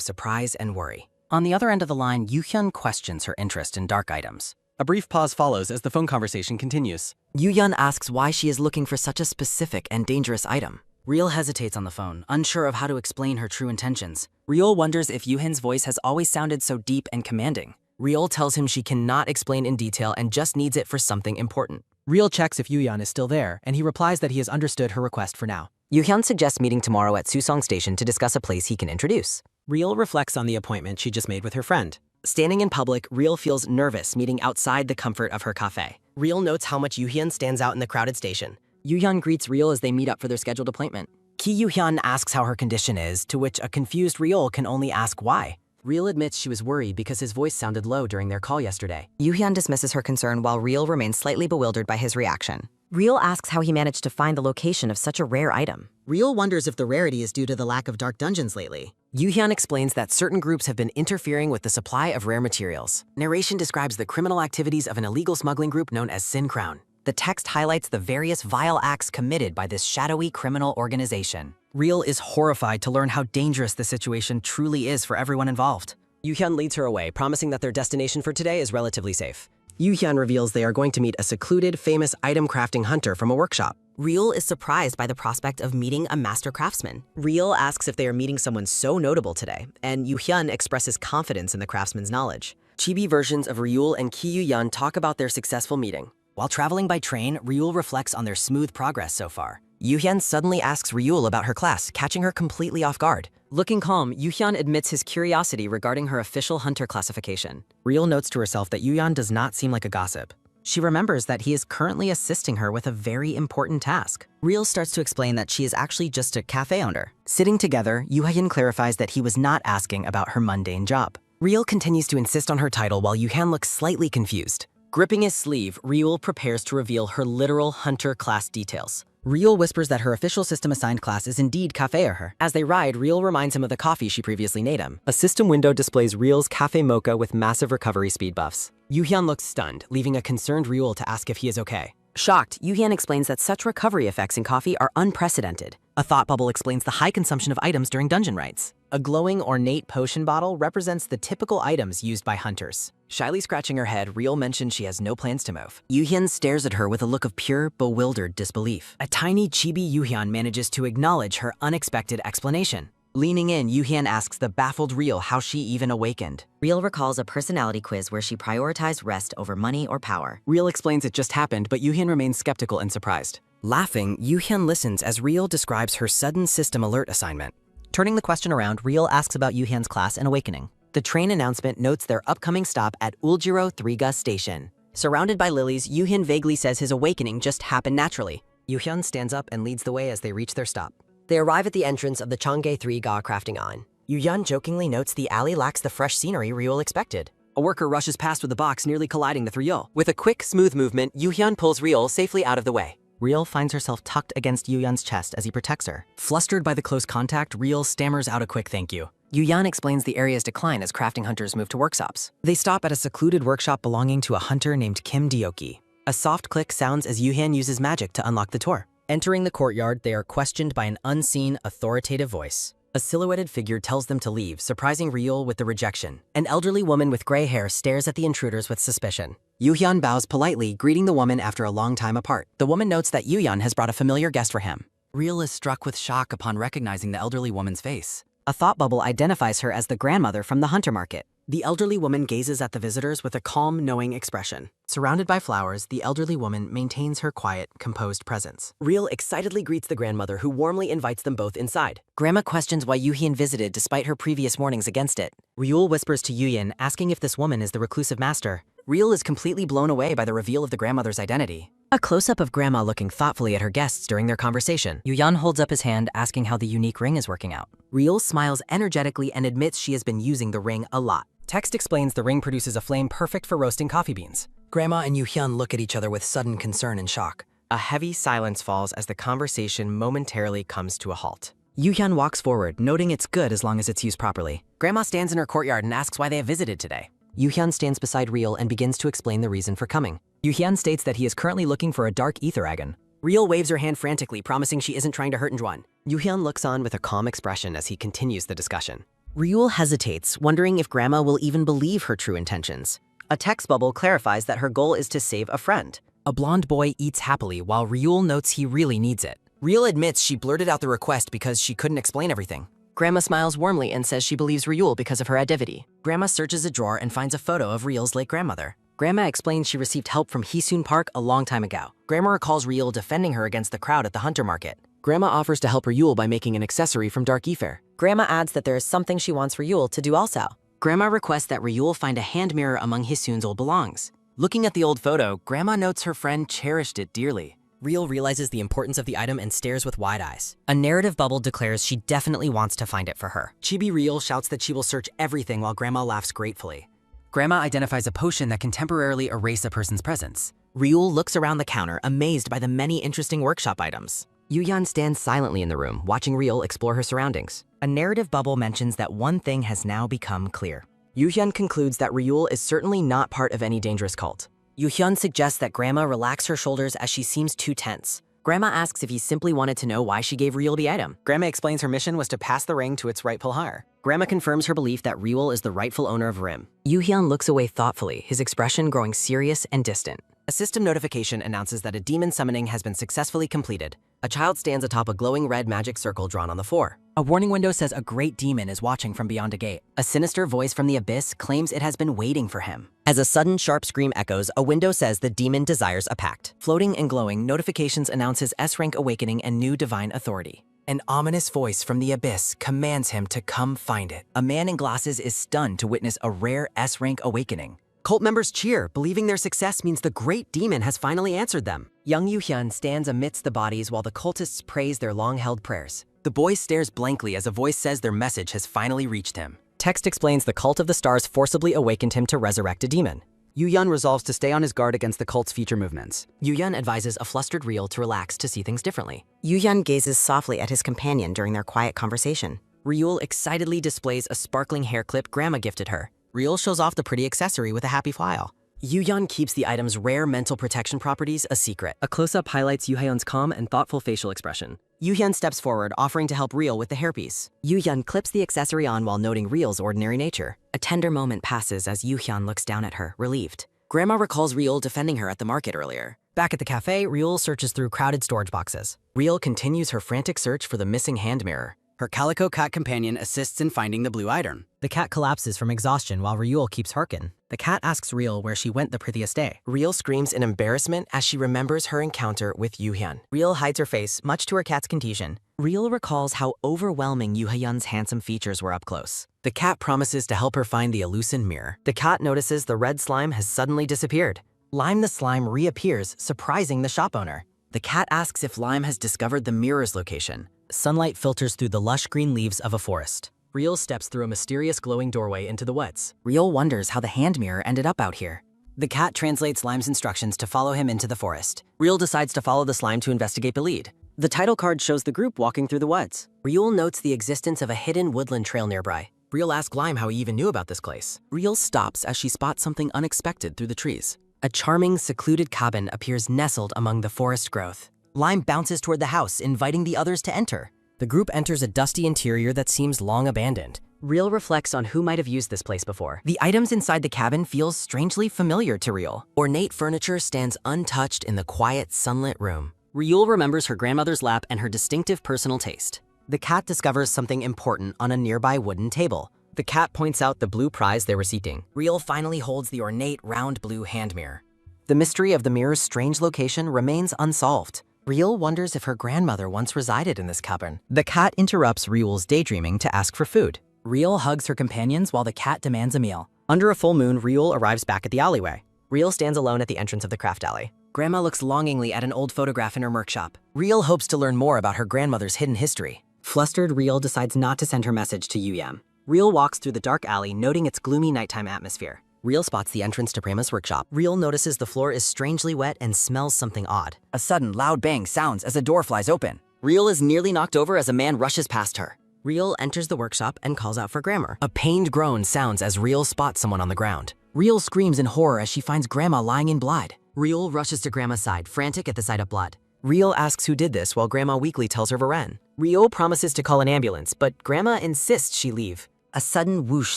surprise and worry. On the other end of the line, Yuhyun questions her interest in dark items. A brief pause follows as the phone conversation continues. Yuhyun asks why she is looking for such a specific and dangerous item. Real hesitates on the phone, unsure of how to explain her true intentions. Real wonders if Yuhyun's voice has always sounded so deep and commanding. Real tells him she cannot explain in detail and just needs it for something important. Real checks if Yuhyun is still there, and he replies that he has understood her request for now. Yuhyun suggests meeting tomorrow at Susong Station to discuss a place he can introduce. Real reflects on the appointment she just made with her friend. Standing in public, Real feels nervous meeting outside the comfort of her cafe. Real notes how much Yuhyun stands out in the crowded station. Yuhyun greets Real as they meet up for their scheduled appointment. Ki Yu-hyun asks how her condition is, to which a confused Ryul can only ask why. Ryul admits she was worried because his voice sounded low during their call yesterday. Yoo-hyun dismisses her concern while Ryul remains slightly bewildered by his reaction. Ryul asks how he managed to find the location of such a rare item. Ryul wonders if the rarity is due to the lack of dark dungeons lately. Yoo-hyun explains that certain groups have been interfering with the supply of rare materials. Narration describes the criminal activities of an illegal smuggling group known as Sin Crown. The text highlights the various vile acts committed by this shadowy criminal organization. Ryul is horrified to learn how dangerous the situation truly is for everyone involved. Yoo-hyun leads her away, promising that their destination for today is relatively safe. Yoo-hyun reveals they are going to meet a secluded, famous item crafting hunter from a workshop. Ryul is surprised by the prospect of meeting a master craftsman. Ryul asks if they are meeting someone so notable today, and Yoo-hyun expresses confidence in the craftsman's knowledge. Chibi versions of Ryul and Ki Yu-hyun talk about their successful meeting. While traveling by train, Ryul reflects on their smooth progress so far. Yoo-hyun suddenly asks Ryul about her class, catching her completely off guard. Looking calm, Yoo-hyun admits his curiosity regarding her official hunter classification. Ryul notes to herself that Yoo-hyun does not seem like a gossip. She remembers that he is currently assisting her with a very important task. Ryul starts to explain that she is actually just a cafe owner. Sitting together, Yoo-hyun clarifies that he was not asking about her mundane job. Ryul continues to insist on her title while Yoo-hyun looks slightly confused. Gripping his sleeve, Ryul prepares to reveal her literal hunter class details. Ryul whispers that her official system-assigned class is indeed cafe-er. As they ride, Ryul reminds him of the coffee she previously made him. A system window displays Ryul's cafe mocha with massive recovery speed buffs. Yoo-hyun looks stunned, leaving a concerned Ryul to ask if he is okay. Shocked, Yoo-hyun explains that such recovery effects in coffee are unprecedented. A thought bubble explains the high consumption of items during dungeon raids. A glowing, ornate potion bottle represents the typical items used by hunters. Shyly scratching her head, Ryul mentions she has no plans to move. Yoo-hyun stares at her with a look of pure, bewildered disbelief. A tiny chibi Yoo-hyun manages to acknowledge her unexpected explanation. Leaning in, Yoo-hyun asks the baffled Ryul how she even awakened. Ryul recalls a personality quiz where she prioritized rest over money or power. Ryul explains it just happened, but Yoo-hyun remains skeptical and surprised. Laughing, Yoo-hyun listens as Ryul describes her sudden system alert assignment. Turning the question around, Ryul asks about Yoo-hyun's class and awakening. The train announcement notes their upcoming stop at Uljiro 3ga Station. Surrounded by lilies, Yoo-hyun vaguely says his awakening just happened naturally. Yoo-hyun stands up and leads the way as they reach their stop. They arrive at the entrance of the Cheonggye 3ga crafting on. Yoo-hyun jokingly notes the alley lacks the fresh scenery Ryul expected. A worker rushes past with the box, nearly colliding the Ryul. With a quick, smooth movement, Yoo-hyun pulls Ryul safely out of the way. Ryul finds herself tucked against Yoo-hyun's chest as he protects her. Flustered by the close contact, Ryul stammers out a quick thank you. Yoo-hyun explains the area's decline as crafting hunters move to workshops. They stop at a secluded workshop belonging to a hunter named Kim Deoki. A soft click sounds as Yoo-hyun uses magic to unlock the door. Entering the courtyard, they are questioned by an unseen, authoritative voice. A silhouetted figure tells them to leave, surprising Ryul with the rejection. An elderly woman with gray hair stares at the intruders with suspicion. Yoo-hyun bows politely, greeting the woman after a long time apart. The woman notes that Yoo-hyun has brought a familiar guest for him. Ryul is struck with shock upon recognizing the elderly woman's face. A thought bubble identifies her as the grandmother from the hunter market. The elderly woman gazes at the visitors with a calm, knowing expression. Surrounded by flowers, the elderly woman maintains her quiet, composed presence. Ryul excitedly greets the grandmother, who warmly invites them both inside. Grandma questions why Yoo-hyun visited despite her previous warnings against it. Ryul whispers to Yoo-hyun, asking if this woman is the reclusive master. Ryul is completely blown away by the reveal of the grandmother's identity. A close-up of Grandma looking thoughtfully at her guests during their conversation. Yoo-hyun holds up his hand, asking how the unique ring is working out. Ryul smiles energetically and admits she has been using the ring a lot. Text explains the ring produces a flame perfect for roasting coffee beans. Grandma and Yoo-hyun look at each other with sudden concern and shock. A heavy silence falls as the conversation momentarily comes to a halt. Yoo-hyun walks forward, noting it's good as long as it's used properly. Grandma stands in her courtyard and asks why they have visited today. Yoo-hyun stands beside Ryul and begins to explain the reason for coming. Yoo-hyun states that he is currently looking for a dark ether agon. Ryul waves her hand frantically, promising she isn't trying to hurt Njwan. Yoo-hyun looks on with a calm expression as he continues the discussion. Ryul hesitates, wondering if Grandma will even believe her true intentions. A text bubble clarifies that her goal is to save a friend. A blonde boy eats happily while Ryul notes he really needs it. Ryul admits she blurted out the request because she couldn't explain everything. Grandma smiles warmly and says she believes Ryul because of her identity. Grandma searches a drawer and finds a photo of Ryul's late grandmother. Grandma explains she received help from Hisun Park a long time ago. Grandma recalls Ryul defending her against the crowd at the hunter market. Grandma offers to help Ryul by making an accessory from dark ether. Grandma adds that there is something she wants Ryul to do also. Grandma requests that Ryul find a hand mirror among Hisun's old belongs. Looking at the old photo, Grandma notes her friend cherished it dearly. Real realizes the importance of the item and stares with wide eyes. A narrative bubble declares she definitely wants to find it for her. Chibi Real shouts that she will search everything while Grandma laughs gratefully. Grandma identifies a potion that can temporarily erase a person's presence. Ryul looks around the counter, amazed by the many interesting workshop items. Yuhyun stands silently in the room, watching Ryul explore her surroundings. A narrative bubble mentions that one thing has now become clear. Yuhyun concludes that Ryul is certainly not part of any dangerous cult. Yuhyun suggests that Grandma relax her shoulders as she seems too tense. Grandma asks if he simply wanted to know why she gave Ryul the item. Grandma explains her mission was to pass the ring to its rightful heir. Grandma confirms her belief that Ryul is the rightful owner of Rim. Yuhyun looks away thoughtfully, his expression growing serious and distant. A system notification announces that a demon summoning has been successfully completed. A child stands atop a glowing red magic circle drawn on the floor. A warning window says a great demon is watching from beyond a gate. A sinister voice from the abyss claims it has been waiting for him. As a sudden sharp scream echoes, a window says the demon desires a pact. Floating and glowing, notifications announces S-rank awakening and new divine authority. An ominous voice from the abyss commands him to come find it. A man in glasses is stunned to witness a rare S-rank awakening. Cult members cheer, believing their success means the great demon has finally answered them. Young Yuhyun stands amidst the bodies while the cultists praise their long-held prayers. The boy stares blankly as a voice says their message has finally reached him. Text explains the cult of the stars forcibly awakened him to resurrect a demon. Yuhyun resolves to stay on his guard against the cult's future movements. Yuhyun advises a flustered Ryul to relax to see things differently. Yuhyun gazes softly at his companion during their quiet conversation. Ryul excitedly displays a sparkling hair clip Grandma gifted her. Ryul shows off the pretty accessory with a happy smile. Yuhyun keeps the item's rare mental protection properties a secret. A close-up highlights Yuhyun's calm and thoughtful facial expression. Yuhyun steps forward, offering to help Ryul with the hairpiece. Yuhyun clips the accessory on while noting Ryul's ordinary nature. A tender moment passes as Yuhyun looks down at her, relieved. Grandma recalls Ryul defending her at the market earlier. Back at the cafe, Ryul searches through crowded storage boxes. Ryul continues her frantic search for the missing hand mirror. Her calico cat companion assists in finding the blue item. The cat collapses from exhaustion while Ryul keeps Harkin. The cat asks Ryul where she went the previous day. Ryul screams in embarrassment as she remembers her encounter with Yuhyun. Ryul hides her face, much to her cat's confusion. Ryul recalls how overwhelming Yuhyun's handsome features were up close. The cat promises to help her find the elusive mirror. The cat notices the red slime has suddenly disappeared. Lime the slime reappears, surprising the shop owner. The cat asks if Lime has discovered the mirror's location. Sunlight filters through the lush green leaves of a forest. Ryul steps through a mysterious glowing doorway into the woods. Ryul wonders how the hand mirror ended up out here. The cat translates Lime's instructions to follow him into the forest. Ryul decides to follow the slime to investigate the lead. The title card shows the group walking through the woods. Ryul notes the existence of a hidden woodland trail nearby. Ryul asks Lime how he even knew about this place. Ryul stops as she spots something unexpected through the trees. A charming, secluded cabin appears nestled among the forest growth. Lime bounces toward the house, inviting the others to enter. The group enters a dusty interior that seems long abandoned. Ryul reflects on who might have used this place before. The items inside the cabin feels strangely familiar to Ryul. Ornate furniture stands untouched in the quiet, sunlit room. Ryul remembers her grandmother's lap and her distinctive personal taste. The cat discovers something important on a nearby wooden table. The cat points out the blue prize they were seeking. Ryul finally holds the ornate, round blue hand mirror. The mystery of the mirror's strange location remains unsolved. Ryul wonders if her grandmother once resided in this cabin. The cat interrupts Ryul's daydreaming to ask for food. Ryul hugs her companions while the cat demands a meal. Under a full moon, Ryul arrives back at the alleyway. Ryul stands alone at the entrance of the craft alley. Grandma looks longingly at an old photograph in her workshop. Ryul hopes to learn more about her grandmother's hidden history. Flustered, Ryul decides not to send her message to Yuhyun. Ryul walks through the dark alley, noting its gloomy nighttime atmosphere. Ryul spots the entrance to Prema's workshop. Ryul notices the floor is strangely wet and smells something odd. A sudden loud bang sounds as a door flies open. Ryul is nearly knocked over as a man rushes past her. Ryul enters the workshop and calls out for Grandma. A pained groan sounds as Ryul spots someone on the ground. Ryul screams in horror as she finds Grandma lying in blood. Ryul rushes to Grandma's side, frantic at the sight of blood. Ryul asks who did this while Grandma weakly tells her Varen. Ryul promises to call an ambulance, but Grandma insists she leave. A sudden whoosh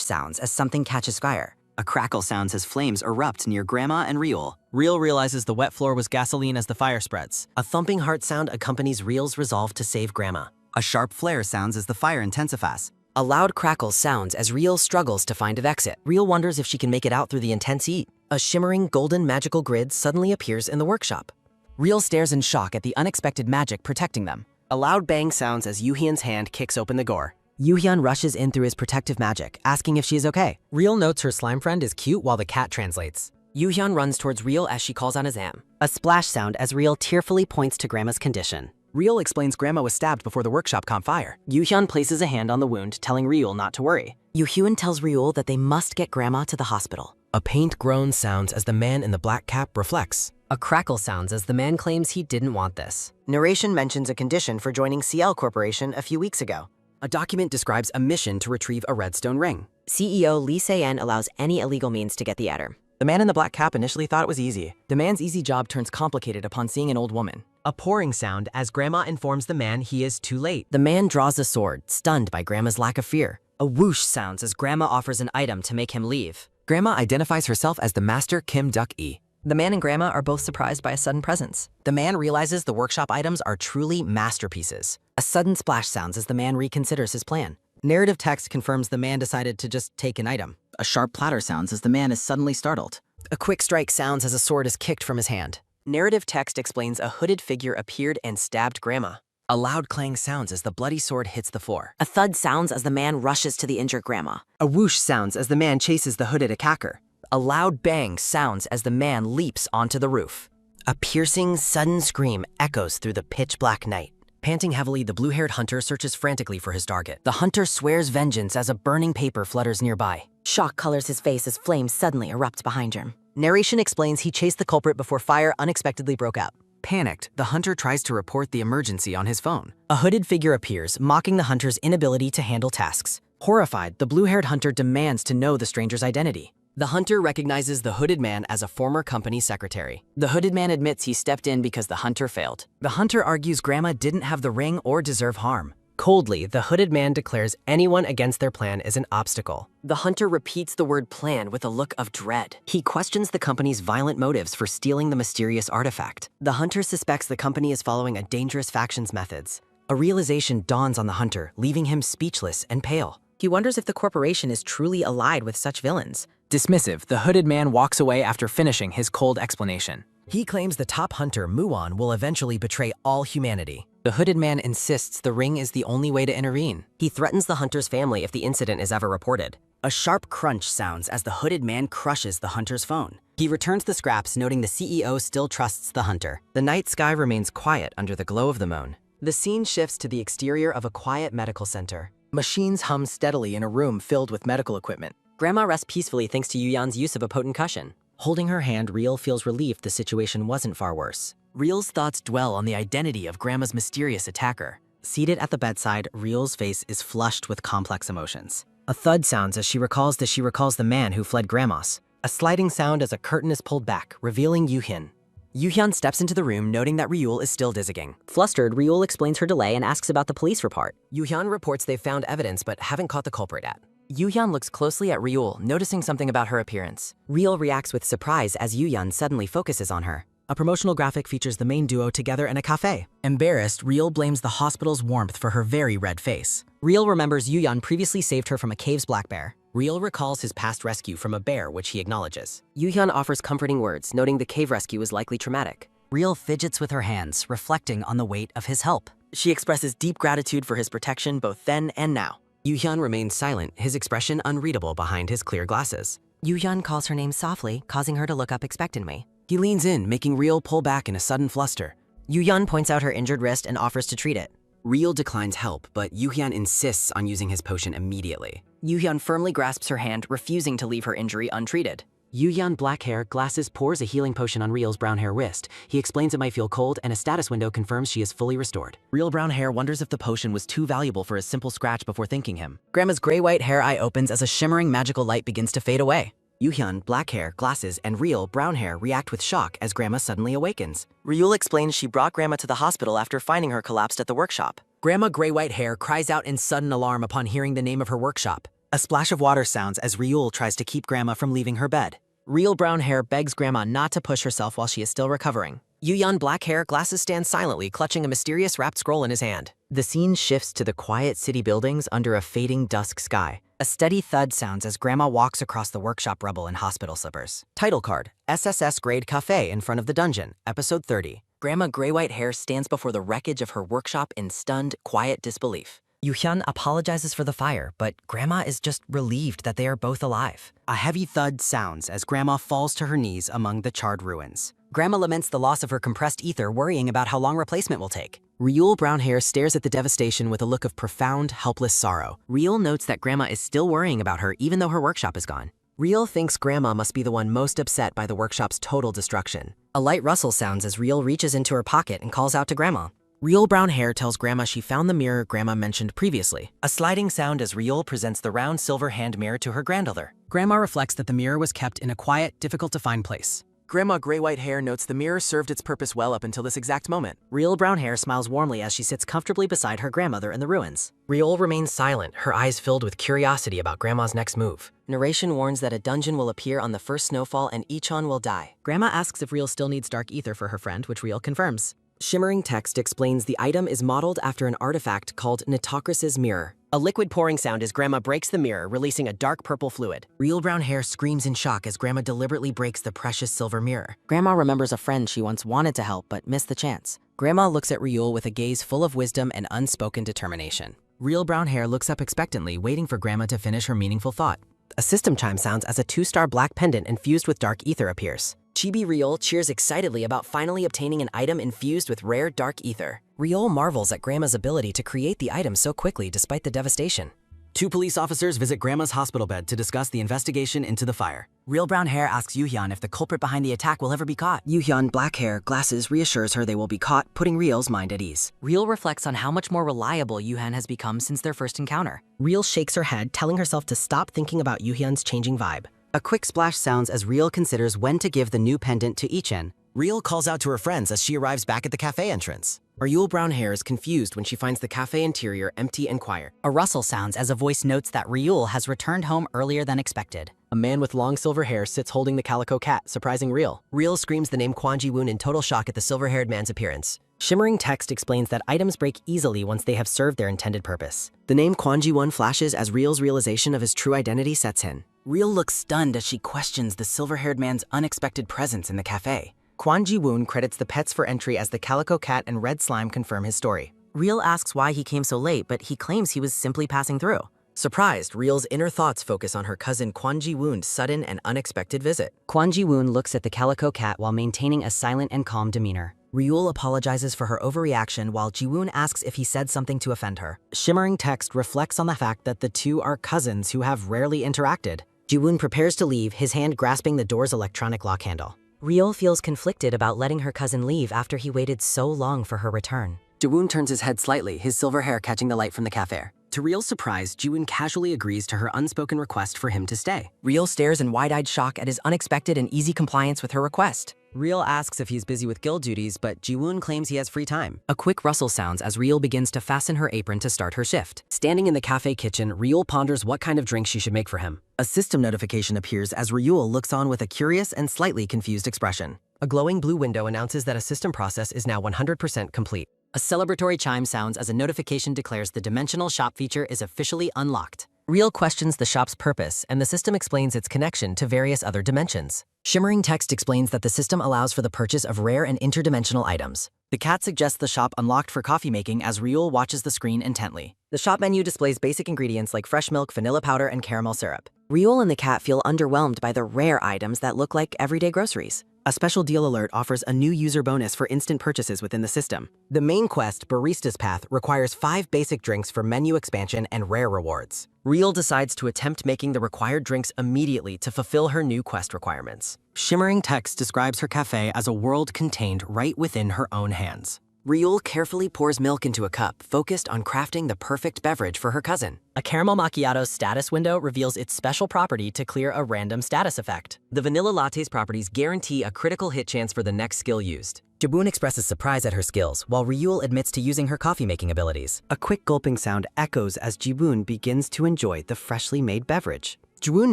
sounds as something catches fire. A crackle sounds as flames erupt near Grandma and Ryul. Ryul realizes the wet floor was gasoline as the fire spreads. A thumping heart sound accompanies Ryul's resolve to save Grandma. A sharp flare sounds as the fire intensifies. A loud crackle sounds as Ryul struggles to find an exit. Ryul wonders if she can make it out through the intense heat. A shimmering golden magical grid suddenly appears in the workshop. Ryul stares in shock at the unexpected magic protecting them. A loud bang sounds as Yuhyun's hand kicks open the door. Yuhyun rushes in through his protective magic, asking if she is okay. Ryul notes her slime friend is cute while the cat translates. Yoo-hyun runs towards Real as she calls on his am. A splash sound as Real tearfully points to Grandma's condition. Real explains Grandma was stabbed before the workshop caught fire. Yoo-hyun places a hand on the wound, telling Real not to worry. Yoo-hyun tells Reul that they must get Grandma to the hospital. A paint groan sounds as the man in the black cap reflects. A crackle sounds as the man claims he didn't want this. Narration mentions a condition for joining CL Corporation a few weeks ago. A document describes a mission to retrieve a redstone ring. CEO Lee Se-en allows any illegal means to get the adder. The man in the black cap initially thought it was easy. The man's easy job turns complicated upon seeing an old woman. A pouring sound as Grandma informs the man he is too late. The man draws a sword, stunned by Grandma's lack of fear. A whoosh sounds as Grandma offers an item to make him leave. Grandma identifies herself as the Master Kim Duck-e. The man and Grandma are both surprised by a sudden presence. The man realizes the workshop items are truly masterpieces. A sudden splash sounds as the man reconsiders his plan. Narrative text confirms the man decided to just take an item. A sharp clatter sounds as the man is suddenly startled. A quick strike sounds as a sword is kicked from his hand. Narrative text explains a hooded figure appeared and stabbed Grandma. A loud clang sounds as the bloody sword hits the floor. A thud sounds as the man rushes to the injured Grandma. A whoosh sounds as the man chases the hooded attacker. A loud bang sounds as the man leaps onto the roof. A piercing, sudden scream echoes through the pitch-black night. Panting heavily, the blue-haired hunter searches frantically for his target. The hunter swears vengeance as a burning paper flutters nearby. Shock colors his face as flames suddenly erupt behind him. Narration explains he chased the culprit before fire unexpectedly broke out. Panicked, the hunter tries to report the emergency on his phone. A hooded figure appears, mocking the hunter's inability to handle tasks. Horrified, the blue-haired hunter demands to know the stranger's identity. The hunter recognizes the hooded man as a former company secretary. The hooded man admits he stepped in because the hunter failed. The hunter argues Grandma didn't have the ring or deserve harm. Coldly, the hooded man declares anyone against their plan is an obstacle. The hunter repeats the word plan with a look of dread. He questions the company's violent motives for stealing the mysterious artifact. The hunter suspects the company is following a dangerous faction's methods. A realization dawns on the hunter, leaving him speechless and pale. He wonders if the corporation is truly allied with such villains. Dismissive, the hooded man walks away after finishing his cold explanation. He claims the top hunter, Muon, will eventually betray all humanity. The hooded man insists the ring is the only way to intervene. He threatens the hunter's family if the incident is ever reported. A sharp crunch sounds as the hooded man crushes the hunter's phone. He returns the scraps, noting the CEO still trusts the hunter. The night sky remains quiet under the glow of the moon. The scene shifts to the exterior of a quiet medical center. Machines hum steadily in a room filled with medical equipment. Grandma rests peacefully thanks to Yoo-hyun's use of a potent cushion. Holding her hand, Real feels relieved the situation wasn't far worse. Real's thoughts dwell on the identity of Grandma's mysterious attacker. Seated at the bedside, Real's face is flushed with complex emotions. A thud sounds as she recalls the man who fled Grandma's. A sliding sound as a curtain is pulled back, revealing Yoo-hyun. Yoo-hyun steps into the room, noting that Reul is still dizzying. Flustered, Reul explains her delay and asks about the police report. Yoo-hyun reports they've found evidence but haven't caught the culprit yet. Yoo-hyun looks closely at Reul, noticing something about her appearance. Reul reacts with surprise as Yoo-hyun suddenly focuses on her. A promotional graphic features the main duo together in a cafe. Embarrassed, Real blames the hospital's warmth for her very red face. Real remembers Yoo-hyun previously saved her from a cave's black bear. Real recalls his past rescue from a bear, which he acknowledges. Yoo-hyun offers comforting words, noting the cave rescue was likely traumatic. Real fidgets with her hands, reflecting on the weight of his help. She expresses deep gratitude for his protection both then and now. Yoo-hyun remains silent, his expression unreadable behind his clear glasses. Yoo-hyun calls her name softly, causing her to look up expectantly. He leans in, making Real pull back in a sudden fluster. Yoo-hyun points out her injured wrist and offers to treat it. Real declines help, but Yoo-hyun insists on using his potion immediately. Yoo-hyun firmly grasps her hand, refusing to leave her injury untreated. Yoo-hyun, black hair, glasses, pours a healing potion on Real's brown hair wrist. He explains it might feel cold, and a status window confirms she is fully restored. Real brown hair wonders if the potion was too valuable for a simple scratch before thanking him. Grandma's gray-white hair eye opens as a shimmering magical light begins to fade away. Yoo-hyun, black hair, glasses, and Real, brown hair, react with shock as Grandma suddenly awakens. Reul explains she brought Grandma to the hospital after finding her collapsed at the workshop. Grandma, gray-white hair, cries out in sudden alarm upon hearing the name of her workshop. A splash of water sounds as Reul tries to keep Grandma from leaving her bed. Real brown hair begs Grandma not to push herself while she is still recovering. Yoo-hyun, black hair, glasses, stands silently, clutching a mysterious wrapped scroll in his hand. The scene shifts to the quiet city buildings under a fading dusk sky. A steady thud sounds as Grandma walks across the workshop rubble in hospital slippers. Title card, SSS Grade Cafe in front of the dungeon, Episode 30. Grandma, gray-white hair, stands before the wreckage of her workshop in stunned, quiet disbelief. Yuhyun apologizes for the fire, but Grandma is just relieved that they are both alive. A heavy thud sounds as Grandma falls to her knees among the charred ruins. Grandma laments the loss of her compressed ether, worrying about how long replacement will take. Ryul Brownhair stares at the devastation with a look of profound, helpless sorrow. Ryul notes that Grandma is still worrying about her even though her workshop is gone. Ryul thinks Grandma must be the one most upset by the workshop's total destruction. A light rustle sounds as Ryul reaches into her pocket and calls out to Grandma. Ryul Brownhair tells Grandma she found the mirror Grandma mentioned previously. A sliding sound as Ryul presents the round silver hand mirror to her granddaughter. Grandma reflects that the mirror was kept in a quiet, difficult-to-find place. Grandma Gray-White Hair notes the mirror served its purpose well up until this exact moment. Ryul Brownhair smiles warmly as she sits comfortably beside her grandmother in the ruins. Ryul remains silent, her eyes filled with curiosity about Grandma's next move. Narration warns that a dungeon will appear on the first snowfall and Ichon will die. Grandma asks if Ryul still needs dark ether for her friend, which Ryul confirms. Shimmering text explains the item is modeled after an artifact called Nitocris's Mirror. A liquid pouring sound as Grandma breaks the mirror, releasing a dark purple fluid. Ryul Brownhair screams in shock as Grandma deliberately breaks the precious silver mirror. Grandma remembers a friend she once wanted to help but missed the chance. Grandma looks at Ryul with a gaze full of wisdom and unspoken determination. Ryul Brownhair looks up expectantly, waiting for Grandma to finish her meaningful thought. A system chime sounds as a 2-star black pendant infused with dark ether appears. Chibi Ryul cheers excitedly about finally obtaining an item infused with rare dark ether. Ryul marvels at Grandma's ability to create the item so quickly despite the devastation. 2 police officers visit Grandma's hospital bed to discuss the investigation into the fire. Ryul Brownhair asks Yuhyun if the culprit behind the attack will ever be caught. Yuhyun, black hair, glasses, reassures her they will be caught, putting Ryul's mind at ease. Ryul reflects on how much more reliable Yuhyun has become since their first encounter. Ryul shakes her head, telling herself to stop thinking about Yuhyun's changing vibe. A quick splash sounds as Ryul considers when to give the new pendant to Ichen. Ryul calls out to her friends as she arrives back at the cafe entrance. Ryul Brownhair is confused when she finds the cafe interior empty and quiet. A rustle sounds as a voice notes that Ryul has returned home earlier than expected. A man with long silver hair sits holding the calico cat, surprising Ryul. Ryul screams the name Kwon Ji-woon in total shock at the silver-haired man's appearance. Shimmering text explains that items break easily once they have served their intended purpose. The name Kwon Ji-woon flashes as Ryul's realization of his true identity sets in. Ryul looks stunned as she questions the silver-haired man's unexpected presence in the cafe. Kwon Ji-woon credits the pets for entry as the calico cat and red slime confirm his story. Ryul asks why he came so late, but he claims he was simply passing through. Surprised, Ryul's inner thoughts focus on her cousin Kwon Ji-woon's sudden and unexpected visit. Kwon Ji-woon looks at the calico cat while maintaining a silent and calm demeanor. Ryul apologizes for her overreaction while Ji-woon asks if he said something to offend her. Shimmering text reflects on the fact that the two are cousins who have rarely interacted. Ji-woon prepares to leave, his hand grasping the door's electronic lock handle. Ryul feels conflicted about letting her cousin leave after he waited so long for her return. Ji-woon turns his head slightly, his silver hair catching the light from the cafe. To Ryul's surprise, Ji-woon casually agrees to her unspoken request for him to stay. Ryul stares in wide-eyed shock at his unexpected and easy compliance with her request. Ryul asks if he's busy with guild duties, but Ji-woon claims he has free time. A quick rustle sounds as Ryul begins to fasten her apron to start her shift. Standing in the cafe kitchen, Ryul ponders what kind of drink she should make for him. A system notification appears as Ryul looks on with a curious and slightly confused expression. A glowing blue window announces that a system process is now 100% complete. A celebratory chime sounds as a notification declares the dimensional shop feature is officially unlocked. Ryul questions the shop's purpose, and the system explains its connection to various other dimensions. Shimmering text explains that the system allows for the purchase of rare and interdimensional items. The cat suggests the shop unlocked for coffee making as Ryul watches the screen intently. The shop menu displays basic ingredients like fresh milk, vanilla powder, and caramel syrup. Ryul and the cat feel underwhelmed by the rare items that look like everyday groceries. A special deal alert offers a new user bonus for instant purchases within the system. The main quest, Barista's Path, requires 5 basic drinks for menu expansion and rare rewards. Ryul decides to attempt making the required drinks immediately to fulfill her new quest requirements. Shimmering text describes her cafe as a world contained right within her own hands. Ryul carefully pours milk into a cup, focused on crafting the perfect beverage for her cousin. A caramel macchiato's status window reveals its special property to clear a random status effect. The vanilla latte's properties guarantee a critical hit chance for the next skill used. Ji-woon expresses surprise at her skills, while Ryul admits to using her coffee-making abilities. A quick gulping sound echoes as Ji-woon begins to enjoy the freshly made beverage. Ji-woon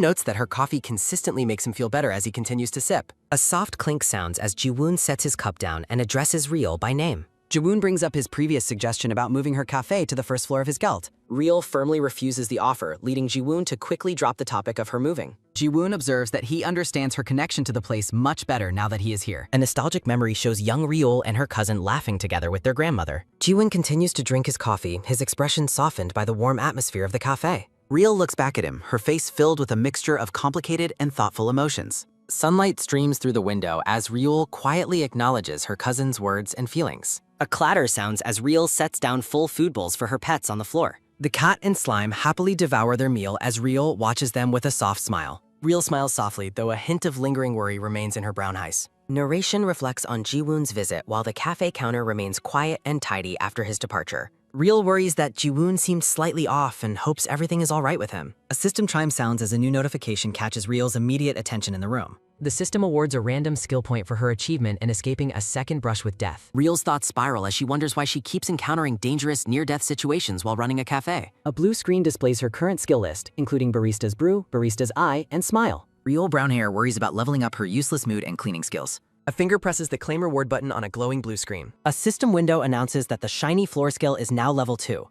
notes that her coffee consistently makes him feel better as he continues to sip. A soft clink sounds as Ji-woon sets his cup down and addresses Ryul by name. Ji-woon brings up his previous suggestion about moving her cafe to the first floor of his geld. Real firmly refuses the offer, leading Ji-woon to quickly drop the topic of her moving. Ji-woon observes that he understands her connection to the place much better now that he is here. A nostalgic memory shows young Ryul and her cousin laughing together with their grandmother. Ji-woon continues to drink his coffee, his expression softened by the warm atmosphere of the cafe. Ryul looks back at him, her face filled with a mixture of complicated and thoughtful emotions. Sunlight streams through the window as Ryul quietly acknowledges her cousin's words and feelings. A clatter sounds as Ryul sets down full food bowls for her pets on the floor. The cat and slime happily devour their meal as Ryul watches them with a soft smile. Ryul smiles softly, though a hint of lingering worry remains in her brown eyes. Narration reflects on Ji-woon's visit while the cafe counter remains quiet and tidy after his departure. Ryul worries that Ji-woon seemed slightly off and hopes everything is all right with him. A system chime sounds as a new notification catches Ryul's immediate attention in the room. The system awards a random skill point for her achievement in escaping a second brush with death. Ryul's thoughts spiral as she wonders why she keeps encountering dangerous near-death situations while running a cafe. A blue screen displays her current skill list, including Barista's Brew, Barista's Eye, and Smile. Ryul Brownhair worries about leveling up her useless mood and cleaning skills. A finger presses the claim reward button on a glowing blue screen. A system window announces that the shiny floor skill is now level 2.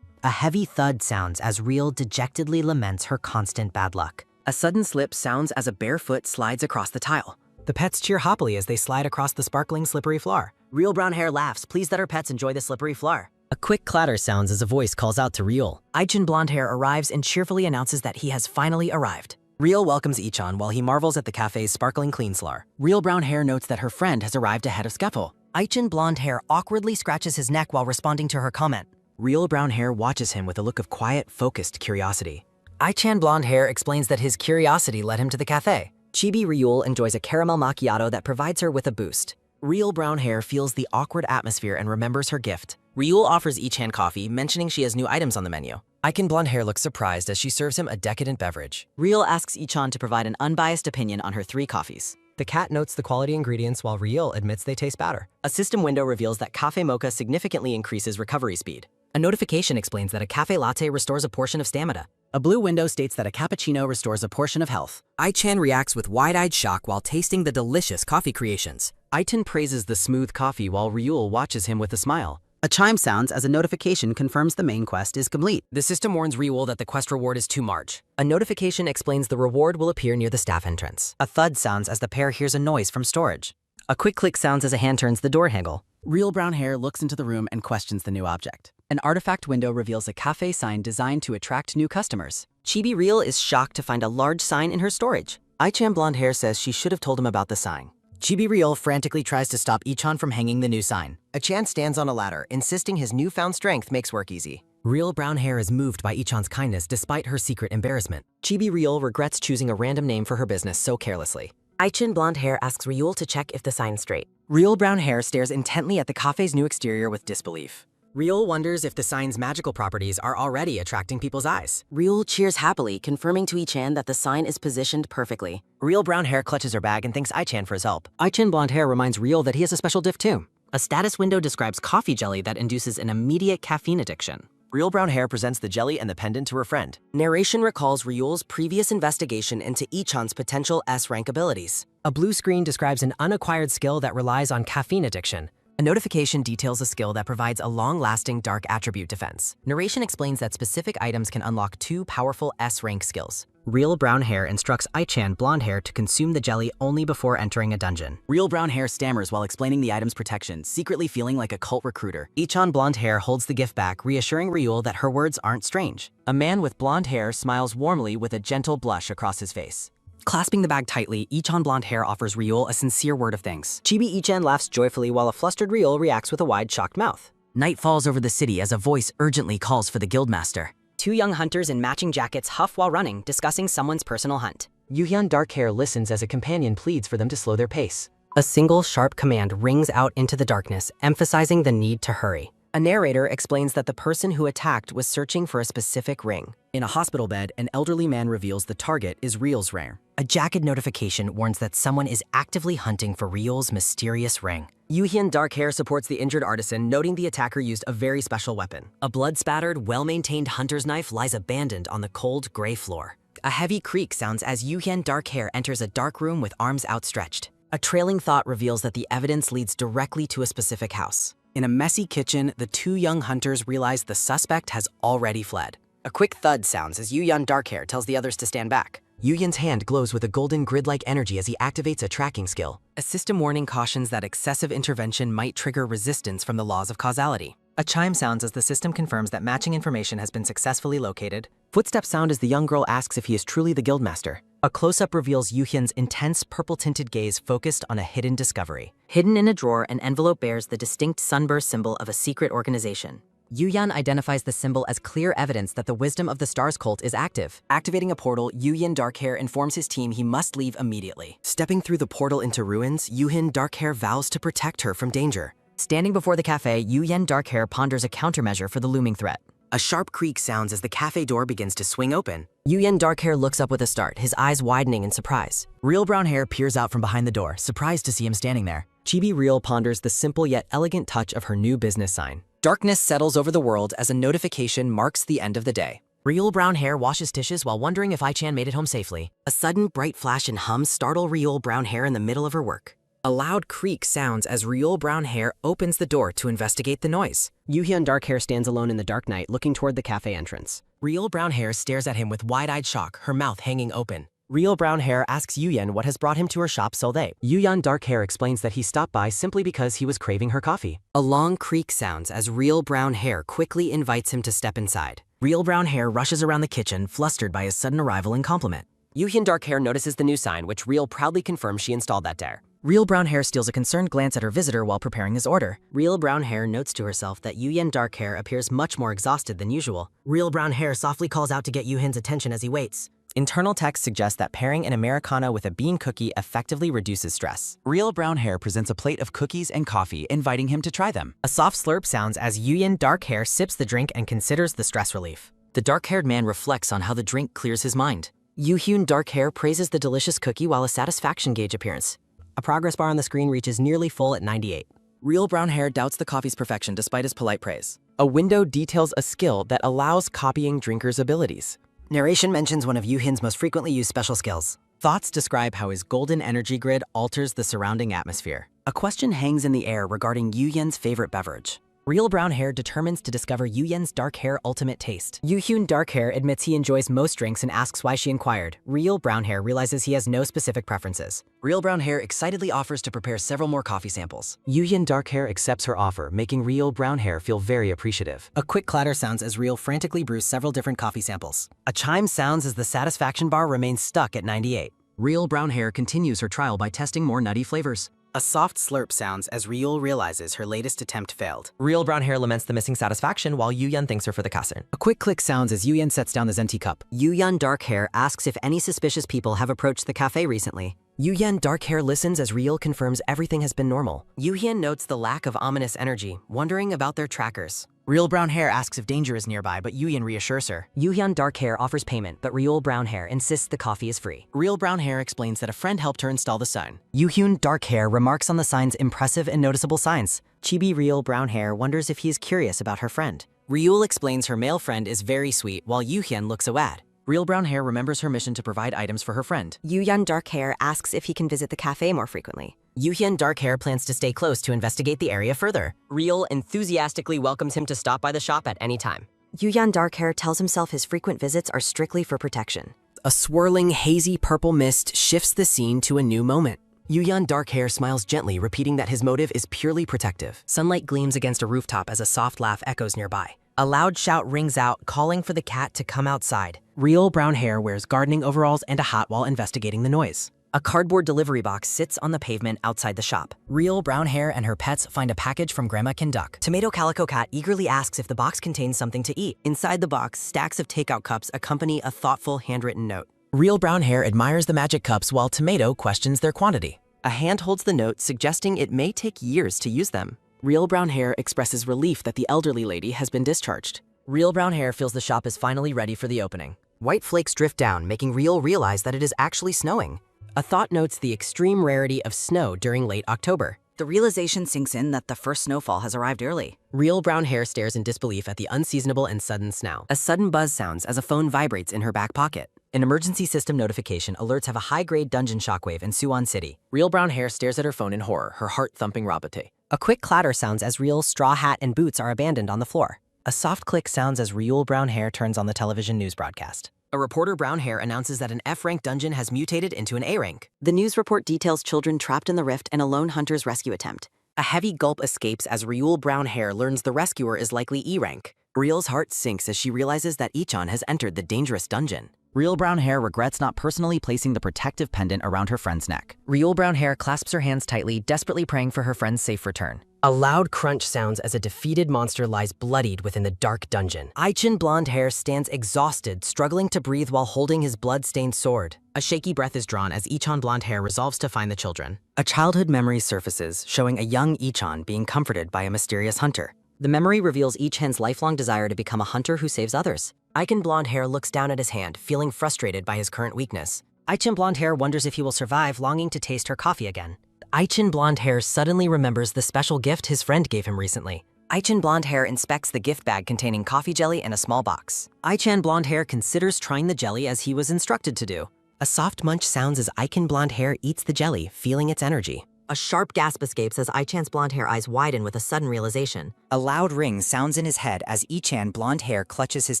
A heavy thud sounds as Ryul dejectedly laments her constant bad luck. A sudden slip sounds as a bare foot slides across the tile. The pets cheer happily as they slide across the sparkling, slippery floor. Ryul Brownhair laughs, pleased that her pets enjoy the slippery floor. A quick clatter sounds as a voice calls out to Ryul. Aichin Blondehair arrives and cheerfully announces that he has finally arrived. Ryul welcomes Ichon while he marvels at the cafe's sparkling clean floor. Ryul Brownhair notes that her friend has arrived ahead of schedule. Aichin Blondehair awkwardly scratches his neck while responding to her comment. Ryul Brownhair watches him with a look of quiet, focused curiosity. Aichan Blondehair explains that his curiosity led him to the cafe. Chibi Ryul enjoys a caramel macchiato that provides her with a boost. Ryul Brownhair feels the awkward atmosphere and remembers her gift. Ryul offers Ichan coffee, mentioning she has new items on the menu. Aichin Blondehair looks surprised as she serves him a decadent beverage. Ryul asks Ichon to provide an unbiased opinion on her 3 coffees. The cat notes the quality ingredients while Ryul admits they taste better. A system window reveals that Cafe Mocha significantly increases recovery speed. A notification explains that a cafe latte restores a portion of stamina. A blue window states that a cappuccino restores a portion of health. Aichan reacts with wide-eyed shock while tasting the delicious coffee creations. Aitan praises the smooth coffee while Ryul watches him with a smile. A chime sounds as a notification confirms the main quest is complete. The system warns Ryul that the quest reward is too large. A notification explains the reward will appear near the staff entrance. A thud sounds as the pair hears a noise from storage. A quick click sounds as a hand turns the door handle. Ryul Brownhair looks into the room and questions the new object. An artifact window reveals a cafe sign designed to attract new customers. Chibi Ryul is shocked to find a large sign in her storage. Aichan Blondehair says she should have told him about the sign. Chibi Ryul frantically tries to stop Ichon from hanging the new sign. Achan stands on a ladder, insisting his newfound strength makes work easy. Ryul Brownhair is moved by Ichon's kindness despite her secret embarrassment. Chibi Ryul regrets choosing a random name for her business so carelessly. Aichin Blondehair asks Ryul to check if the sign's straight. Ryul Brownhair stares intently at the cafe's new exterior with disbelief. Ryul wonders if the sign's magical properties are already attracting people's eyes. Ryul cheers happily, confirming to Ichan that the sign is positioned perfectly. Ryul Brownhair clutches her bag and thanks Aichan for his help. Aichin Blondehair reminds Ryul that he has a special gift too. A status window describes coffee jelly that induces an immediate caffeine addiction. Ryul Brownhair presents the jelly and the pendant to her friend. Narration recalls Ryul's previous investigation into Ichon's potential S-rank abilities. A blue screen describes an unacquired skill that relies on caffeine addiction. A notification details a skill that provides a long-lasting dark attribute defense. Narration explains that specific items can unlock 2 powerful S-rank skills. Ryul Brownhair instructs Aichan Blondehair to consume the jelly only before entering a dungeon. Ryul Brownhair stammers while explaining the item's protection, secretly feeling like a cult recruiter. Ichon Blondehair holds the gift back, reassuring Ryul that her words aren't strange. A man with blonde hair smiles warmly with a gentle blush across his face. Clasping the bag tightly, Ichon Blondehair offers Ryul a sincere word of thanks. Chibi Ichan laughs joyfully while a flustered Ryul reacts with a wide, shocked mouth. Night falls over the city as a voice urgently calls for the guildmaster. 2 young hunters in matching jackets huff while running, discussing someone's personal hunt. Yuhyun Darkhair listens as a companion pleads for them to slow their pace. A single sharp command rings out into the darkness, emphasizing the need to hurry. A narrator explains that the person who attacked was searching for a specific ring. In a hospital bed, an elderly man reveals the target is Ryul's ring. A jagged notification warns that someone is actively hunting for Ryul's mysterious ring. Yuhyun Darkhair supports the injured artisan, noting the attacker used a very special weapon. A blood-spattered, well-maintained hunter's knife lies abandoned on the cold, gray floor. A heavy creak sounds as Yuhyun Darkhair enters a dark room with arms outstretched. A trailing thought reveals that the evidence leads directly to a specific house. In a messy kitchen, the two young hunters realize the suspect has already fled. A quick thud sounds as Yu-Yun Darkhair tells the others to stand back. Yu-Yun's hand glows with a golden grid-like energy as he activates a tracking skill. A system warning cautions that excessive intervention might trigger resistance from the laws of causality. A chime sounds as the system confirms that matching information has been successfully located. Footsteps sound as the young girl asks if he is truly the guildmaster. A close-up reveals Yu-Hyun's intense purple-tinted gaze focused on a hidden discovery. Hidden in a drawer, an envelope bears the distinct sunburst symbol of a secret organization. Yu-Yun identifies the symbol as clear evidence that the Wisdom of the Stars cult is active. Activating a portal, Yu-Yin Darkhair informs his team he must leave immediately. Stepping through the portal into ruins, Yu-Yin Darkhair vows to protect her from danger. Standing before the cafe, Yu-Yen Darkhair ponders a countermeasure for the looming threat. A sharp creak sounds as the cafe door begins to swing open. Yu-Yen Darkhair looks up with a start, his eyes widening in surprise. Real Brown Hair peers out from behind the door, surprised to see him standing there. Chibi Real ponders the simple yet elegant touch of her new business sign. Darkness settles over the world as a notification marks the end of the day. Real Brown Hair washes dishes while wondering if I-chan made it home safely. A sudden bright flash and hum startle Real Brown Hair in the middle of her work. A loud creak sounds as Real Brown Hair opens the door to investigate the noise. Yu-Hyun Darkhair stands alone in the dark night, looking toward the cafe entrance. Real Brown Hair stares at him with wide-eyed shock, her mouth hanging open. Real Brown Hair asks Yu-Yen what has brought him to her shop so late. Yu-Yen Darkhair explains that he stopped by simply because he was craving her coffee. A long creak sounds as Real Brown Hair quickly invites him to step inside. Real Brown Hair rushes around the kitchen, flustered by his sudden arrival and compliment. Yu-Hyun Darkhair notices the new sign, which Real proudly confirms she installed that day. Real Brown Hair steals a concerned glance at her visitor while preparing his order. Real Brown Hair notes to herself that Yu-Yen Darkhair appears much more exhausted than usual. Real Brown Hair softly calls out to get Yu-Hyun's attention as he waits. Internal text suggests that pairing an Americano with a bean cookie effectively reduces stress. Real Brown Hair presents a plate of cookies and coffee, inviting him to try them. A soft slurp sounds as Yu-Yen Darkhair sips the drink and considers the stress relief. The dark-haired man reflects on how the drink clears his mind. Yu-Hyun Darkhair praises the delicious cookie while a satisfaction gauge appears. A progress bar on the screen reaches nearly full at 98. Real Brown Hair doubts the coffee's perfection despite his polite praise. A window details a skill that allows copying drinkers' abilities. Narration mentions one of Yu-Hyun's most frequently used special skills. Thoughts describe how his golden energy grid alters the surrounding atmosphere. A question hangs in the air regarding Yu-Yen's favorite beverage. Real Brown Hair determines to discover Yu-Yen's dark hair ultimate taste. Yu-Hyun Darkhair admits he enjoys most drinks and asks why she inquired. Real Brown Hair realizes he has no specific preferences. Real Brown Hair excitedly offers to prepare several more coffee samples. Yu-Yen Darkhair accepts her offer, making Real Brown Hair feel very appreciative. A quick clatter sounds as Real frantically brews several different coffee samples. A chime sounds as the satisfaction bar remains stuck at 98. Real Brown Hair continues her trial by testing more nutty flavors. A soft slurp sounds as Real realizes her latest attempt failed. Real Brown Hair laments the missing satisfaction while Yu-Yen thanks her for the kasen. A quick click sounds as Yu-Yen sets down the Zenti cup. Yu-Yun Darkhair asks if any suspicious people have approached the cafe recently. Yu-Yen Darkhair listens as Real confirms everything has been normal. Yu-Yen notes the lack of ominous energy, wondering about their trackers. Real Brown Hair asks if danger is nearby, but Yu-Yen reassures her. Yu-Hyun Darkhair offers payment, but Real Brown Hair insists the coffee is free. Real Brown Hair explains that a friend helped her install the sign. Yu-Hyun Darkhair remarks on the sign's impressive and noticeable signs. Chibi Real Brown Hair wonders if he is curious about her friend. Real explains her male friend is very sweet while Yu-Hyun looks awed. Real Brown Hair remembers her mission to provide items for her friend. Yu-Yun Darkhair asks if he can visit the cafe more frequently. Yu-Hyun Darkhair plans to stay close to investigate the area further. Real enthusiastically welcomes him to stop by the shop at any time. Yu-Yun Darkhair tells himself his frequent visits are strictly for protection. A swirling, hazy purple mist shifts the scene to a new moment. Yu-Hyun Darkhair smiles gently, repeating that his motive is purely protective. Sunlight gleams against a rooftop as a soft laugh echoes nearby. A loud shout rings out, calling for the cat to come outside. Real Brown Hair wears gardening overalls and a hat while investigating the noise. A cardboard delivery box sits on the pavement outside the shop. Real Brown Hair and her pets find a package from Grandma Kinduck. Tomato Calico Cat eagerly asks if the box contains something to eat. Inside the box, stacks of takeout cups accompany a thoughtful handwritten note. Real Brown Hair admires the magic cups while Tomato questions their quantity. A hand holds the note, suggesting it may take years to use them. Real Brown Hair expresses relief that the elderly lady has been discharged. Real Brown Hair feels the shop is finally ready for the opening. White flakes drift down, making Real realize that it is actually snowing. A thought notes the extreme rarity of snow during late October. The realization sinks in that the first snowfall has arrived early. Real Brown Hair stares in disbelief at the unseasonable and sudden snow. A sudden buzz sounds as a phone vibrates in her back pocket. An emergency system notification alerts have a high-grade dungeon shockwave in Suwon City. Real Brown Hair stares at her phone in horror, her heart thumping rapidly. A quick clatter sounds as Real's straw hat and boots are abandoned on the floor. A soft click sounds as Real Brown Hair turns on the television news broadcast. A reporter Brown Hair announces that an F-rank dungeon has mutated into an A-rank. The news report details children trapped in the rift and a lone hunter's rescue attempt. A heavy gulp escapes as Real Brown Hair learns the rescuer is likely E-rank. Real's heart sinks as she realizes that Ichan has entered the dangerous dungeon. Real Brown Hair regrets not personally placing the protective pendant around her friend's neck. Real Brown Hair clasps her hands tightly, desperately praying for her friend's safe return. A loud crunch sounds as a defeated monster lies bloodied within the dark dungeon. Ichan Blonde Hair stands exhausted, struggling to breathe while holding his blood-stained sword. A shaky breath is drawn as Ichan Blonde Hair resolves to find the children. A childhood memory surfaces, showing a young Ichan being comforted by a mysterious hunter. The memory reveals Ichan's lifelong desire to become a hunter who saves others. Ichan Blonde Hair looks down at his hand, feeling frustrated by his current weakness. Ichan Blonde Hair wonders if he will survive, longing to taste her coffee again. Ichan Blonde Hair suddenly remembers the special gift his friend gave him recently. Ichan Blonde Hair inspects the gift bag containing coffee jelly and a small box. Ichan Blonde Hair considers trying the jelly as he was instructed to do. A soft munch sounds as Ichan Blonde Hair eats the jelly, feeling its energy. A sharp gasp escapes as Ichan's blonde hair eyes widen with a sudden realization. A loud ring sounds in his head as Ichan Blonde Hair clutches his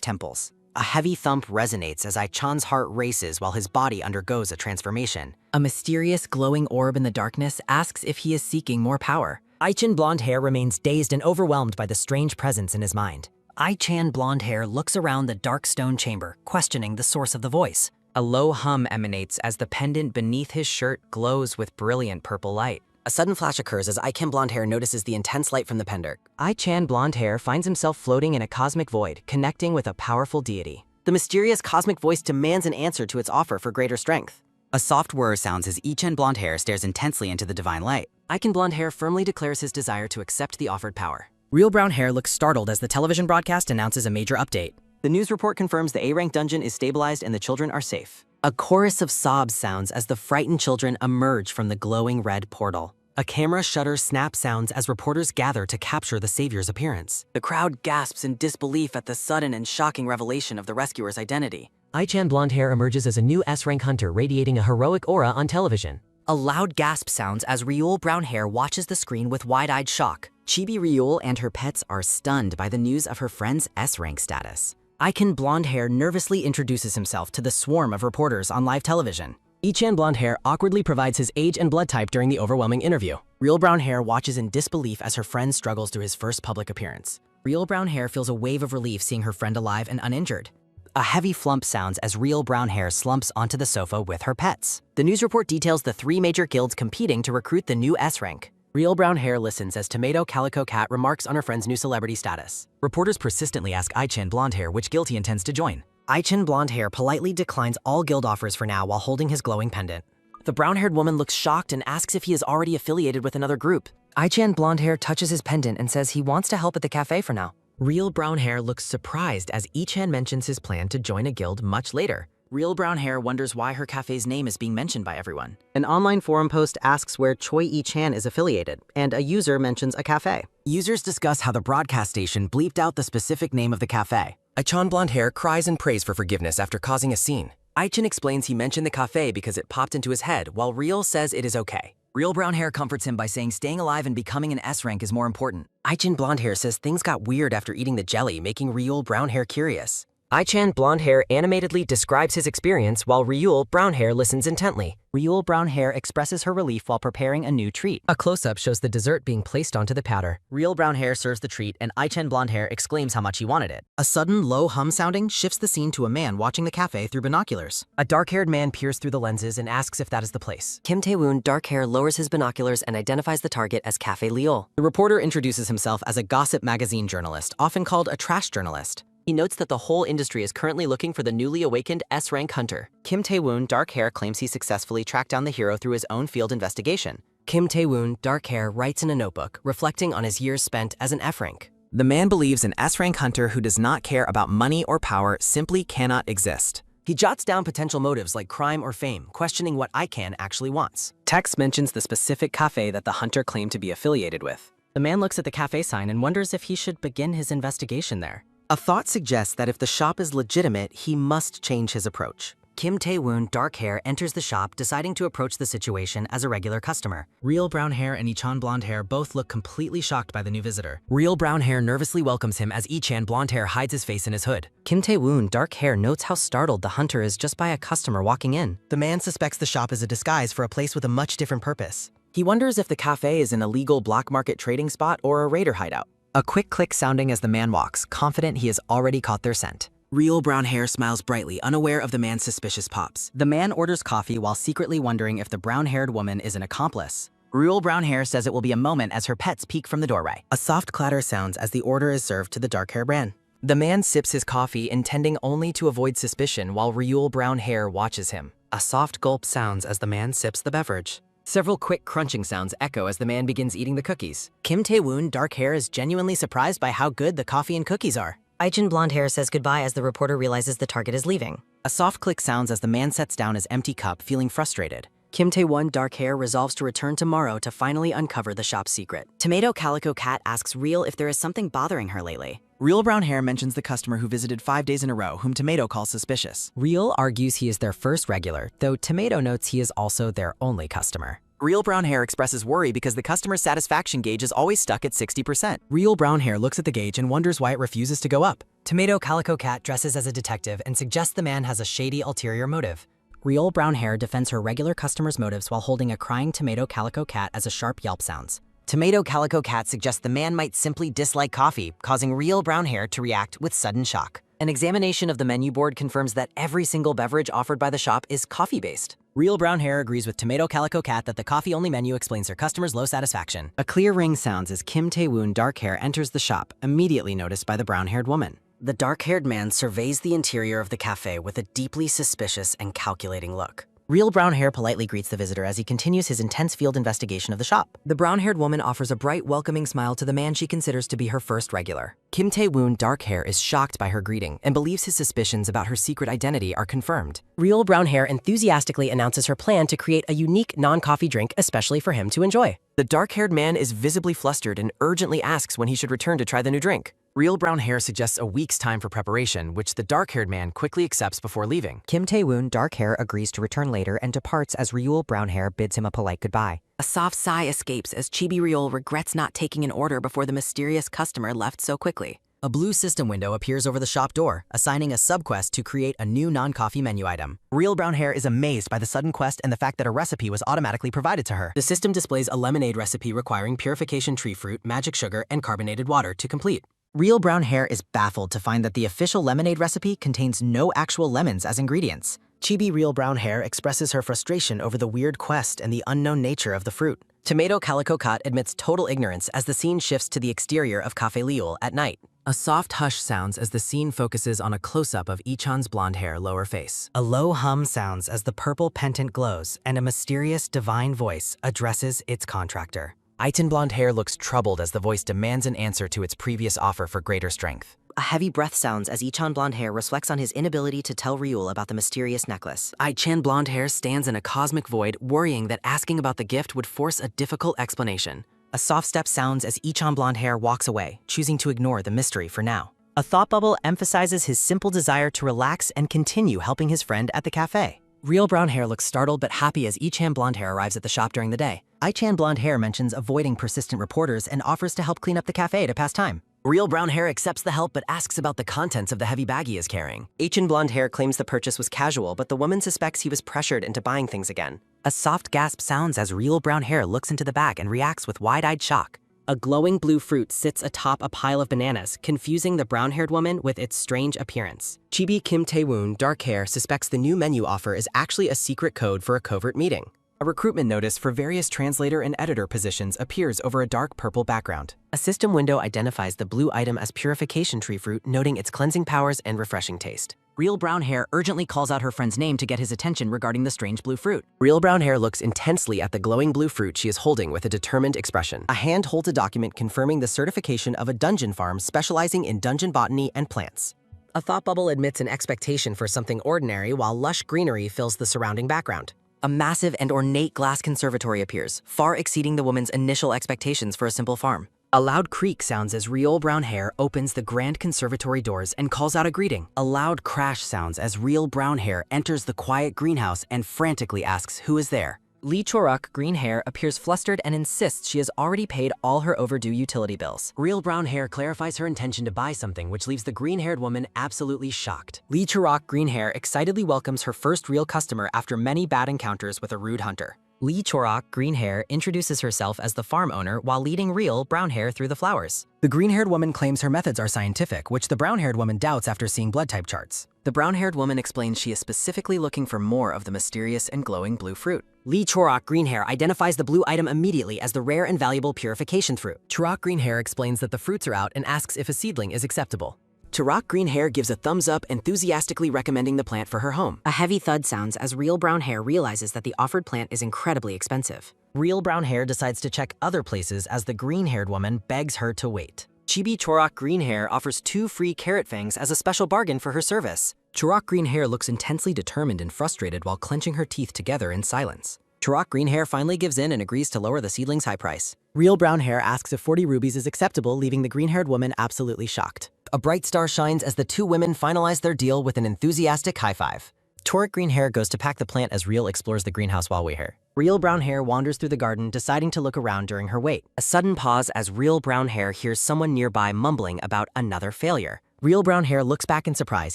temples. A heavy thump resonates as Ichan's heart races while his body undergoes a transformation. A mysterious glowing orb in the darkness asks if he is seeking more power. Ichan Blonde Hair remains dazed and overwhelmed by the strange presence in his mind. Ichan Blonde Hair looks around the dark stone chamber, questioning the source of the voice. A low hum emanates as the pendant beneath his shirt glows with brilliant purple light. A sudden flash occurs as Ichan Blonde Hair notices the intense light from the pendant. Ichan Blonde Hair finds himself floating in a cosmic void, connecting with a powerful deity. The mysterious cosmic voice demands an answer to its offer for greater strength. A soft whir sounds as Ichan Blonde Hair stares intensely into the divine light. Ichan Blonde Hair firmly declares his desire to accept the offered power. Real Brown Hair looks startled as the television broadcast announces a major update. The news report confirms the A-rank dungeon is stabilized and the children are safe. A chorus of sobs sounds as the frightened children emerge from the glowing red portal. A camera shutter snap sounds as reporters gather to capture the savior's appearance. The crowd gasps in disbelief at the sudden and shocking revelation of the rescuer's identity. Ichan Blonde Hair emerges as a new S-rank hunter radiating a heroic aura on television. A loud gasp sounds as Real Brown Hair watches the screen with wide-eyed shock. Chibi Real and her pets are stunned by the news of her friend's S-rank status. Ichan Blonde Hair nervously introduces himself to the swarm of reporters on live television. Ichan Blonde Hair awkwardly provides his age and blood type during the overwhelming interview. Real Brown Hair watches in disbelief as her friend struggles through his first public appearance. Real Brown Hair feels a wave of relief seeing her friend alive and uninjured. A heavy flump sounds as Real Brown Hair slumps onto the sofa with her pets. The news report details the 3 major guilds competing to recruit the new S-rank. Real Brown Hair listens as Tomato Calico Cat remarks on her friend's new celebrity status. Reporters persistently ask Ichan Blonde Hair which guild he intends to join. Ichan Blonde Hair politely declines all guild offers for now while holding his glowing pendant. The brown-haired woman looks shocked and asks if he is already affiliated with another group. Ichan Blonde Hair touches his pendant and says he wants to help at the cafe for now. Real Brown Hair looks surprised as Ichan mentions his plan to join a guild much later. Real Brown Hair wonders why her cafe's name is being mentioned by everyone. An online forum post asks where Choi Ichan is affiliated, and a user mentions a cafe. Users discuss how the broadcast station bleeped out the specific name of the cafe. Ichan Blonde Hair cries and prays for forgiveness after causing a scene. Ichan explains he mentioned the cafe because it popped into his head, while Real says it is okay. Real Brown Hair comforts him by saying staying alive and becoming an S-rank is more important. Ichan Blonde Hair says things got weird after eating the jelly, making Real Brown Hair curious. Ichan Blonde Hair animatedly describes his experience while Real Brown Hair listens intently. Real Brown Hair expresses her relief while preparing a new treat. A close-up shows the dessert being placed onto the powder. Real Brown Hair serves the treat, and Ichan Blonde Hair exclaims how much he wanted it. A sudden, low hum sounding shifts the scene to a man watching the cafe through binoculars. A dark-haired man peers through the lenses and asks if that is the place. Kim Tae-woon, dark hair, lowers his binoculars and identifies the target as Cafe Liol. The reporter introduces himself as a gossip magazine journalist, often called a trash journalist. He notes that the whole industry is currently looking for the newly awakened S-rank hunter. Kim Tae-woon, dark hair, claims he successfully tracked down the hero through his own field investigation. Kim Tae-woon, dark hair, writes in a notebook, reflecting on his years spent as an F-rank. The man believes an S-rank hunter who does not care about money or power simply cannot exist. He jots down potential motives like crime or fame, questioning what Ichan actually wants. Text mentions the specific cafe that the hunter claimed to be affiliated with. The man looks at the cafe sign and wonders if he should begin his investigation there. A thought suggests that if the shop is legitimate, he must change his approach. Kim Tae-woon, dark hair, enters the shop, deciding to approach the situation as a regular customer. Real brown hair and Ichan blonde hair both look completely shocked by the new visitor. Real brown hair nervously welcomes him as Ichan blonde hair hides his face in his hood. Kim Tae-woon, dark hair, notes how startled the hunter is just by a customer walking in. The man suspects the shop is a disguise for a place with a much different purpose. He wonders if the cafe is an illegal black market trading spot or a raider hideout. A quick click sounding as the man walks, confident he has already caught their scent. Real brown hair smiles brightly, unaware of the man's suspicious pops. The man orders coffee while secretly wondering if the brown-haired woman is an accomplice. Real brown hair says it will be a moment as her pets peek from the doorway. A soft clatter sounds as the order is served to the dark hair man. The man sips his coffee, intending only to avoid suspicion while Real brown hair watches him. A soft gulp sounds as the man sips the beverage. Several quick crunching sounds echo as the man begins eating the cookies. Kim Tae-woon, dark hair, is genuinely surprised by how good the coffee and cookies are. Ichan blonde hair says goodbye as the reporter realizes the target is leaving. A soft click sounds as the man sets down his empty cup, feeling frustrated. Kim Tae-woon, dark hair, resolves to return tomorrow to finally uncover the shop's secret. Tomato Calico Cat asks Real if there is something bothering her lately. Real brown hair mentions the customer who visited 5 days in a row, whom Tomato calls suspicious. Real argues he is their first regular, though Tomato notes he is also their only customer. Real brown hair expresses worry because the customer's satisfaction gauge is always stuck at 60%. Real brown hair looks at the gauge and wonders why it refuses to go up. Tomato Calico Cat dresses as a detective and suggests the man has a shady ulterior motive. Real brown hair defends her regular customer's motives while holding a crying Tomato Calico Cat as a sharp yelp sounds. Tomato Calico Cat suggests the man might simply dislike coffee, causing Real brown hair to react with sudden shock. An examination of the menu board confirms that every single beverage offered by the shop is coffee-based. Real brown hair agrees with Tomato Calico Cat that the coffee-only menu explains their customers' low satisfaction. A clear ring sounds as Kim Tae-woon, dark hair, enters the shop, immediately noticed by the brown-haired woman. The dark-haired man surveys the interior of the cafe with a deeply suspicious and calculating look. Real brown hair politely greets the visitor as he continues his intense field investigation of the shop. The brown-haired woman offers a bright, welcoming smile to the man she considers to be her first regular. Kim Tae-woon, dark hair, is shocked by her greeting and believes his suspicions about her secret identity are confirmed. Real brown hair enthusiastically announces her plan to create a unique non-coffee drink especially for him to enjoy. The dark-haired man is visibly flustered and urgently asks when he should return to try the new drink. Real brown hair suggests a week's time for preparation, which the dark-haired man quickly accepts before leaving. Kim Tae-woon, dark hair, agrees to return later and departs as Real brown hair bids him a polite goodbye. A soft sigh escapes as Chibi Real regrets not taking an order before the mysterious customer left so quickly. A blue system window appears over the shop door, assigning a subquest to create a new non-coffee menu item. Real brown hair is amazed by the sudden quest and the fact that a recipe was automatically provided to her. The system displays a lemonade recipe requiring purification tree fruit, magic sugar, and carbonated water to complete. Real brown hair is baffled to find that the official lemonade recipe contains no actual lemons as ingredients. Chibi Real brown hair expresses her frustration over the weird quest and the unknown nature of the fruit. Tomato Calico Cat admits total ignorance as the scene shifts to the exterior of Café Liul at night. A soft hush sounds as the scene focuses on a close-up of Ichan's blonde hair lower face. A low hum sounds as the purple pendant glows and a mysterious divine voice addresses its contractor. Ichan blonde hair looks troubled as the voice demands an answer to its previous offer for greater strength. A heavy breath sounds as Ichan blonde hair reflects on his inability to tell Real about the mysterious necklace. Ichan blonde hair stands in a cosmic void, worrying that asking about the gift would force a difficult explanation. A soft step sounds as Ichan blonde hair walks away, choosing to ignore the mystery for now. A thought bubble emphasizes his simple desire to relax and continue helping his friend at the cafe. Real brown hair looks startled but happy as Ichan blonde hair arrives at the shop during the day. Ichan blonde hair mentions avoiding persistent reporters and offers to help clean up the cafe to pass time. Real brown hair accepts the help but asks about the contents of the heavy bag he is carrying. Ichan blonde hair claims the purchase was casual, but the woman suspects he was pressured into buying things again. A soft gasp sounds as Real brown hair looks into the bag and reacts with wide-eyed shock. A glowing blue fruit sits atop a pile of bananas, confusing the brown-haired woman with its strange appearance. Chibi Kim Tae-woon, dark hair, suspects the new menu offer is actually a secret code for a covert meeting. A recruitment notice for various translator and editor positions appears over a dark purple background. A system window identifies the blue item as purification tree fruit, noting its cleansing powers and refreshing taste. Real brown hair urgently calls out her friend's name to get his attention regarding the strange blue fruit. Real brown hair looks intensely at the glowing blue fruit she is holding with a determined expression. A hand holds a document confirming the certification of a dungeon farm specializing in dungeon botany and plants. A thought bubble admits an expectation for something ordinary while lush greenery fills the surrounding background. A massive and ornate glass conservatory appears, far exceeding the woman's initial expectations for a simple farm. A loud creak sounds as Real Brown Hair opens the grand conservatory doors and calls out a greeting. A loud crash sounds as Real Brown Hair enters the quiet greenhouse and frantically asks who is there. Lee Choruk, Green Hair, appears flustered and insists she has already paid all her overdue utility bills. Real Brown Hair clarifies her intention to buy something, which leaves the green-haired woman absolutely shocked. Lee Choruk, Green Hair, excitedly welcomes her first real customer after many bad encounters with a rude hunter. Lee Choruk, Green Hair, introduces herself as the farm owner while leading Real Brown Hair through the flowers. The green-haired woman claims her methods are scientific, which the brown-haired woman doubts after seeing blood type charts. The brown-haired woman explains she is specifically looking for more of the mysterious and glowing blue fruit. Lee Choruk, Green Hair, identifies the blue item immediately as the rare and valuable purification fruit. Choruk, Green Hair explains that the fruits are out and asks if a seedling is acceptable. Choruk, Green Hair gives a thumbs up, enthusiastically recommending the plant for her home. A heavy thud sounds as Real Brown Hair realizes that the offered plant is incredibly expensive. Real Brown Hair decides to check other places as the green-haired woman begs her to wait. Chibi Choruk, Green Hair offers 2 free carrot fangs as a special bargain for her service. Choruk, Green Hair looks intensely determined and frustrated while clenching her teeth together in silence. Choruk, Green Hair finally gives in and agrees to lower the seedling's high price. Real Brown Hair asks if 40 rubies is acceptable, leaving the green-haired woman absolutely shocked. A bright star shines as the two women finalize their deal with an enthusiastic high five. Choruk, Green Hair goes to pack the plant as Real explores the greenhouse while we here. Real Brown Hair wanders through the garden, deciding to look around during her wait. A sudden pause as Real Brown Hair hears someone nearby mumbling about another failure. Real Brown Hair looks back in surprise,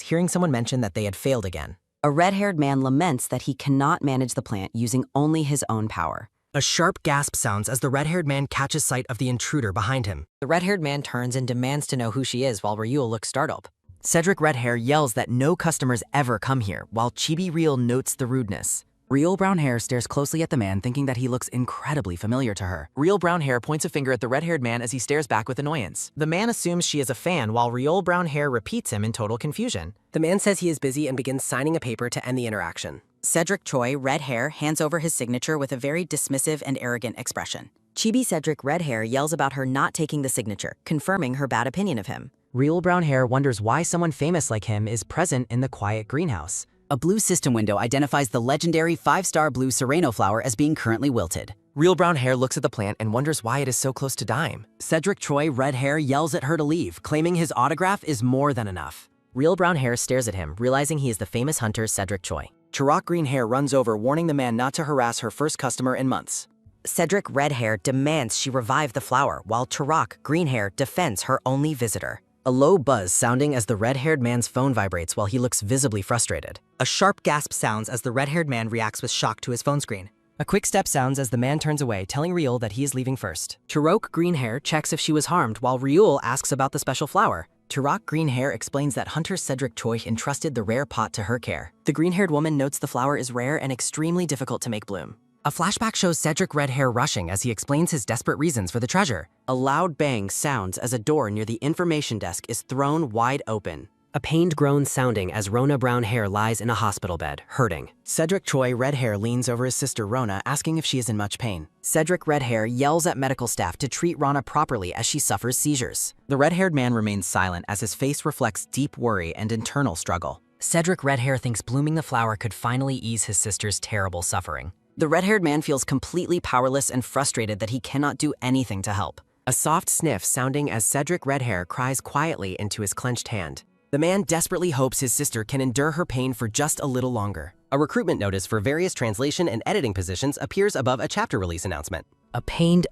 hearing someone mention that they had failed again. A red-haired man laments that he cannot manage the plant using only his own power. A sharp gasp sounds as the red-haired man catches sight of the intruder behind him. The red-haired man turns and demands to know who she is while Ryul looks startled. Cedric Redhair yells that no customers ever come here, while Chibi Real notes the rudeness. Real Brown Hair stares closely at the man, thinking that he looks incredibly familiar to her. Real Brown Hair points a finger at the red-haired man as he stares back with annoyance. The man assumes she is a fan while Real Brown Hair repeats him in total confusion. The man says he is busy and begins signing a paper to end the interaction. Cedric Choi, red hair, hands over his signature with a very dismissive and arrogant expression. Chibi Cedric, red hair, yells about her not taking the signature, confirming her bad opinion of him. Real Brown Hair wonders why someone famous like him is present in the quiet greenhouse. A blue system window identifies the legendary 5-star blue Sereno flower as being currently wilted. Real Brown Hair looks at the plant and wonders why it is so close to dying. Cedric Choi, red hair, yells at her to leave, claiming his autograph is more than enough. Real Brown Hair stares at him, realizing he is the famous hunter Cedric Choi. Choruk, Green Hair runs over, warning the man not to harass her first customer in months. Cedric, red hair, demands she revive the flower, while Choruk, green hair, defends her only visitor. A low buzz sounding as the red-haired man's phone vibrates while he looks visibly frustrated. A sharp gasp sounds as the red-haired man reacts with shock to his phone screen. A quick step sounds as the man turns away, telling Ryul that he is leaving first. Choruk, Green Hair checks if she was harmed while Ryul asks about the special flower. Choruk, Green Hair explains that hunter Cedric Choi entrusted the rare pot to her care. The green-haired woman notes the flower is rare and extremely difficult to make bloom. A flashback shows Cedric Red Hair rushing as he explains his desperate reasons for the treasure. A loud bang sounds as a door near the information desk is thrown wide open. A pained groan sounding as Rona Brown Hair lies in a hospital bed, hurting. Cedric Choi, red hair, leans over his sister Rona, asking if she is in much pain. Cedric Red Hair yells at medical staff to treat Rona properly as she suffers seizures. The red-haired man remains silent as his face reflects deep worry and internal struggle. Cedric Red Hair thinks blooming the flower could finally ease his sister's terrible suffering. The red-haired man feels completely powerless and frustrated that he cannot do anything to help. A soft sniff sounding as Cedric Redhair cries quietly into his clenched hand. The man desperately hopes his sister can endure her pain for just a little longer. A recruitment notice for various translation and editing positions appears above a chapter release announcement. A pained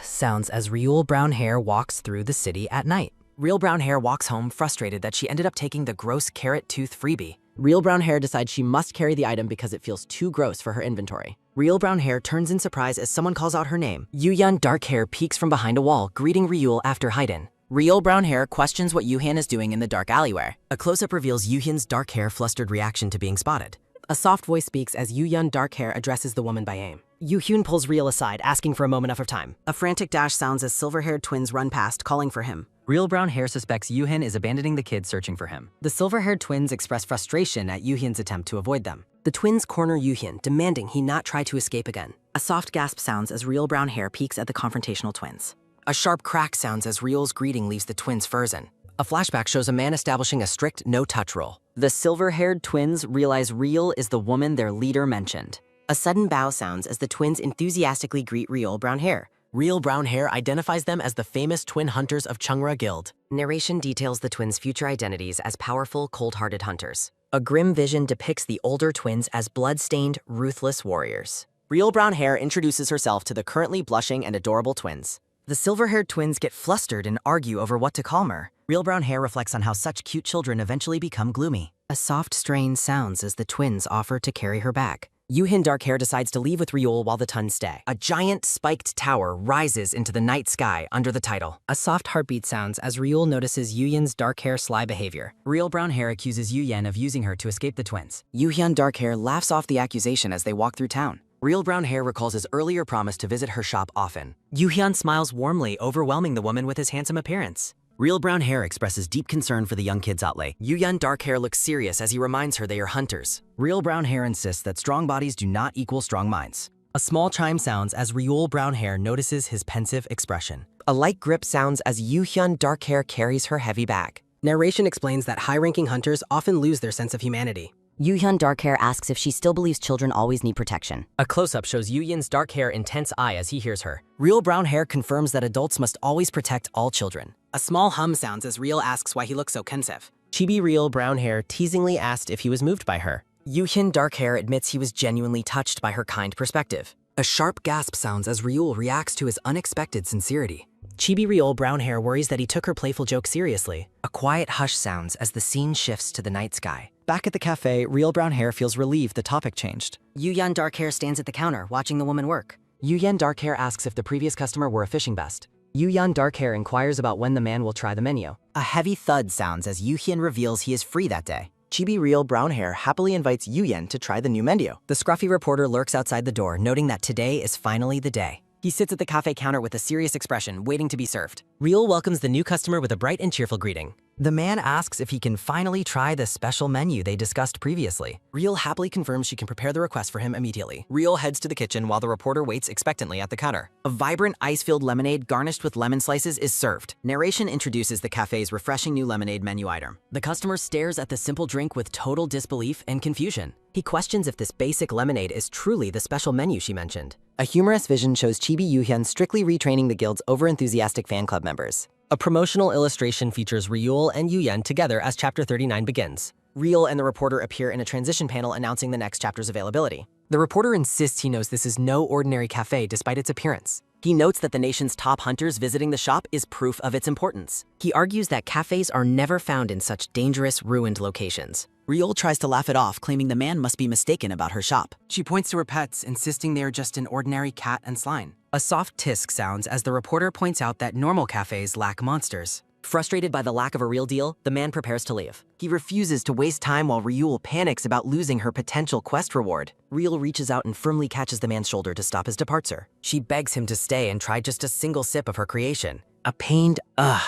sounds as Ryul Brown Hair walks through the city at night. Real Brown Hair walks home frustrated that she ended up taking the gross carrot tooth freebie. Real Brown Hair decides she must carry the item because it feels too gross for her inventory. Real Brown Hair turns in surprise as someone calls out her name. Yuhyun Dark Hair peeks from behind a wall, greeting Ryul after hide-in. Real Brown Hair questions what Yuhyun is doing in the dark alleyway. A close-up reveals Yuhyun's dark hair flustered reaction to being spotted. A soft voice speaks as Yuhyun Dark Hair addresses the woman by name. Yuhyun pulls Real aside, asking for a moment of time. A frantic dash sounds as silver-haired twins run past, calling for him. Real Brown Hair suspects Yuhyun is abandoning the kids searching for him. The silver-haired twins express frustration at Yuhyun's attempt to avoid them. The twins corner Yuhyun, demanding he not try to escape again. A soft gasp sounds as Real Brown Hair peeks at the confrontational twins. A sharp crack sounds as Real's greeting leaves the twins frozen. A flashback shows a man establishing a strict no-touch rule. The silver-haired twins realize Real is the woman their leader mentioned. A sudden bow sounds as the twins enthusiastically greet Real Brown Hair. Real Brown Hair identifies them as the famous twin hunters of Chungra Guild. Narration details the twins' future identities as powerful, cold-hearted hunters. A grim vision depicts the older twins as blood-stained, ruthless warriors. Real Brown Hair introduces herself to the currently blushing and adorable twins. The silver-haired twins get flustered and argue over what to calm her. Real Brown Hair reflects on how such cute children eventually become gloomy. A soft strain sounds as the twins offer to carry her back. Yuhin Dark Hair decides to leave with Ryul while the Tun stay. A giant spiked tower rises into the night sky under the title. A soft heartbeat sounds as Ryul notices Yuyen's dark hair sly behavior. Real Brown Hair accuses Yuyen of using her to escape the twins. Yuhyun Dark Hair laughs off the accusation as they walk through town. Real Brown Hair recalls his earlier promise to visit her shop often. Yuhyun smiles warmly, overwhelming the woman with his handsome appearance. Real Brown Hair expresses deep concern for the young kid's outlay. Yuhyun Dark Hair looks serious as he reminds her they are hunters. Real Brown Hair insists that strong bodies do not equal strong minds. A small chime sounds as Ryul Brown Hair notices his pensive expression. A light grip sounds as Yuhyun Dark Hair carries her heavy bag. Narration explains that high-ranking hunters often lose their sense of humanity. Yuhyun Dark Hair asks if she still believes children always need protection. A close-up shows Yuyen's Dark Hair intense eye as he hears her. Real Brown Hair confirms that adults must always protect all children. A small hum sounds as Real asks why he looks so pensive. Chibi Real Brown Hair teasingly asked if he was moved by her. Yuhyun Dark Hair admits he was genuinely touched by her kind perspective. A sharp gasp sounds as Ryul reacts to his unexpected sincerity. Chibi Real Brown Hair worries that he took her playful joke seriously. A quiet hush sounds as the scene shifts to the night sky. Back at the cafe, Real Brown Hair feels relieved the topic changed. Yuyan Dark Hair stands at the counter, watching the woman work. Yuyen Dark Hair asks if the previous customer were a fishing vest. Yuyan Dark Hair inquires about when the man will try the menu. A heavy thud sounds as Yuhyun reveals he is free that day. Chibi Real Brown Hair happily invites Yuyen to try the new menu. The scruffy reporter lurks outside the door, noting that today is finally the day. He sits at the cafe counter with a serious expression, waiting to be served. Real welcomes the new customer with a bright and cheerful greeting. The man asks if he can finally try the special menu they discussed previously. Real happily confirms she can prepare the request for him immediately. Real heads to the kitchen while the reporter waits expectantly at the counter. A vibrant ice-filled lemonade garnished with lemon slices is served. Narration introduces the cafe's refreshing new lemonade menu item. The customer stares at the simple drink with total disbelief and confusion. He questions if this basic lemonade is truly the special menu she mentioned. A humorous vision shows Chibi Yuhyun strictly retraining the guild's over-enthusiastic fan club members. A promotional illustration features Ryul and Yuyen together as Chapter 39 begins. Real and the reporter appear in a transition panel announcing the next chapter's availability. The reporter insists he knows this is no ordinary cafe despite its appearance. He notes that the nation's top hunters visiting the shop is proof of its importance. He argues that cafes are never found in such dangerous, ruined locations. Ryul tries to laugh it off, claiming the man must be mistaken about her shop. She points to her pets, insisting they are just an ordinary cat and swine. A soft tisk sounds as the reporter points out that normal cafes lack monsters. Frustrated by the lack of a real deal, the man prepares to leave. He refuses to waste time while Ryul panics about losing her potential quest reward. Ryul reaches out and firmly catches the man's shoulder to stop his departure. She begs him to stay and try just a single sip of her creation. A pained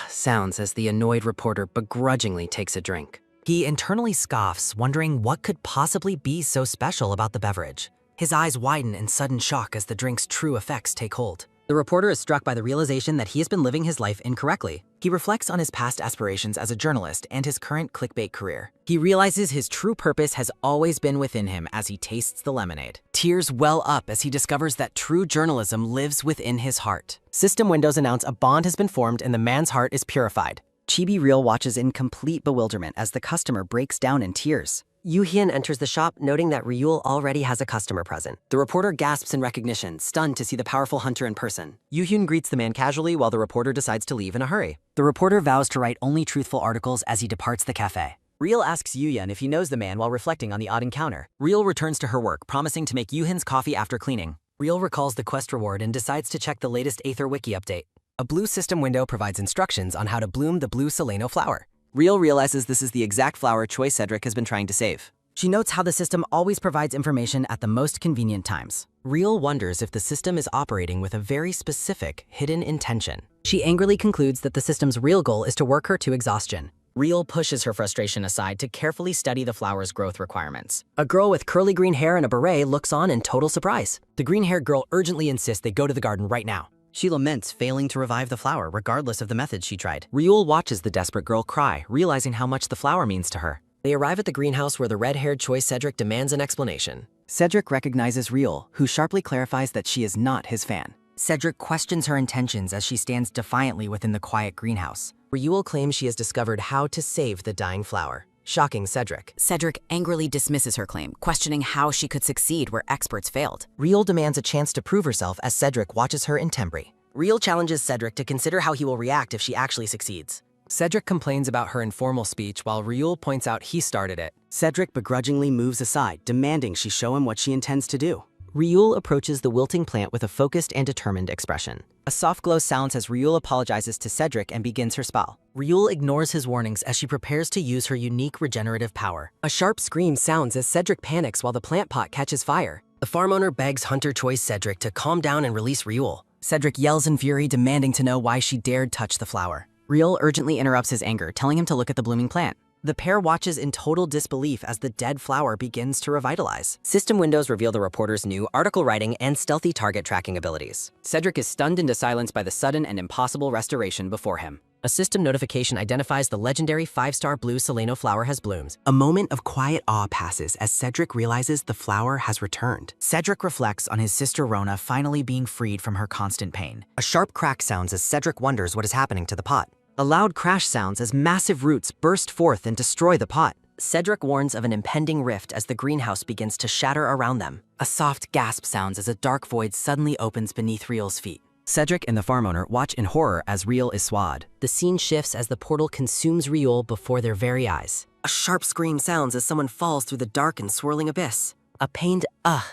sounds as the annoyed reporter begrudgingly takes a drink. He internally scoffs, wondering what could possibly be so special about the beverage. His eyes widen in sudden shock as the drink's true effects take hold. The reporter is struck by the realization that he has been living his life incorrectly. He reflects on his past aspirations as a journalist and his current clickbait career. He realizes his true purpose has always been within him as he tastes the lemonade. Tears well up as he discovers that true journalism lives within his heart. System windows announce a bond has been formed and the man's heart is purified. Chibi Real watches in complete bewilderment as the customer breaks down in tears. Yuhyun enters the shop, noting that Ryul already has a customer present. The reporter gasps in recognition, stunned to see the powerful hunter in person. Yuhyun greets the man casually while the reporter decides to leave in a hurry. The reporter vows to write only truthful articles as he departs the cafe. Real asks Yuhyun if he knows the man while reflecting on the odd encounter. Real returns to her work, promising to make Yuhyun's coffee after cleaning. Real recalls the quest reward and decides to check the latest Aether Wiki update. A blue system window provides instructions on how to bloom the blue Seleno flower. Real realizes this is the exact flower Choi Cedric has been trying to save. She notes how the system always provides information at the most convenient times. Real wonders if the system is operating with a very specific, hidden intention. She angrily concludes that the system's real goal is to work her to exhaustion. Real pushes her frustration aside to carefully study the flower's growth requirements. A girl with curly green hair and a beret looks on in total surprise. The green-haired girl urgently insists they go to the garden right now. She laments failing to revive the flower regardless of the methods she tried. Ryul watches the desperate girl cry, realizing how much the flower means to her. They arrive at the greenhouse where the red-haired Choi Cedric demands an explanation. Cedric recognizes Ryul, who sharply clarifies that she is not his fan. Cedric questions her intentions as she stands defiantly within the quiet greenhouse. Ryul claims she has discovered how to save the dying flower, shocking Cedric. Cedric angrily dismisses her claim, questioning how she could succeed where experts failed. Ryul demands a chance to prove herself as Cedric watches her in Tembri. Ryul challenges Cedric to consider how he will react if she actually succeeds. Cedric complains about her informal speech while Ryul points out he started it. Cedric begrudgingly moves aside, demanding she show him what she intends to do. Ryul approaches the wilting plant with a focused and determined expression. A soft glow sounds as Ryul apologizes to Cedric and begins her spell. Ryul ignores his warnings as she prepares to use her unique regenerative power. A sharp scream sounds as Cedric panics while the plant pot catches fire. The farm owner begs Hunter Choice Cedric to calm down and release Ryul. Cedric yells in fury, demanding to know why she dared touch the flower. Ryul urgently interrupts his anger, telling him to look at the blooming plant. The pair watches in total disbelief as the dead flower begins to revitalize. System windows reveal the reporter's new article writing and stealthy target tracking abilities. Cedric is stunned into silence by the sudden and impossible restoration before him. A system notification identifies the legendary 5-star blue Seleno flower has blooms. A moment of quiet awe passes as Cedric realizes the flower has returned. Cedric reflects on his sister Rona finally being freed from her constant pain. A sharp crack sounds as Cedric wonders what is happening to the pot. A loud crash sounds as massive roots burst forth and destroy the pot. Cedric warns of an impending rift as the greenhouse begins to shatter around them. A soft gasp sounds as a dark void suddenly opens beneath Ryul's feet. Cedric and the farm owner watch in horror as Ryul is swallowed. The scene shifts as the portal consumes Ryul before their very eyes. A sharp scream sounds as someone falls through the dark and swirling abyss. A pained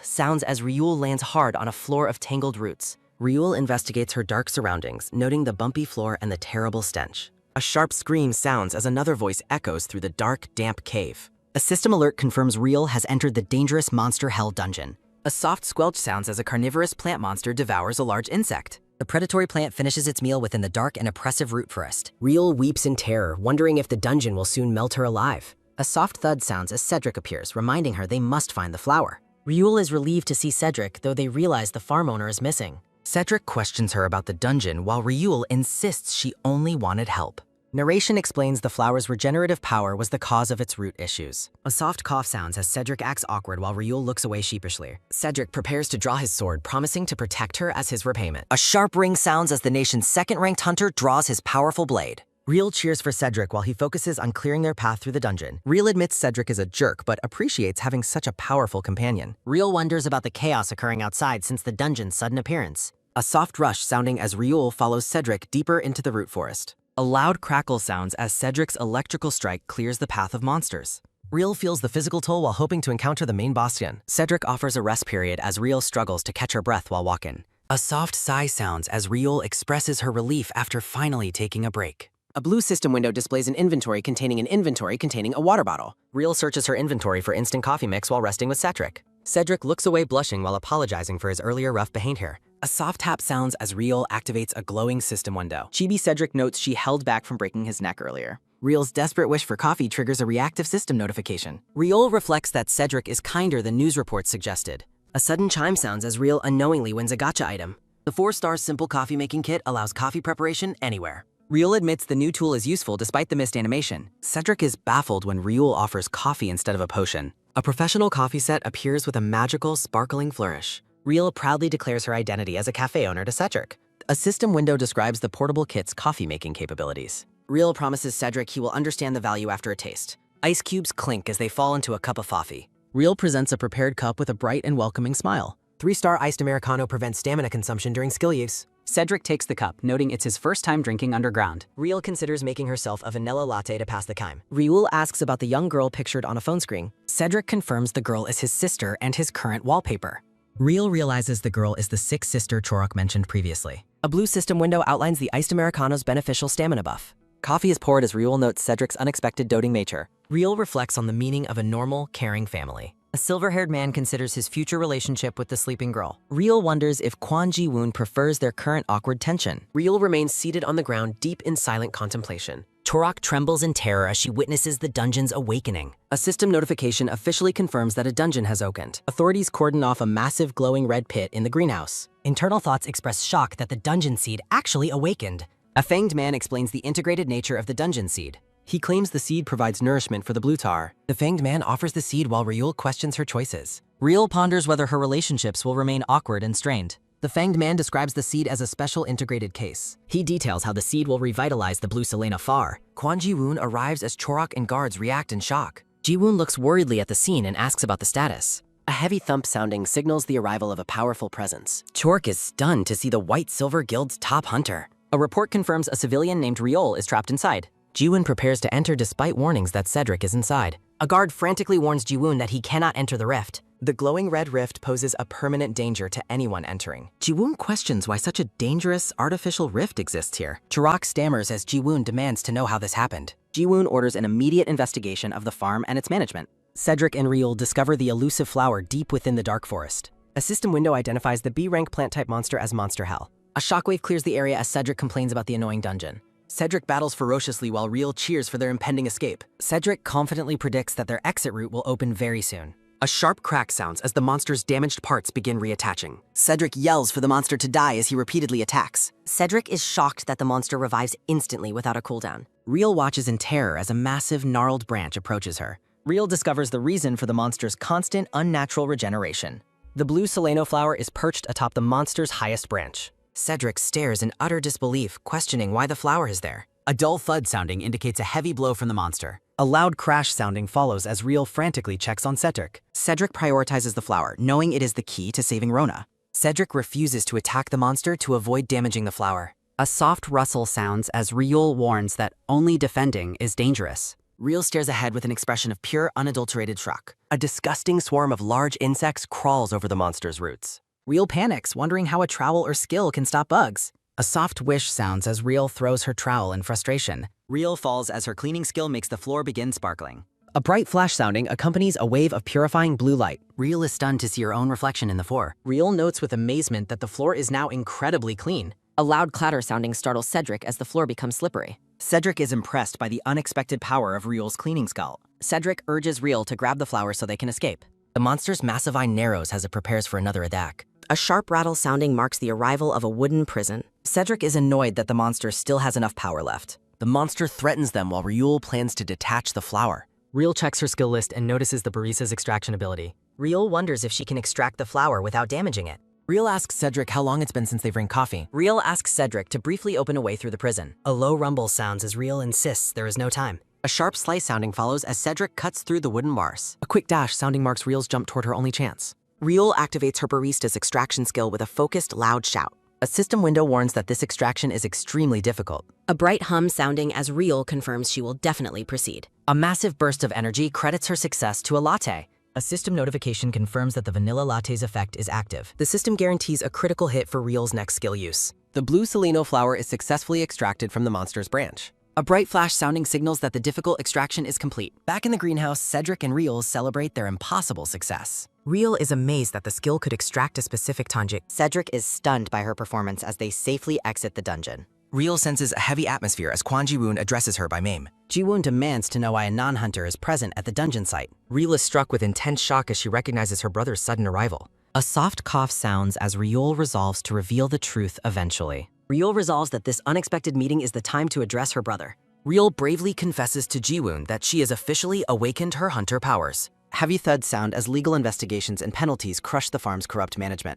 sounds as Ryul lands hard on a floor of tangled roots. Ryul investigates her dark surroundings, noting the bumpy floor and the terrible stench. A sharp scream sounds as another voice echoes through the dark, damp cave. A system alert confirms Ryul has entered the dangerous Monster Hell dungeon. A soft squelch sounds as a carnivorous plant monster devours a large insect. The predatory plant finishes its meal within the dark and oppressive root forest. Ryul weeps in terror, wondering if the dungeon will soon melt her alive. A soft thud sounds as Cedric appears, reminding her they must find the flower. Ryul is relieved to see Cedric, though they realize the farm owner is missing. Cedric questions her about the dungeon while Ryul insists she only wanted help. Narration explains the flower's regenerative power was the cause of its root issues. A soft cough sounds as Cedric acts awkward while Ryul looks away sheepishly. Cedric prepares to draw his sword, promising to protect her as his repayment. A sharp ring sounds as the nation's second-ranked hunter draws his powerful blade. Ryul cheers for Cedric while he focuses on clearing their path through the dungeon. Ryul admits Cedric is a jerk, but appreciates having such a powerful companion. Ryul wonders about the chaos occurring outside since the dungeon's sudden appearance. A soft rush sounding as Ryul follows Cedric deeper into the root forest. A loud crackle sounds as Cedric's electrical strike clears the path of monsters. Ryul feels the physical toll while hoping to encounter the main boss again. Cedric offers a rest period as Ryul struggles to catch her breath while walking. A soft sigh sounds as Ryul expresses her relief after finally taking a break. A blue system window displays an inventory containing a water bottle. Ryul searches her inventory for instant coffee mix while resting with Cedric. Cedric looks away blushing while apologizing for his earlier rough behavior. A soft tap sounds as Ryul activates a glowing system window. Chibi Cedric notes she held back from breaking his neck earlier. Ryul's desperate wish for coffee triggers a reactive system notification. Ryul reflects that Cedric is kinder than news reports suggested. A sudden chime sounds as Ryul unknowingly wins a gacha item. The 4-star simple coffee making kit allows coffee preparation anywhere. Ryul admits the new tool is useful despite the missed animation. Cedric is baffled when Ryul offers coffee instead of a potion. A professional coffee set appears with a magical, sparkling flourish. Ryul proudly declares her identity as a cafe owner to Cedric. A system window describes the portable kit's coffee-making capabilities. Ryul promises Cedric he will understand the value after a taste. Ice cubes clink as they fall into a cup of coffee. Ryul presents a prepared cup with a bright and welcoming smile. 3-star iced Americano prevents stamina consumption during skill use. Cedric takes the cup, noting it's his first time drinking underground. Ryul considers making herself a vanilla latte to pass the time. Ryul asks about the young girl pictured on a phone screen. Cedric confirms the girl is his sister and his current wallpaper. Ryul realizes the girl is the 6th sister Chorok mentioned previously. A blue system window outlines the iced Americano's beneficial stamina buff. Coffee is poured as Ryul notes Cedric's unexpected doting nature. Ryul reflects on the meaning of a normal, caring family. A silver-haired man considers his future relationship with the sleeping girl. Ryul wonders if Kwon Ji-woon prefers their current awkward tension. Ryul remains seated on the ground deep in silent contemplation. Chorok trembles in terror as she witnesses the dungeon's awakening. A system notification officially confirms that a dungeon has opened. Authorities cordon off a massive glowing red pit in the greenhouse. Internal thoughts express shock that the dungeon seed actually awakened. A fanged man explains the integrated nature of the dungeon seed. He claims the seed provides nourishment for the blue tar. The fanged man offers the seed while Ryul questions her choices. Ryul ponders whether her relationships will remain awkward and strained. The Fanged Man describes the seed as a special integrated case. He details how the seed will revitalize the Blue Selena Far. Quan Ji-woon arrives as Chorok and guards react in shock. Ji-woon looks worriedly at the scene and asks about the status. A heavy thump sounding signals the arrival of a powerful presence. Chorok is stunned to see the White Silver Guild's top hunter. A report confirms a civilian named Riol is trapped inside. Ji-woon prepares to enter despite warnings that Cedric is inside. A guard frantically warns Ji-woon that he cannot enter the rift. The glowing red rift poses a permanent danger to anyone entering. Ji-woon questions why such a dangerous artificial rift exists here. Chorok stammers as Ji-woon demands to know how this happened. Ji-woon orders an immediate investigation of the farm and its management. Cedric and Riol discover the elusive flower deep within the dark forest. A system window identifies the B-rank plant-type monster as Monster Hell. A shockwave clears the area as Cedric complains about the annoying dungeon. Cedric battles ferociously while Riol cheers for their impending escape. Cedric confidently predicts that their exit route will open very soon. A sharp crack sounds as the monster's damaged parts begin reattaching. Cedric yells for the monster to die as he repeatedly attacks. Cedric is shocked that the monster revives instantly without a cooldown. Riol watches in terror as a massive, gnarled branch approaches her. Riol discovers the reason for the monster's constant, unnatural regeneration. The blue Seleno flower is perched atop the monster's highest branch. Cedric stares in utter disbelief, questioning why the flower is there. A dull thud sounding indicates a heavy blow from the monster. A loud crash sounding follows as Riol frantically checks on Cedric. Cedric prioritizes the flower, knowing it is the key to saving Rona. Cedric refuses to attack the monster to avoid damaging the flower. A soft rustle sounds as Riol warns that only defending is dangerous. Riol stares ahead with an expression of pure, unadulterated shock. A disgusting swarm of large insects crawls over the monster's roots. Riol panics, wondering how a trowel or skill can stop bugs. A soft whish sounds as Riol throws her trowel in frustration. Riol falls as her cleaning skill makes the floor begin sparkling. A bright flash sounding accompanies a wave of purifying blue light. Riol is stunned to see her own reflection in the floor. Riol notes with amazement that the floor is now incredibly clean. A loud clatter sounding startles Cedric as the floor becomes slippery. Cedric is impressed by the unexpected power of Riol's cleaning skull. Cedric urges Riol to grab the flower so they can escape. The monster's massive eye narrows as it prepares for another attack. A sharp rattle sounding marks the arrival of a wooden prison. Cedric is annoyed that the monster still has enough power left. The monster threatens them while Riol plans to detach the flower. Riol checks her skill list and notices the barista's extraction ability. Riol wonders if she can extract the flower without damaging it. Riol asks Cedric how long it's been since they drank coffee. Riol asks Cedric to briefly open a way through the prison. A low rumble sounds as Riol insists there is no time. A sharp slice sounding follows as Cedric cuts through the wooden bars. A quick dash sounding marks Riol's jump toward her only chance. Riol activates her barista's extraction skill with a focused, loud shout. A system window warns that this extraction is extremely difficult. A bright hum sounding as Riol confirms she will definitely proceed. A massive burst of energy credits her success to a latte. A system notification confirms that the vanilla latte's effect is active. The system guarantees a critical hit for Riol's next skill use. The blue Seleno flower is successfully extracted from the monster's branch. A bright flash sounding signals that the difficult extraction is complete. Back in the greenhouse, Cedric and Riol celebrate their impossible success. Riol is amazed that the skill could extract a specific tanjik. Cedric is stunned by her performance as they safely exit the dungeon. Riol senses a heavy atmosphere as Quan Ji-woon addresses her by name. Ji-woon demands to know why a non-hunter is present at the dungeon site. Riol is struck with intense shock as she recognizes her brother's sudden arrival. A soft cough sounds as Riol resolves to reveal the truth eventually. Riol resolves that this unexpected meeting is the time to address her brother. Riol bravely confesses to Ji-woon that she has officially awakened her hunter powers. Heavy thuds sound as legal investigations and penalties crush the farm's corrupt management.